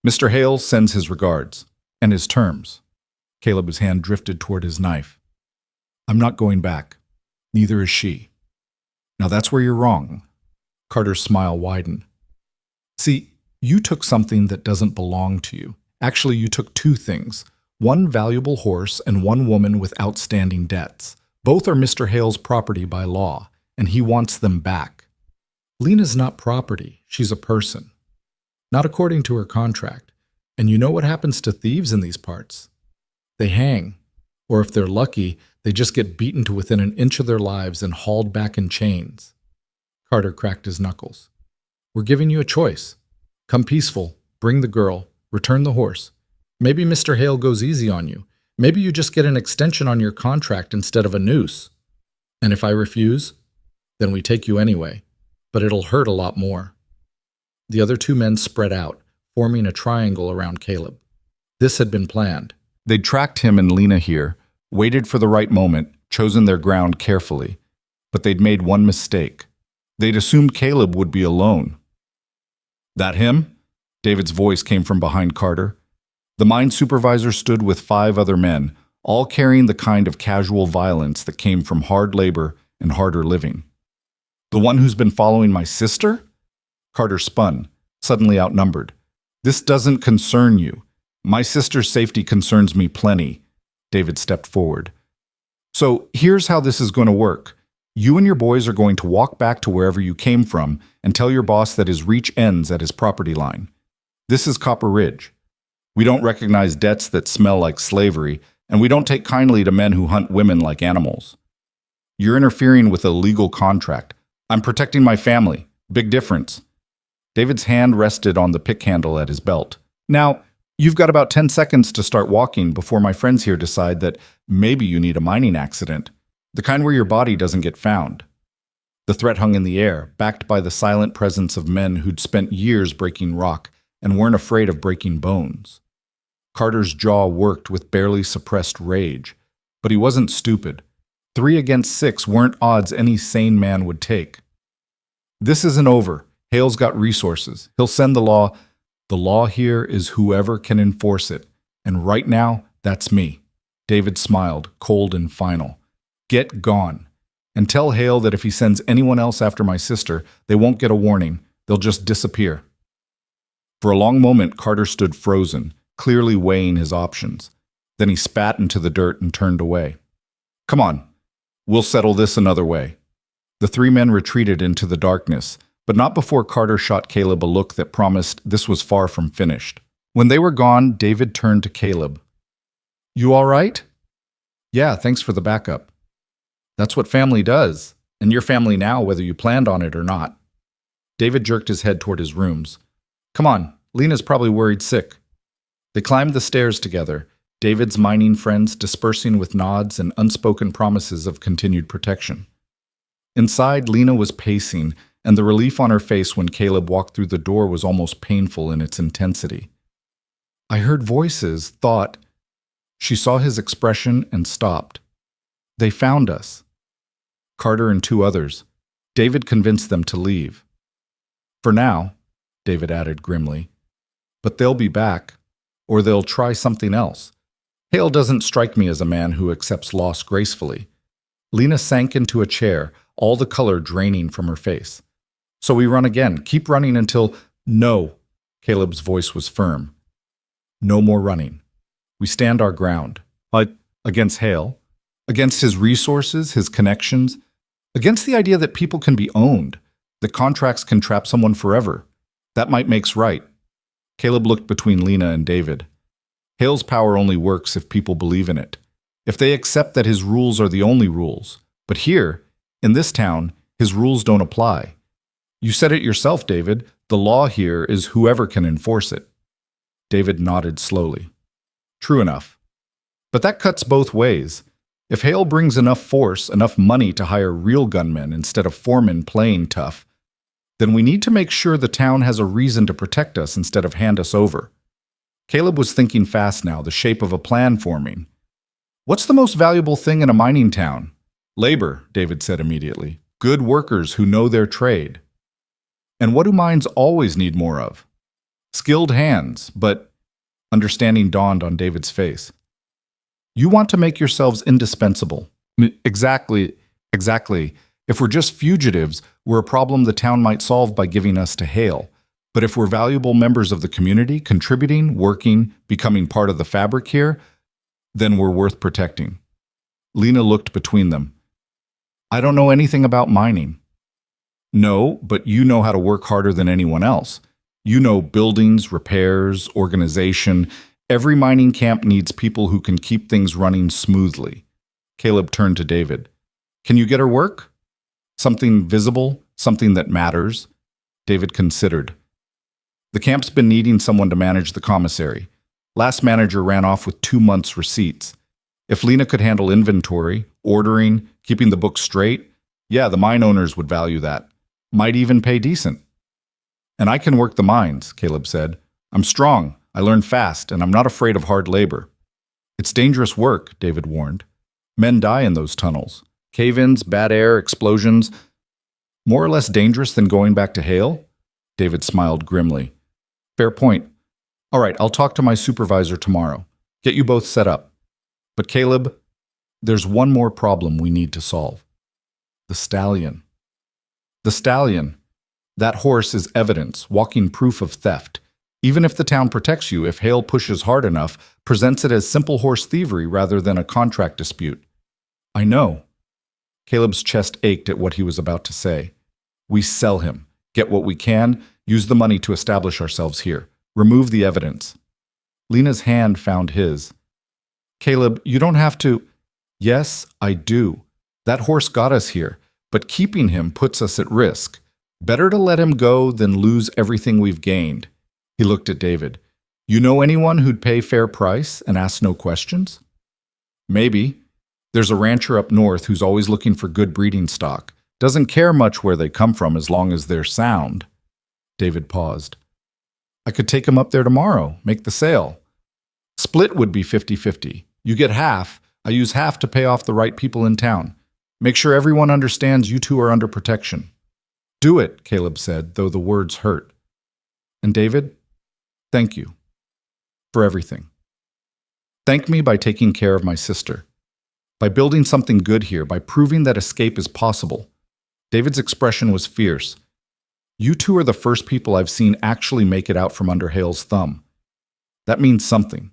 Mr. Hale sends his regards, and his terms. Caleb's hand drifted toward his knife. I'm not going back. Neither is she. Now that's where you're wrong. Carter's smile widened. See, you took something that doesn't belong to you. Actually, you took 2 things. 1 valuable horse and 1 woman with outstanding debts. Both are Mr. Hale's property by law, and he wants them back. Lena's not property, she's a person. Not according to her contract. And you know what happens to thieves in these parts? They hang, or if they're lucky, they just get beaten to within an inch of their lives and hauled back in chains. Carter cracked his knuckles. We're giving you a choice. Come peaceful, bring the girl, return the horse. Maybe Mr. Hale goes easy on you. Maybe you just get an extension on your contract instead of a noose. And if I refuse, then we take you anyway, but it'll hurt a lot more. The other two men spread out, forming a triangle around Caleb. This had been planned. They'd tracked him and Lena here, waited for the right moment, chosen their ground carefully. But they'd made one mistake. They'd assumed Caleb would be alone. That him? David's voice came from behind Carter. The mine supervisor stood with 5 other men, all carrying the kind of casual violence that came from hard labor and harder living. The one who's been following my sister? Carter spun, suddenly outnumbered. This doesn't concern you. My sister's safety concerns me plenty. David stepped forward. So here's how this is going to work. You and your boys are going to walk back to wherever you came from and tell your boss that his reach ends at his property line. This is Copper Ridge. We don't recognize debts that smell like slavery, and we don't take kindly to men who hunt women like animals. You're interfering with a legal contract. I'm protecting my family. Big difference. David's hand rested on the pick handle at his belt. Now, you've got about 10 seconds to start walking before my friends here decide that maybe you need a mining accident, the kind where your body doesn't get found. The threat hung in the air, backed by the silent presence of men who'd spent years breaking rock and weren't afraid of breaking bones. Carter's jaw worked with barely suppressed rage, but he wasn't stupid. 3 against 6 weren't odds any sane man would take. This isn't over. Hale's got resources. He'll send the law. The law here is whoever can enforce it, and right now, that's me. David smiled, cold and final. Get gone. And tell Hale that if he sends anyone else after my sister, they won't get a warning. They'll just disappear. For a long moment, Carter stood frozen, clearly weighing his options. Then he spat into the dirt and turned away. Come on. We'll settle this another way. The 3 men retreated into the darkness, but not before Carter shot Caleb a look that promised this was far from finished. When they were gone, David turned to Caleb. You all right? Yeah, thanks for the backup. That's what family does, and you're family now whether you planned on it or not. David jerked his head toward his rooms. Come on, Lena's probably worried sick. They climbed the stairs together, David's mining friends dispersing with nods and unspoken promises of continued protection. Inside, Lena was pacing, and the relief on her face when Caleb walked through the door was almost painful in its intensity. I heard voices, thought. She saw his expression and stopped. They found us. Carter and 2 others. David convinced them to leave. For now, David added grimly. But they'll be back, or they'll try something else. Hale doesn't strike me as a man who accepts loss gracefully. Lena sank into a chair, all the color draining from her face. So we run again. Keep running until... No. Caleb's voice was firm. No more running. We stand our ground. Against Hale. Against his resources, his connections. Against the idea that people can be owned. That contracts can trap someone forever. That might makes right. Caleb looked between Lena and David. Hale's power only works if people believe in it. If they accept that his rules are the only rules. But here, in this town, his rules don't apply. You said it yourself, David. The law here is whoever can enforce it. David nodded slowly. True enough. But that cuts both ways. If Hale brings enough force, enough money to hire real gunmen instead of foremen playing tough, then we need to make sure the town has a reason to protect us instead of hand us over. Caleb was thinking fast now, the shape of a plan forming. What's the most valuable thing in a mining town? Labor, David said immediately. Good workers who know their trade. And what do mines always need more of? Skilled hands, but understanding dawned on David's face. You want to make yourselves indispensable. Exactly. If we're just fugitives, we're a problem the town might solve by giving us to Hale. But if we're valuable members of the community, contributing, working, becoming part of the fabric here, then we're worth protecting. Lena looked between them. I don't know anything about mining. No, but you know how to work harder than anyone else. You know buildings, repairs, organization. Every mining camp needs people who can keep things running smoothly. Caleb turned to David. Can you get her work? Something visible, something that matters? David considered. The camp's been needing someone to manage the commissary. Last manager ran off with 2 months' receipts. If Lena could handle inventory, ordering, keeping the books straight, yeah, the mine owners would value that. Might even pay decent. And I can work the mines, Caleb said. I'm strong, I learn fast, and I'm not afraid of hard labor. It's dangerous work, David warned. Men die in those tunnels. Cave-ins, bad air, explosions. More or less dangerous than going back to Hale? David smiled grimly. Fair point. All right, I'll talk to my supervisor tomorrow. Get you both set up. But Caleb, there's one more problem we need to solve. The stallion. The stallion. That horse is evidence, walking proof of theft. Even if the town protects you, if Hale pushes hard enough, presents it as simple horse thievery rather than a contract dispute. I know. Caleb's chest ached at what he was about to say. We sell him, get what we can, use the money to establish ourselves here. Remove the evidence. Lena's hand found his. Caleb, you don't have to. Yes, I do. That horse got us here, but keeping him puts us at risk. Better to let him go than lose everything we've gained. He looked at David. You know anyone who'd pay fair price and ask no questions? Maybe. There's a rancher up north who's always looking for good breeding stock. Doesn't care much where they come from as long as they're sound. David paused. I could take him up there tomorrow, make the sale. Split would be 50-50. You get half, I use half to pay off the right people in town. Make sure everyone understands you two are under protection. Do it, Caleb said, though the words hurt. And David, thank you for everything. Thank me by taking care of my sister, by building something good here, by proving that escape is possible. David's expression was fierce. You two are the first people I've seen actually make it out from under Hale's thumb. That means something.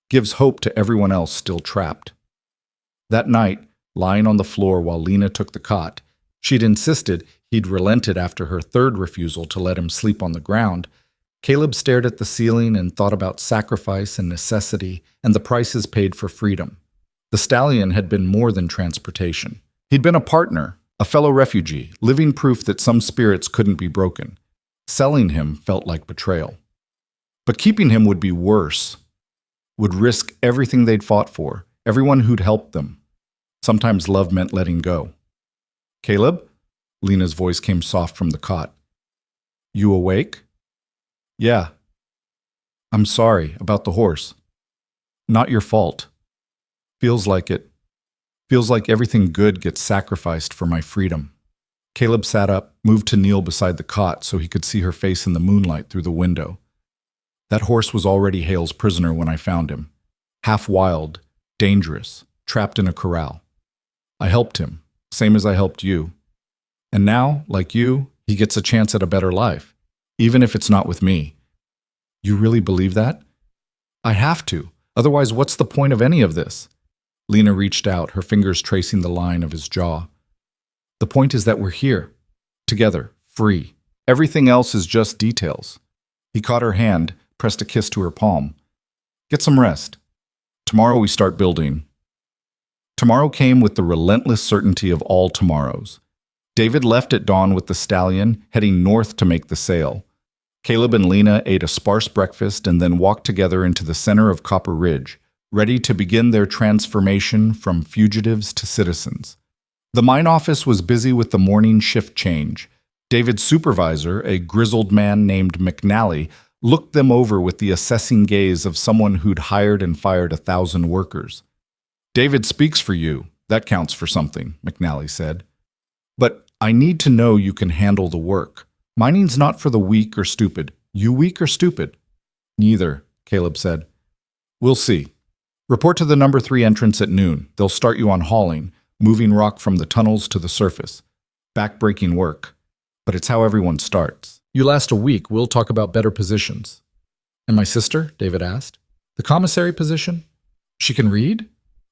Gives hope to everyone else still trapped. That night, lying on the floor while Lena took the cot, she'd insisted he'd relented after her third refusal to let him sleep on the ground. Caleb stared at the ceiling and thought about sacrifice and necessity and the prices paid for freedom. The stallion had been more than transportation. He'd been a partner, a fellow refugee, living proof that some spirits couldn't be broken. Selling him felt like betrayal. But keeping him would be worse. Would risk everything they'd fought for, everyone who'd helped them. Sometimes love meant letting go. Caleb? Lena's voice came soft from the cot. You awake? Yeah. I'm sorry about the horse. Not your fault. Feels like it. Feels like everything good gets sacrificed for my freedom. Caleb sat up, moved to kneel beside the cot so he could see her face in the moonlight through the window. That horse was already Hale's prisoner when I found him. Half wild, dangerous, trapped in a corral. I helped him, same as I helped you. And now, like you, he gets a chance at a better life, even if it's not with me. You really believe that? I have to. Otherwise, what's the point of any of this? Lena reached out, her fingers tracing the line of his jaw. The point is that we're here, together, free. Everything else is just details. He caught her hand, pressed a kiss to her palm. Get some rest. Tomorrow we start building. Tomorrow came with the relentless certainty of all tomorrows. David left at dawn with the stallion, heading north to make the sale. Caleb and Lena ate a sparse breakfast and then walked together into the center of Copper Ridge, ready to begin their transformation from fugitives to citizens. The mine office was busy with the morning shift change. David's supervisor, a grizzled man named McNally, looked them over with the assessing gaze of someone who'd hired and fired 1,000 workers. David speaks for you. That counts for something, McNally said. But I need to know you can handle the work. Mining's not for the weak or stupid. You weak or stupid? Neither, Caleb said. We'll see. Report to the number 3 entrance at noon. They'll start you on hauling, moving rock from the tunnels to the surface. Back-breaking work. But it's how everyone starts. You last a week, we'll talk about better positions. And my sister? David asked. The commissary position? She can read?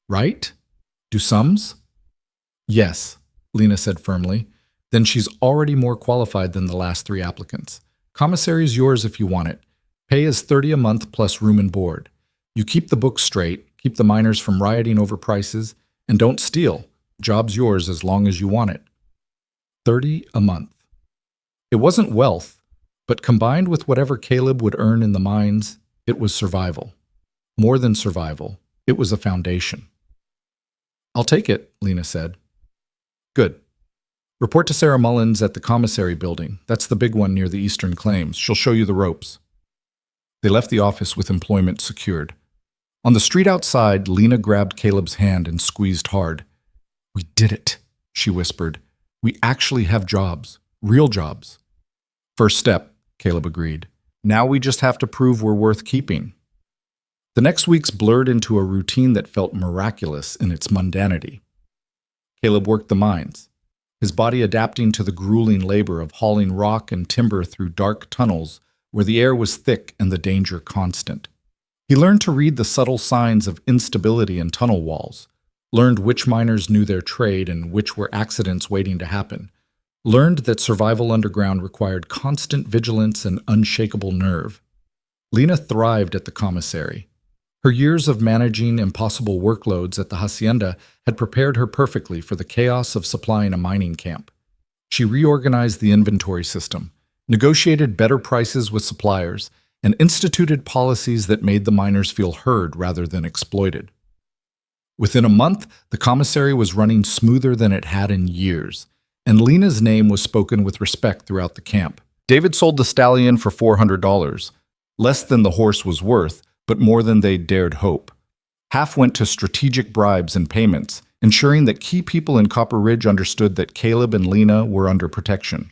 Write? Do sums? Yes. Lena said firmly. Then she's already more qualified than the last three applicants. Commissary is yours if you want it. Pay is 30 a month plus room and board. You keep the books straight, keep the miners from rioting over prices, and don't steal. Job's yours as long as you want it. 30 a month. It wasn't wealth, but combined with whatever Caleb would earn in the mines, it was survival. More than survival, it was a foundation. I'll take it, Lena said. Good. Report to Sarah Mullins at the commissary building. That's the big one near the Eastern Claims. She'll show you the ropes. They left the office with employment secured. On the street outside, Lena grabbed Caleb's hand and squeezed hard. We did it, she whispered. We actually have jobs. Real jobs. First step, Caleb agreed. Now we just have to prove we're worth keeping. The next weeks blurred into a routine that felt miraculous in its mundanity. Caleb worked the mines, his body adapting to the grueling labor of hauling rock and timber through dark tunnels where the air was thick and the danger constant. He learned to read the subtle signs of instability in tunnel walls, learned which miners knew their trade and which were accidents waiting to happen, learned that survival underground required constant vigilance and unshakable nerve. Lena thrived at the commissary. Her years of managing impossible workloads at the hacienda had prepared her perfectly for the chaos of supplying a mining camp. She reorganized the inventory system, negotiated better prices with suppliers, and instituted policies that made the miners feel heard rather than exploited. Within a month, the commissary was running smoother than it had in years, and Lena's name was spoken with respect throughout the camp. David sold the stallion for $400, less than the horse was worth, but more than they dared hope. Half went to strategic bribes and payments, ensuring that key people in Copper Ridge understood that Caleb and Lena were under protection.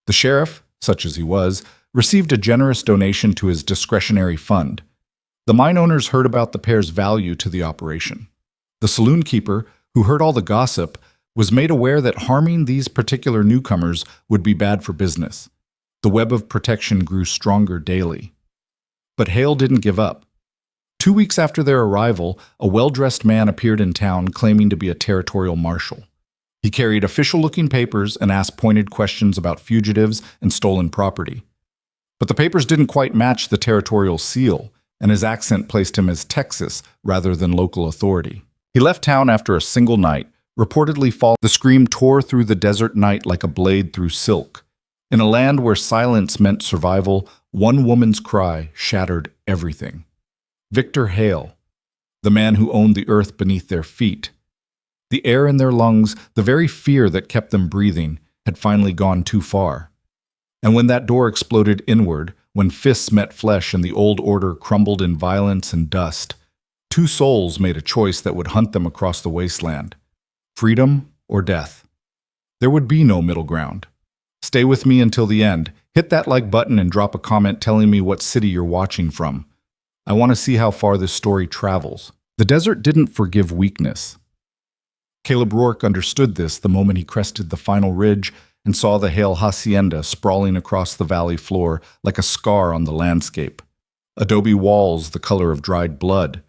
The sheriff, such as he was, received a generous donation to his discretionary fund. The mine owners heard about the pair's value to the operation. The saloon keeper, who heard all the gossip, was made aware that harming these particular newcomers would be bad for business. The web of protection grew stronger daily. But Hale didn't give up. 2 weeks after their arrival, a well-dressed man appeared in town claiming to be a territorial marshal. He carried official-looking papers and asked pointed questions about fugitives and stolen property. But the papers didn't quite match the territorial seal, and his accent placed him as Texas rather than local authority. He left town after a single night, reportedly falling. The scream tore through the desert night like a blade through silk. In a land where silence meant survival, one woman's cry shattered everything. Victor Hale, the man who owned the earth beneath their feet. The air in their lungs, the very fear that kept them breathing, had finally gone too far. And when that door exploded inward, when fists met flesh and the old order crumbled in violence and dust, two souls made a choice that would hunt them across the wasteland. Freedom or death. There would be no middle ground. Stay with me until the end. Hit that like button and drop a comment telling me what city you're watching from. I want to see how far this story travels. The desert didn't forgive weakness. Caleb Rourke understood this the moment he crested the final ridge and saw the Hale Hacienda sprawling across the valley floor like a scar on the landscape. Adobe walls the color of dried blood,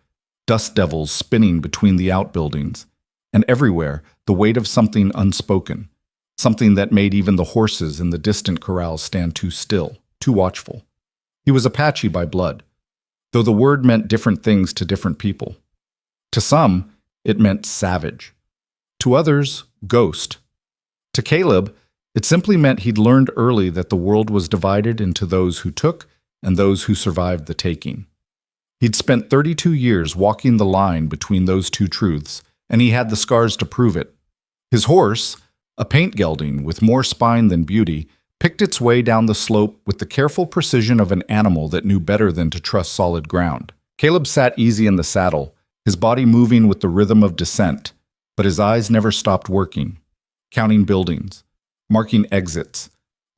dust devils spinning between the outbuildings, and everywhere the weight of something unspoken, something that made even the horses in the distant corrals stand too still, too watchful. He was Apache by blood, though the word meant different things to different people. To some, it meant savage. To others, ghost. To Caleb, it simply meant he'd learned early that the world was divided into those who took and those who survived the taking. He'd spent 32 years walking the line between those two truths, and he had the scars to prove it. His horse, a paint gelding with more spine than beauty, picked its way down the slope with the careful precision of an animal that knew better than to trust solid ground. Caleb sat easy in the saddle, his body moving with the rhythm of descent, but his eyes never stopped working, counting buildings, marking exits,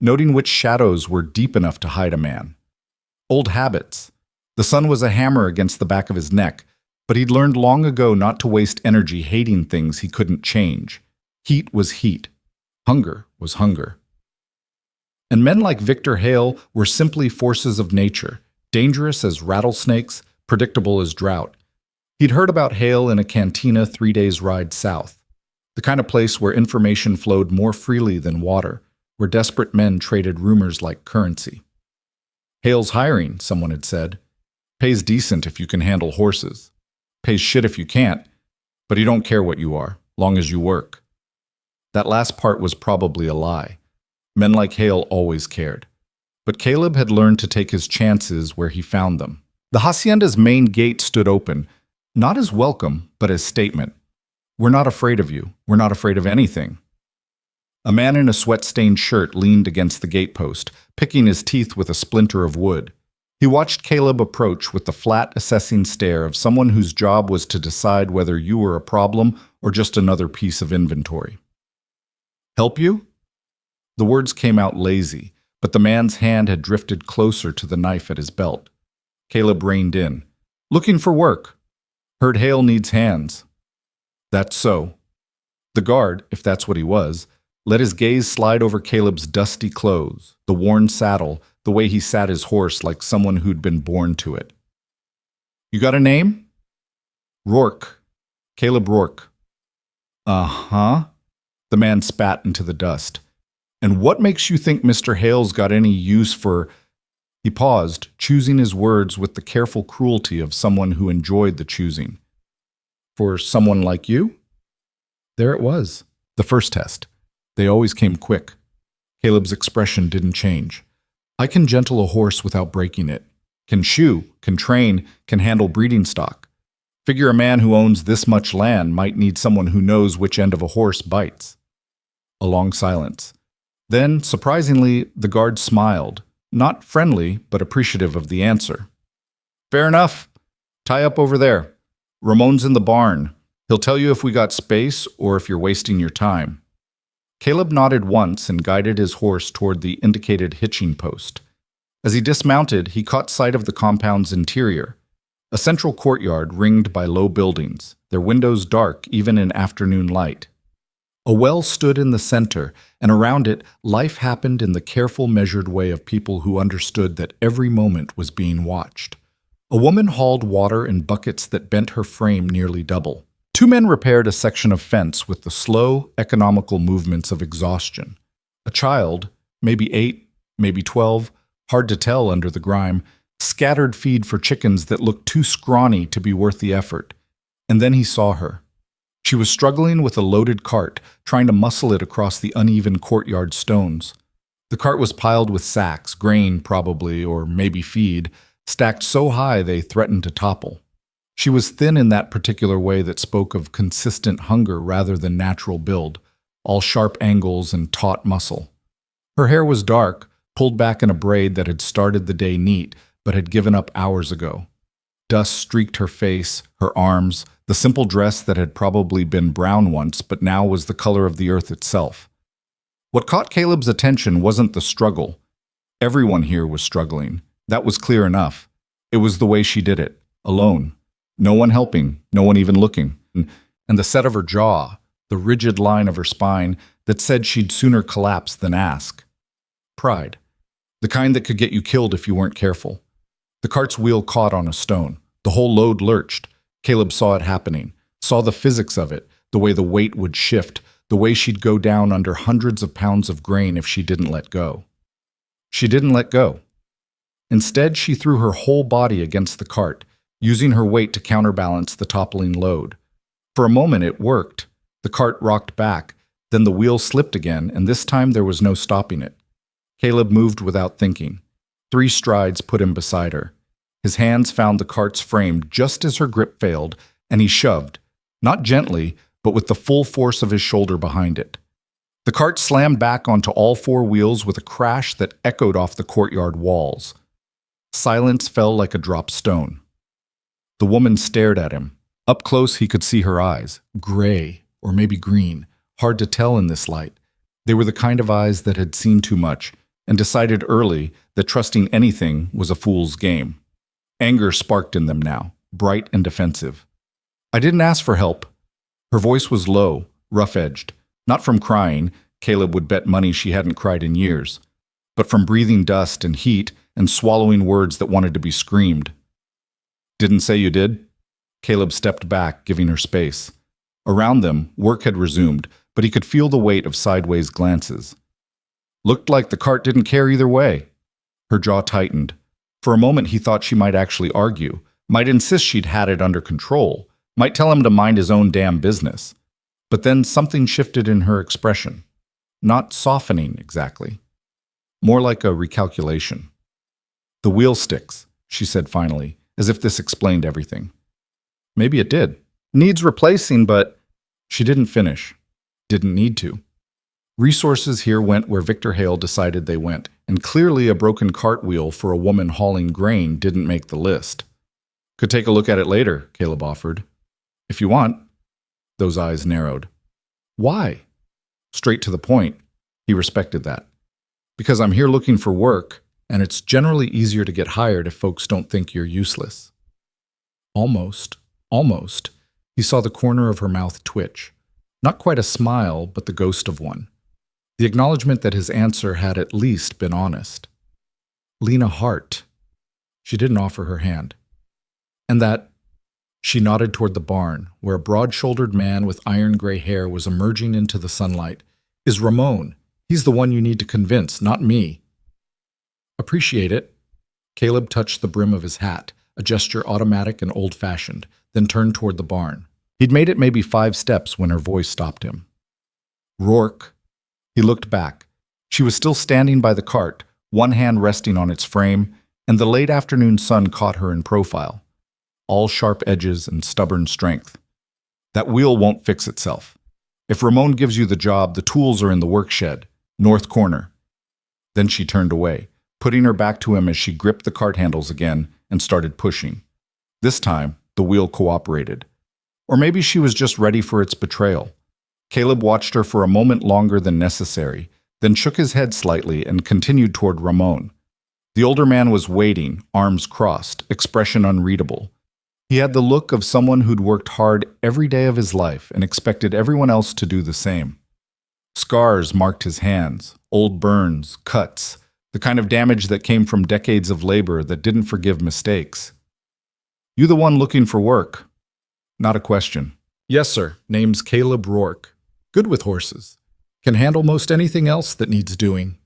noting which shadows were deep enough to hide a man. Old habits. The sun was a hammer against the back of his neck, but he'd learned long ago not to waste energy hating things he couldn't change. Heat was heat. Hunger was hunger. And men like Victor Hale were simply forces of nature, dangerous as rattlesnakes, predictable as drought. He'd heard about Hale in a cantina 3 days' ride south. The kind of place where information flowed more freely than water, where desperate men traded rumors like currency. Hale's hiring, someone had said. Pays decent if you can handle horses. Pays shit if you can't, but he don't care what you are, long as you work. That last part was probably a lie. Men like Hale always cared. But Caleb had learned to take his chances where he found them. The hacienda's main gate stood open, not as welcome, but as statement. We're not afraid of you. We're not afraid of anything. A man in a sweat-stained shirt leaned against the gatepost, picking his teeth with a splinter of wood. He watched Caleb approach with the flat, assessing stare of someone whose job was to decide whether you were a problem or just another piece of inventory. Help you? The words came out lazy, but the man's hand had drifted closer to the knife at his belt. Caleb reined in. Looking for work. Heard Hale needs hands. That's so. The guard, if that's what he was, let his gaze slide over Caleb's dusty clothes, the worn saddle, the way he sat his horse like someone who'd been born to it. You got a name? Rourke. Caleb Rourke. Uh-huh. The man spat into the dust. And what makes you think Mr. Hale's got any use for... He paused, choosing his words with the careful cruelty of someone who enjoyed the choosing. For someone like you? There it was. The first test. They always came quick. Caleb's expression didn't change. I can gentle a horse without breaking it. Can shoe, can train, can handle breeding stock. Figure a man who owns this much land might need someone who knows which end of a horse bites. A long silence. Then, surprisingly, the guard smiled. Not friendly, but appreciative of the answer. Fair enough. Tie up over there. Ramon's in the barn. He'll tell you if we got space or if you're wasting your time. Caleb nodded once and guided his horse toward the indicated hitching post. As he dismounted, he caught sight of the compound's interior. A central courtyard ringed by low buildings, their windows dark even in afternoon light. A well stood in the center, and around it, life happened in the careful, measured way of people who understood that every moment was being watched. A woman hauled water in buckets that bent her frame nearly double. Two men repaired a section of fence with the slow, economical movements of exhaustion. A child, maybe 8, maybe 12, hard to tell under the grime, scattered feed for chickens that looked too scrawny to be worth the effort. And then he saw her. She was struggling with a loaded cart, trying to muscle it across the uneven courtyard stones. The cart was piled with sacks, grain probably, or maybe feed, stacked so high they threatened to topple. She was thin in that particular way that spoke of consistent hunger rather than natural build, all sharp angles and taut muscle. Her hair was dark, pulled back in a braid that had started the day neat, but had given up hours ago. Dust streaked her face, her arms, the simple dress that had probably been brown once, but now was the color of the earth itself. What caught Caleb's attention wasn't the struggle. Everyone here was struggling. That was clear enough. It was the way she did it, alone. No one helping, no one even looking. And the set of her jaw, the rigid line of her spine that said she'd sooner collapse than ask. Pride. The kind that could get you killed if you weren't careful. The cart's wheel caught on a stone. The whole load lurched. Caleb saw it happening, saw the physics of it, the way the weight would shift, the way she'd go down under hundreds of pounds of grain if she didn't let go. She didn't let go. Instead, she threw her whole body against the cart, using her weight to counterbalance the toppling load. For a moment, it worked. The cart rocked back, then the wheel slipped again, and this time there was no stopping it. Caleb moved without thinking. 3 strides put him beside her. His hands found the cart's frame just as her grip failed, and he shoved, not gently, but with the full force of his shoulder behind it. The cart slammed back onto all 4 wheels with a crash that echoed off the courtyard walls. Silence fell like a dropped stone. The woman stared at him. Up close he could see her eyes, gray or maybe green, hard to tell in this light. They were the kind of eyes that had seen too much and decided early that trusting anything was a fool's game. Anger sparked in them now, bright and defensive. I didn't ask for help. Her voice was low, rough-edged. Not from crying, Caleb would bet money she hadn't cried in years, but from breathing dust and heat and swallowing words that wanted to be screamed. Didn't say you did? Caleb stepped back, giving her space. Around them, work had resumed, but he could feel the weight of sideways glances. Looked like the cart didn't care either way. Her jaw tightened. For a moment he thought she might actually argue, might insist she'd had it under control, might tell him to mind his own damn business. But then something shifted in her expression. Not softening, exactly. More like a recalculation. "The wheel sticks," she said finally, as if this explained everything. Maybe it did. "Needs replacing, but—" She didn't finish. Didn't need to. Resources here went where Victor Hale decided they went, and clearly a broken cartwheel for a woman hauling grain didn't make the list. "Could take a look at it later," Caleb offered. "If you want." Those eyes narrowed. "Why?" Straight to the point. He respected that. "Because I'm here looking for work, and it's generally easier to get hired if folks don't think you're useless." Almost. He saw the corner of her mouth twitch. Not quite a smile, but the ghost of one. The acknowledgement that his answer had at least been honest. Lena Hart. She didn't offer her hand. And that... She nodded toward the barn, where a broad-shouldered man with iron-gray hair was emerging into the sunlight. "Is Ramon. He's the one you need to convince, not me." "Appreciate it." Caleb touched the brim of his hat, a gesture automatic and old-fashioned, then turned toward the barn. He'd made it maybe 5 steps when her voice stopped him. "Rourke." He looked back. She was still standing by the cart, one hand resting on its frame, and the late afternoon sun caught her in profile. All sharp edges and stubborn strength. "That wheel won't fix itself. If Ramon gives you the job, the tools are in the work shed, north corner." Then she turned away, putting her back to him as she gripped the cart handles again and started pushing. This time, the wheel cooperated. Or maybe she was just ready for its betrayal. Caleb watched her for a moment longer than necessary, then shook his head slightly and continued toward Ramon. The older man was waiting, arms crossed, expression unreadable. He had the look of someone who'd worked hard every day of his life and expected everyone else to do the same. Scars marked his hands, old burns, cuts, the kind of damage that came from decades of labor that didn't forgive mistakes. "You the one looking for work?" Not a question. "Yes, sir. Name's Caleb Rourke. Good with horses. Can handle most anything else that needs doing."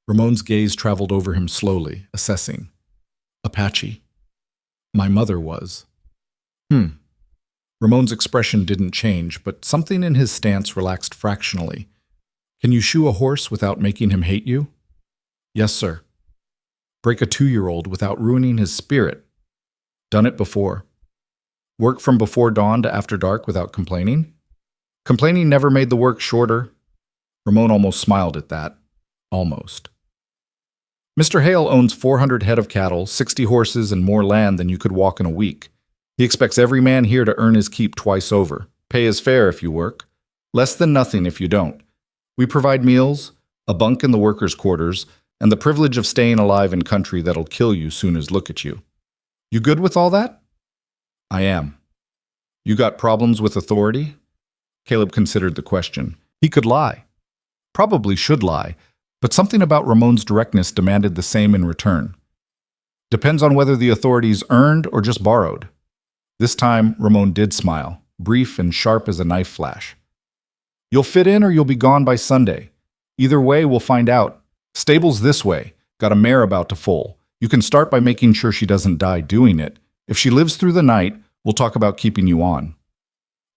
Ramon's gaze traveled over him slowly, assessing. "Apache. My mother was." Ramon's expression didn't change, but something in his stance relaxed fractionally. "Can you shoe a horse without making him hate you?" "Yes, sir." "Break a 2-year-old without ruining his spirit?" "Done it before." "Work from before dawn to after dark without complaining?" "Complaining never made the work shorter." Ramon almost smiled at that. Almost. "Mr. Hale owns 400 head of cattle, 60 horses, and more land than you could walk in a week. He expects every man here to earn his keep twice over. Pay his fare if you work. Less than nothing if you don't. We provide meals, a bunk in the workers' quarters, and the privilege of staying alive in country that'll kill you soon as look at you. You good with all that?" "I am." "You got problems with authority?" Caleb considered the question. He could lie. Probably should lie, but something about Ramon's directness demanded the same in return. "Depends on whether the authority's earned or just borrowed." This time, Ramon did smile, brief and sharp as a knife flash. "You'll fit in or you'll be gone by Sunday. Either way, we'll find out. Stable's this way. Got a mare about to foal. You can start by making sure she doesn't die doing it. If she lives through the night, we'll talk about keeping you on."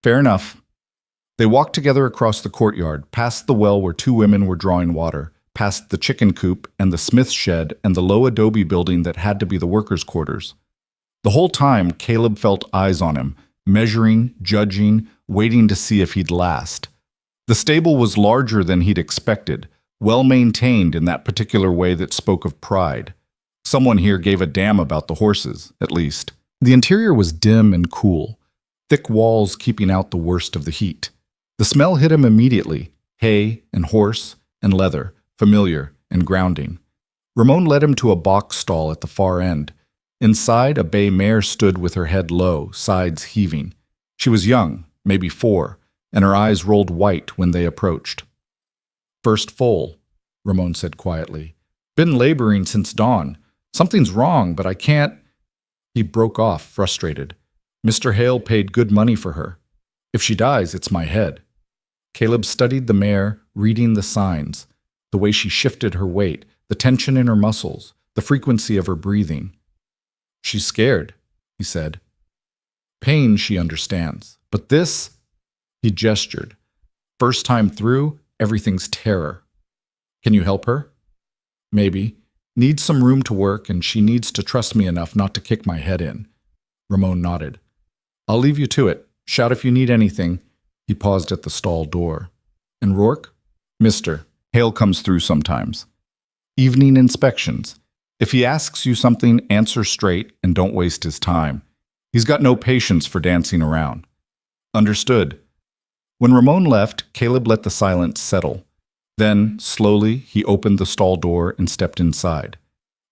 "Fair enough." They walked together across the courtyard, past the well where 2 women were drawing water, past the chicken coop and the smith's shed and the low adobe building that had to be the workers' quarters. The whole time, Caleb felt eyes on him, measuring, judging, waiting to see if he'd last. The stable was larger than he'd expected, well-maintained in that particular way that spoke of pride. Someone here gave a damn about the horses, at least. The interior was dim and cool, thick walls keeping out the worst of the heat. The smell hit him immediately, hay and horse and leather, familiar and grounding. Ramon led him to a box stall at the far end. Inside, a bay mare stood with her head low, sides heaving. She was young, maybe 4, and her eyes rolled white when they approached. "First foal," Ramon said quietly. "Been laboring since dawn. Something's wrong, but I can't—" He broke off, frustrated. Mr. Hale paid good money for her. If she dies, it's my head. Caleb studied the mare, reading the signs, the way she shifted her weight, the tension in her muscles, the frequency of her breathing. She's scared, he said. Pain she understands, but this, he gestured. First time through, everything's terror. Can you help her? Maybe. Needs some room to work, and she needs to trust me enough not to kick my head in. Ramon nodded. I'll leave you to it. Shout if you need anything. He paused at the stall door. And Rourke? Mister. Hale comes through sometimes. Evening inspections. If he asks you something, answer straight and don't waste his time. He's got no patience for dancing around. Understood. When Ramon left, Caleb let the silence settle. Then, slowly, he opened the stall door and stepped inside.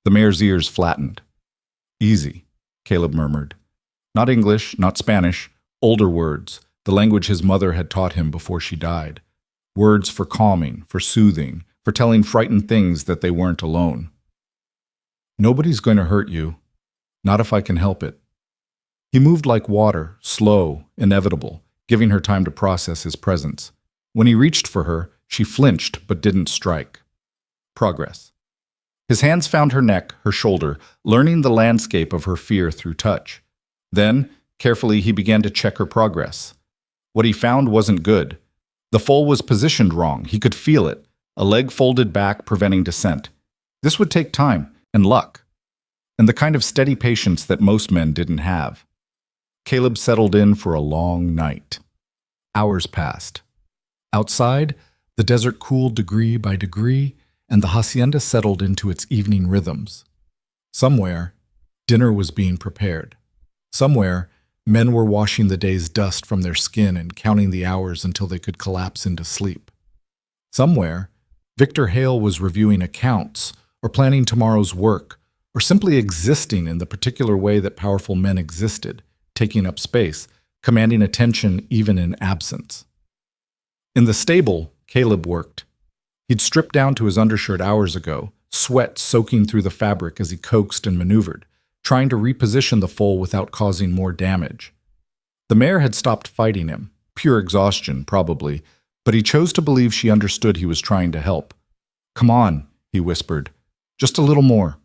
The mare's ears flattened. Easy, Caleb murmured. Not English, not Spanish, older words, the language his mother had taught him before she died. Words for calming, for soothing, for telling frightened things that they weren't alone. Nobody's going to hurt you. Not if I can help it. He moved like water, slow, inevitable, giving her time to process his presence. When he reached for her, she flinched but didn't strike. Progress. His hands found her neck, her shoulder, learning the landscape of her fear through touch. Then, carefully, he began to check her progress. What he found wasn't good. The foal was positioned wrong. He could feel it, a leg folded back, preventing descent. This would take time and luck, and the kind of steady patience that most men didn't have. Caleb settled in for a long night. Hours passed. Outside, the desert cooled degree by degree, and the hacienda settled into its evening rhythms. Somewhere, dinner was being prepared. Somewhere, men were washing the day's dust from their skin and counting the hours until they could collapse into sleep. Somewhere, Victor Hale was reviewing accounts, or planning tomorrow's work, or simply existing in the particular way that powerful men existed, taking up space, commanding attention even in absence. In the stable, Caleb worked. He'd stripped down to his undershirt hours ago, sweat soaking through the fabric as he coaxed and maneuvered, trying to reposition the foal without causing more damage. The mare had stopped fighting him, pure exhaustion, probably, but he chose to believe she understood he was trying to help. Come on, he whispered. Just a little more.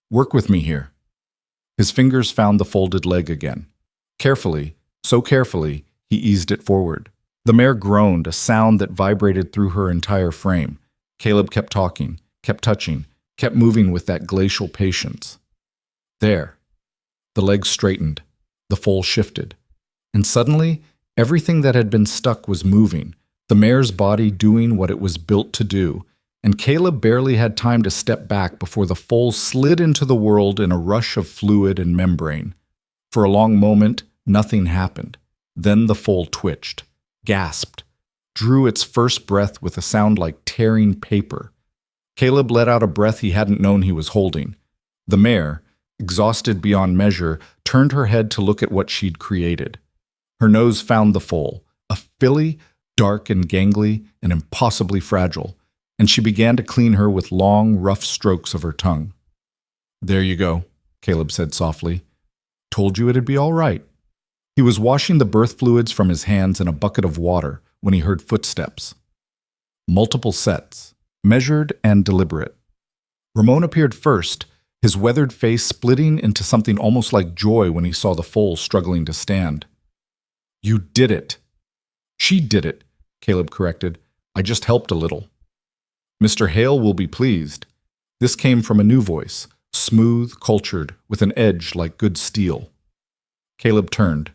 Work with me here. His fingers found the folded leg again. Carefully, so carefully, he eased it forward. The mare groaned, a sound that vibrated through her entire frame. Caleb kept talking, kept touching, kept moving with that glacial patience. There. The leg straightened. The foal shifted. And suddenly, everything that had been stuck was moving, the mare's body doing what it was built to do, and Caleb barely had time to step back before the foal slid into the world in a rush of fluid and membrane. For a long moment, nothing happened. Then the foal twitched, gasped, drew its first breath with a sound like tearing paper. Caleb let out a breath he hadn't known he was holding. The mare, exhausted beyond measure, turned her head to look at what she'd created. Her nose found the foal, a filly, dark and gangly and impossibly fragile, and she began to clean her with long, rough strokes of her tongue. There you go, Caleb said softly. Told you it'd be all right. He was washing the birth fluids from his hands in a bucket of water when he heard footsteps. Multiple sets, measured and deliberate. Ramon appeared first, his weathered face splitting into something almost like joy when he saw the foal struggling to stand. You did it. She did it, Caleb corrected. I just helped a little. Mr. Hale will be pleased. This came from a new voice, smooth, cultured, with an edge like good steel. Caleb turned.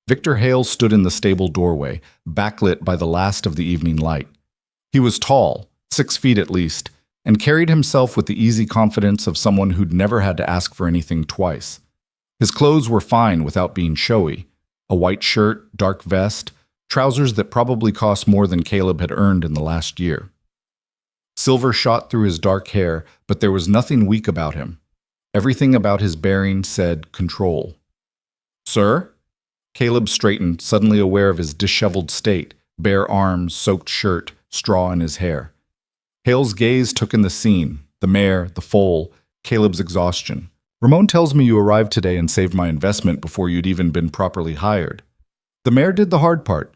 Victor Hale stood in the stable doorway, backlit by the last of the evening light. He was tall, 6 feet at least, and carried himself with the easy confidence of someone who'd never had to ask for anything twice. His clothes were fine without being showy. A white shirt, dark vest, trousers that probably cost more than Caleb had earned in the last year. Silver shot through his dark hair, but there was nothing weak about him. Everything about his bearing said control. Sir? Caleb straightened, suddenly aware of his disheveled state, bare arms, soaked shirt, straw in his hair. Hale's gaze took in the scene, the mare, the foal, Caleb's exhaustion. Ramon tells me you arrived today and saved my investment before you'd even been properly hired. The mare did the hard part.